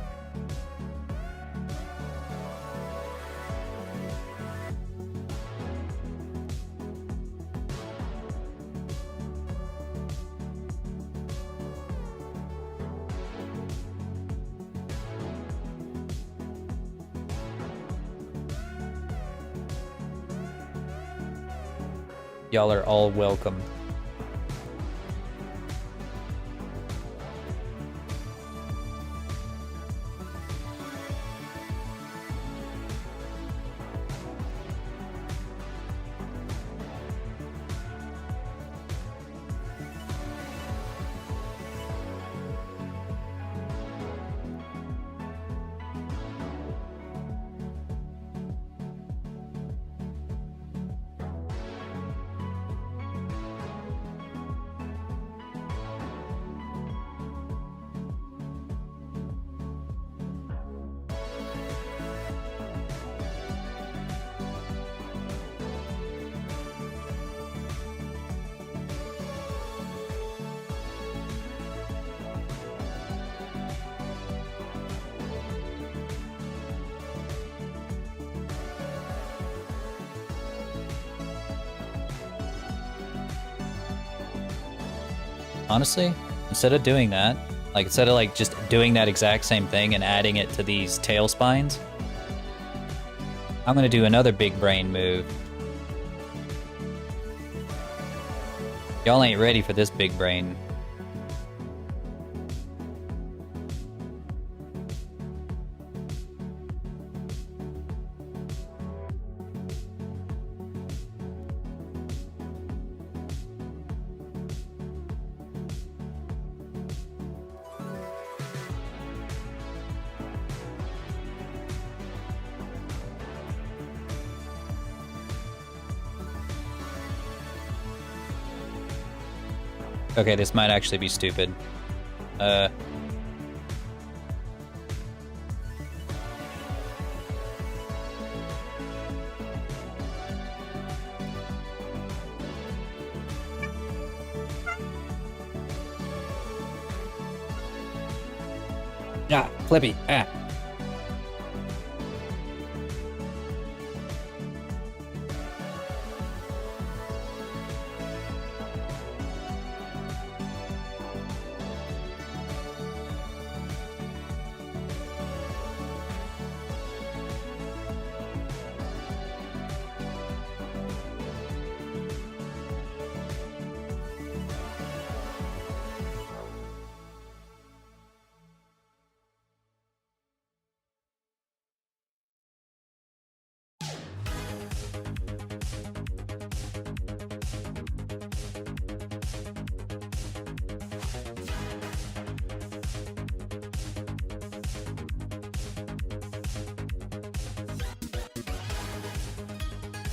Y'all are all welcome. Honestly, instead of doing that, like instead of like just doing that exact same thing and adding it to these tail spines, I'm gonna do another big brain move. Y'all ain't ready for this big brain. Okay, this might actually be stupid. Yeah, Flippy. Ah.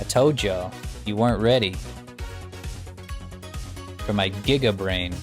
I told y'all, you weren't ready for my Giga Brain.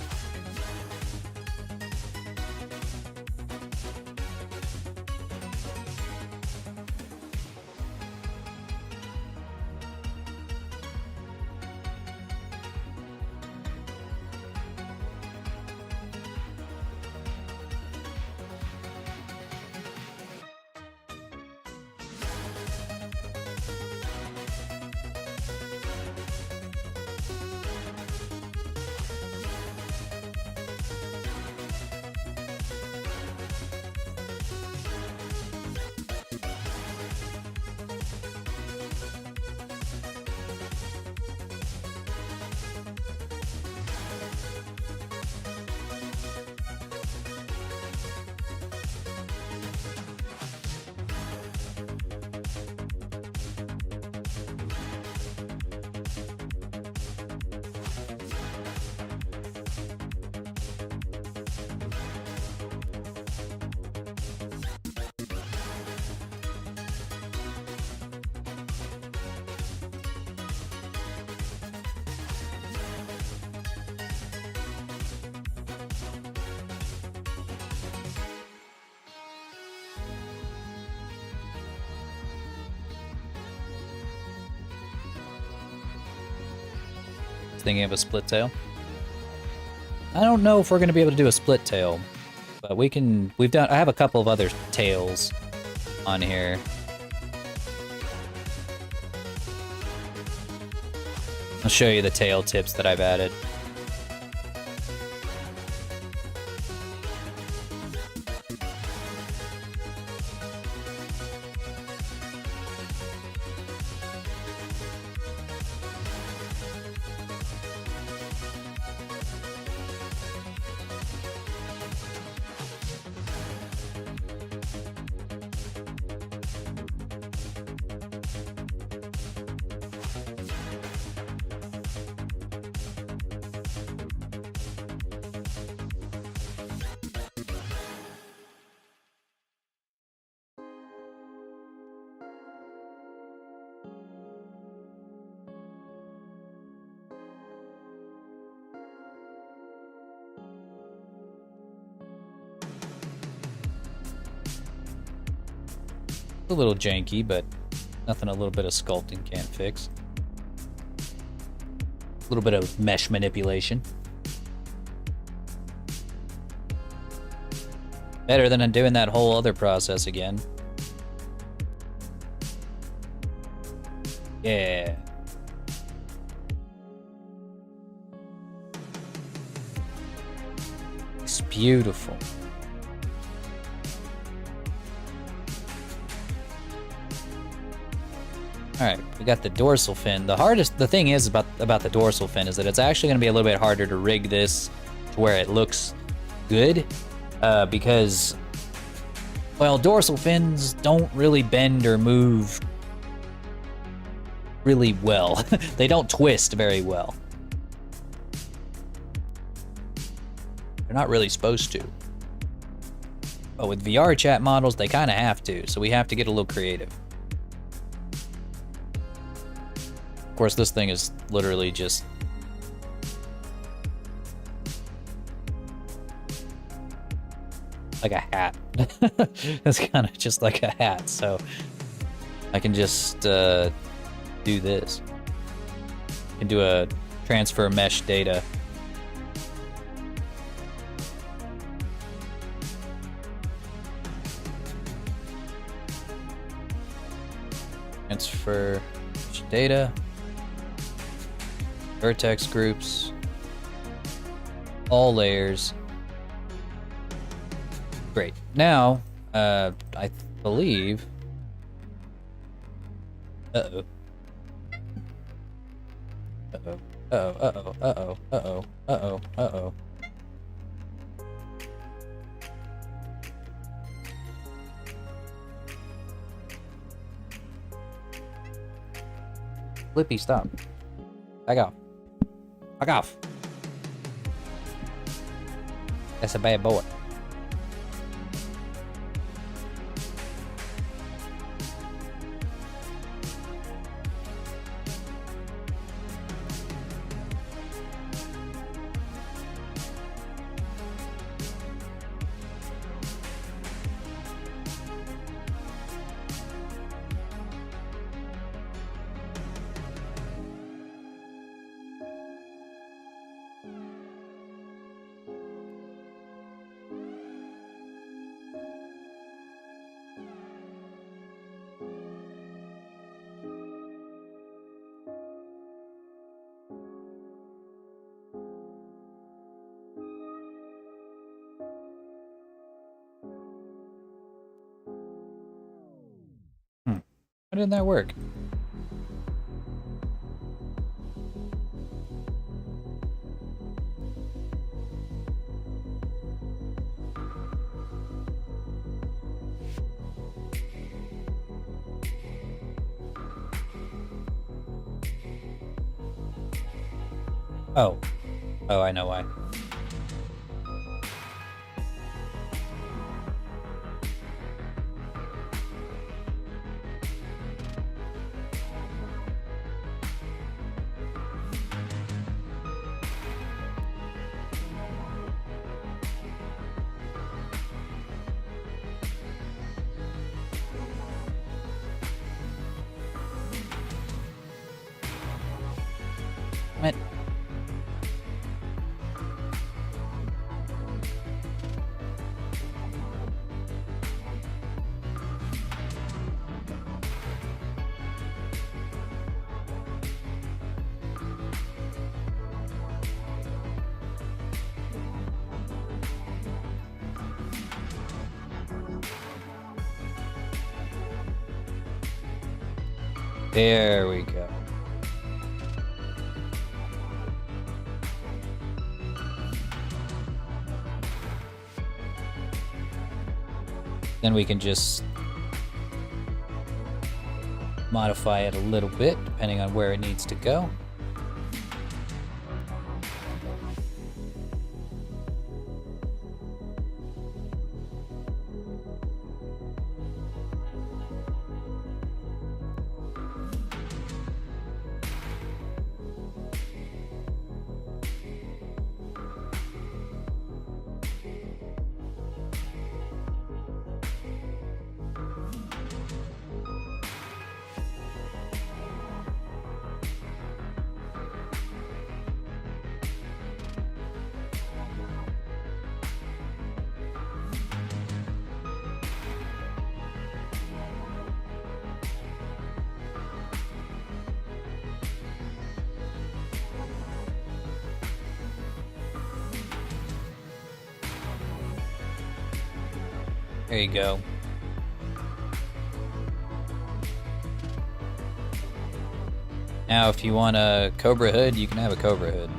Thinking of a split tail. I don't know if we're gonna be able to do a split tail, but we can. I have a couple of other tails on here. I'll show you the tail tips that I've added. A little janky, but nothing a little bit of sculpting can't fix. A little bit of mesh manipulation. Better than doing that whole other process again. Yeah. It's beautiful. Alright, we got the dorsal fin. The thing is about the dorsal fin is that it's actually going to be a little bit harder to rig this to where it looks good, because, well, dorsal fins don't really bend or move really well. They don't twist very well. They're not really supposed to. But with VR chat models, they kind of have to, so we have to get a little creative. Of course, this thing is literally just like a hat. It's kind of just like a hat, so I can just do this. I can do a transfer mesh data. Transfer data. Vertex groups, all layers. Great. Now, I believe. Uh-oh. Uh-oh. Uh-oh. Uh-oh. Uh-oh. Uh-oh. Uh-oh. Flippy, stop. Back off. Back off. That's a bad boy. Why didn't that work? Oh. Oh, I know why. Damn it. There we go. Then we can just modify it a little bit, depending on where it needs to go. There you go. Now, if you want a Cobra hood, you can have a Cobra hood.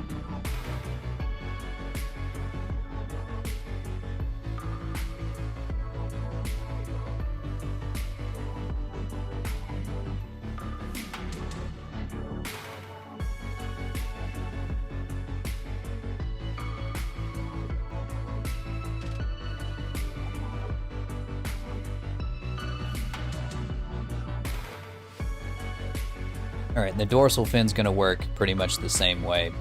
Alright, the dorsal fin's gonna work pretty much the same way.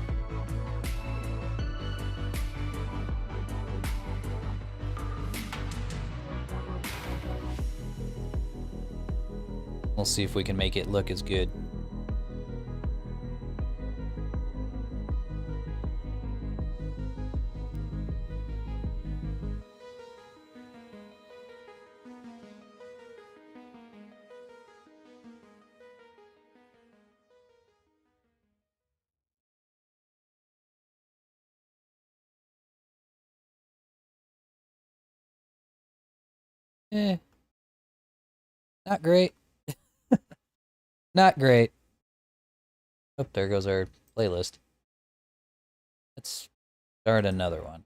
We'll see if we can make it look as good. Not great. Not great. Oh, there goes our playlist. Let's start another one.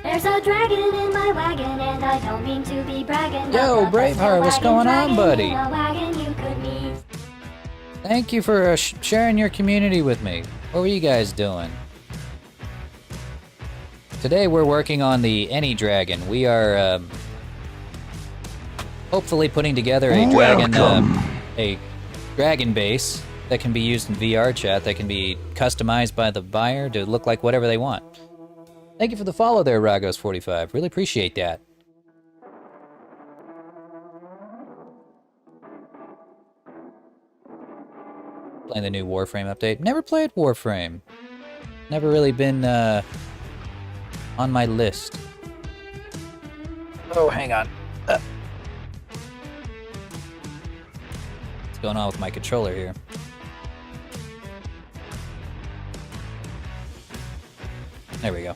There's a dragon in my wagon, and I don't mean to be bragging. Yo, Braveheart, what's going on, buddy? In a wagon you could meet. Thank you for sharing your community with me. What were you guys doing? Today we're working on the Any Dragon. We are hopefully putting together a dragon base that can be used in VR chat, that can be customized by the buyer to look like whatever they want. Thank you for the follow there, Ragos45. Really appreciate that. Playing the new Warframe update. Never played Warframe. Never really been on my list. Oh, hang on. What's going on with my controller here? There we go.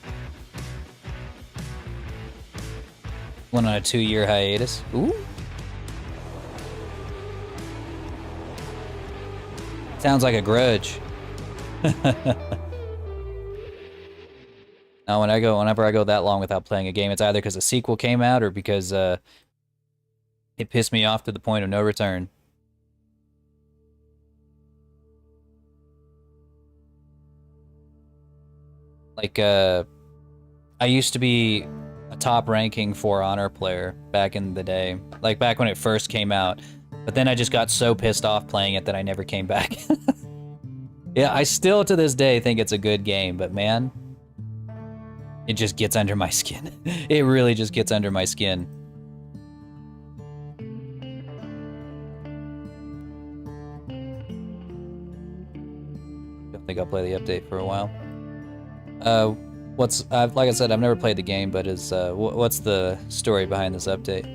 Went on a 2-year hiatus. Ooh. Sounds like a grudge. Now, whenever I go that long without playing a game, it's either because a sequel came out or because it pissed me off to the point of no return. Like, I used to be a top-ranking For Honor player back in the day. Like, back when it first came out. But then I just got so pissed off playing it that I never came back. Yeah, I still to this day think it's a good game, but man, it just gets under my skin. It really just gets under my skin. Don't think I'll play the update for a while. Like I said, I've never played the game, but what's the story behind this update?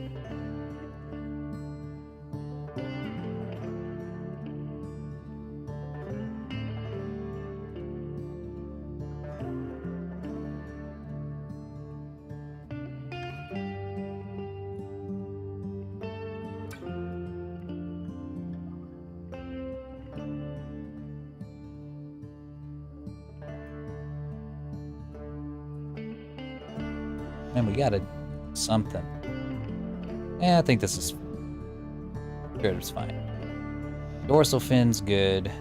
Man, we got something. Yeah, I think this is... Sure, it's fine. Dorsal fin's good.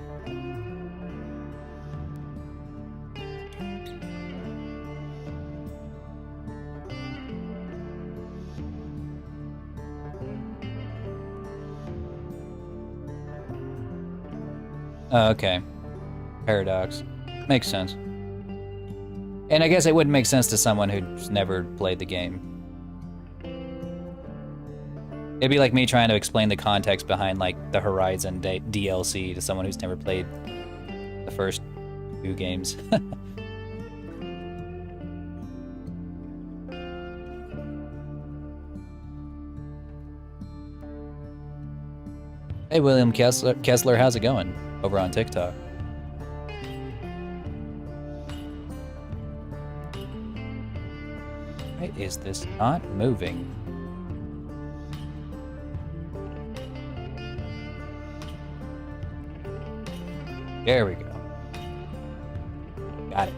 Oh, okay. Paradox. Makes sense. And I guess it wouldn't make sense to someone who's never played the game. It'd be like me trying to explain the context behind, like, the Horizon DLC to someone who's never played the first 2 games. Hey, William Kessler, how's it going over on TikTok? Why is this not moving? There we go. Got it.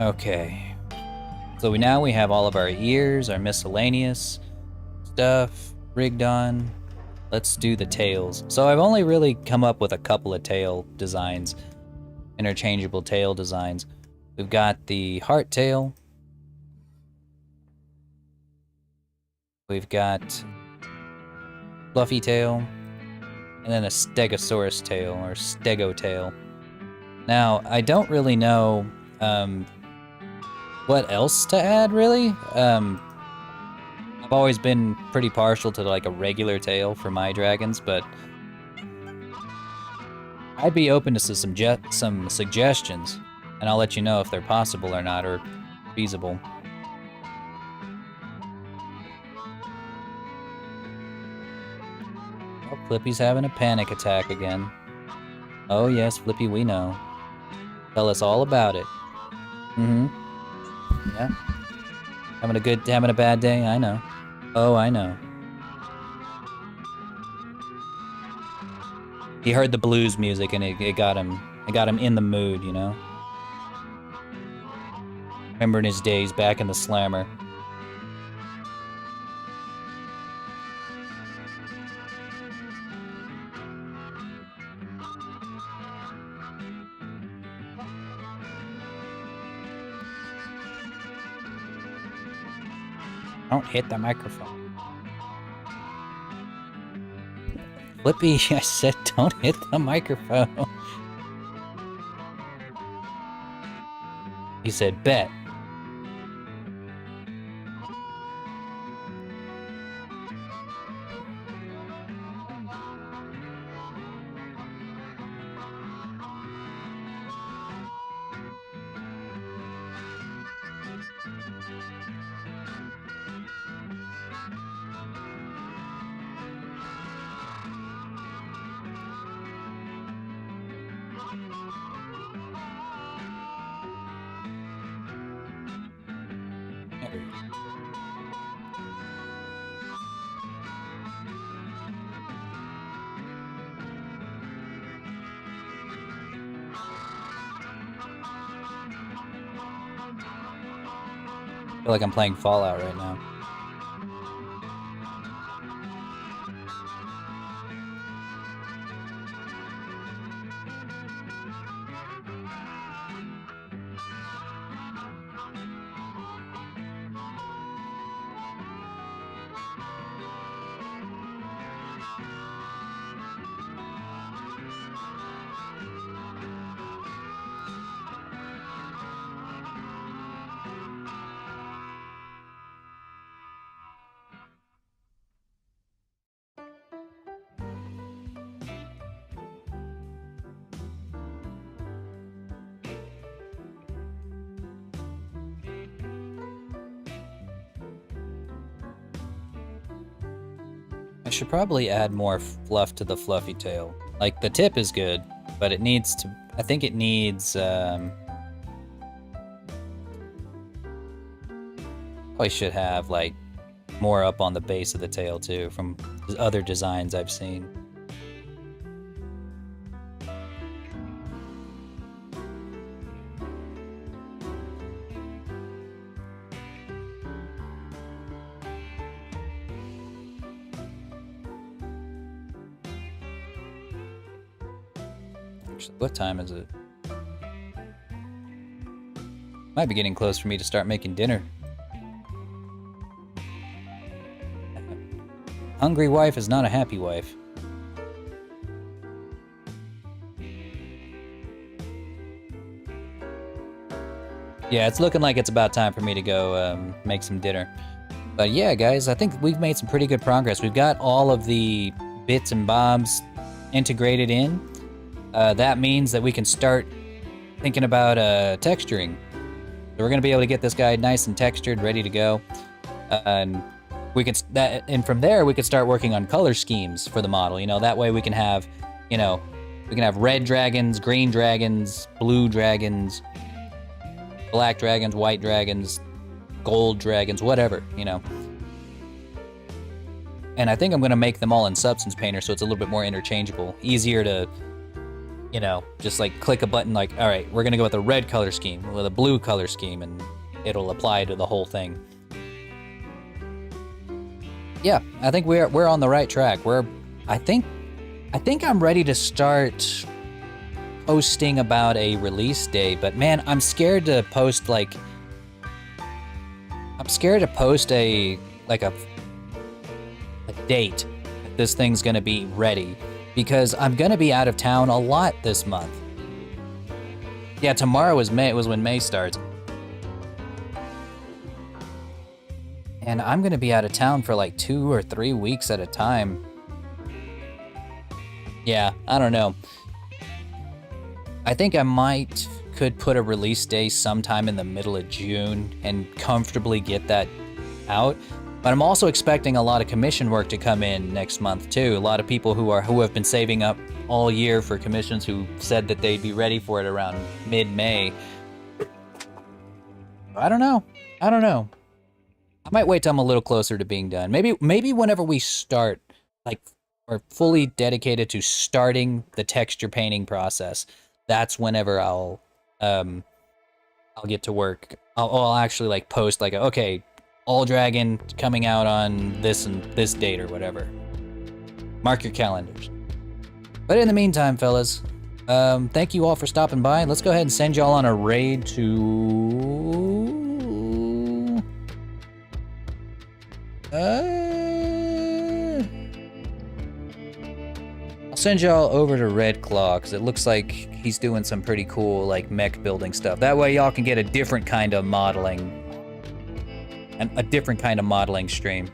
Okay. So now we have all of our ears, our miscellaneous stuff rigged on. Let's do the tails. So I've only really come up with a couple of tail designs, interchangeable tail designs. We've got the heart tail. We've got fluffy tail, and then a stegosaurus tail, or stego tail. Now, I don't really know what else to add, really. I've always been pretty partial to like a regular tail for my dragons, but I'd be open to some suggestions, and I'll let you know if they're possible or not, or feasible. Oh, Flippy's having a panic attack again. Oh yes, Flippy, we know. Tell us all about it. Mm-hmm. Yeah. Having a bad day? I know. Oh, I know. He heard the blues music and it got him in the mood, you know? Remembering his days back in the slammer. Don't hit the microphone. Flippy, I said don't hit the microphone. He said, bet. I feel like I'm playing Fallout right now. I should probably add more fluff to the fluffy tail. Like, the tip is good, but it needs to... I think it needs, probably should have, like, more up on the base of the tail, too, from other designs I've seen. What time is it? Might be getting close for me to start making dinner. Hungry wife is not a happy wife. Yeah, it's looking like it's about time for me to go make some dinner. But yeah, guys, I think we've made some pretty good progress. We've got all of the bits and bobs integrated in. That means that we can start thinking about texturing. So we're gonna be able to get this guy nice and textured, ready to go, and from there we could start working on color schemes for the model. You know, that way we can have, red dragons, green dragons, blue dragons, black dragons, white dragons, gold dragons, whatever, you know. And I think I'm gonna make them all in Substance Painter so it's a little bit more interchangeable, easier to, you know, just like click a button like, all right, we're gonna go with a red color scheme, with a blue color scheme, and it'll apply to the whole thing. Yeah, I think we're on the right track. I think I'm ready to start posting about a release date, but man, I'm scared to post a date that this thing's gonna be ready. Because I'm gonna be out of town a lot this month. Yeah, tomorrow was May. It was when May starts. And I'm gonna be out of town for like 2 or 3 weeks at a time. Yeah, I don't know. I think I could put a release day sometime in the middle of June and comfortably get that out. But I'm also expecting a lot of commission work to come in next month too. A lot of people who have been saving up all year for commissions who said that they'd be ready for it around mid-May. I don't know. I might wait till I'm a little closer to being done. Maybe whenever we start, like, or fully dedicated to starting the texture painting process, that's whenever I'll get to work. I'll actually like post like, okay, All Dragon coming out on this and this date or whatever. Mark your calendars. But in the meantime, fellas, thank you all for stopping by. Let's go ahead and send y'all on a raid to... I'll send y'all over to Red Claw, because it looks like he's doing some pretty cool, like, mech building stuff. That way y'all can get a different kind of modeling, and a different kind of modeling stream.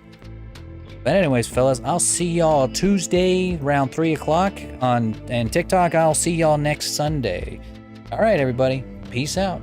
But anyways, fellas, I'll see y'all Tuesday around 3 o'clock and TikTok. I'll see y'all next Sunday. All right, everybody. Peace out.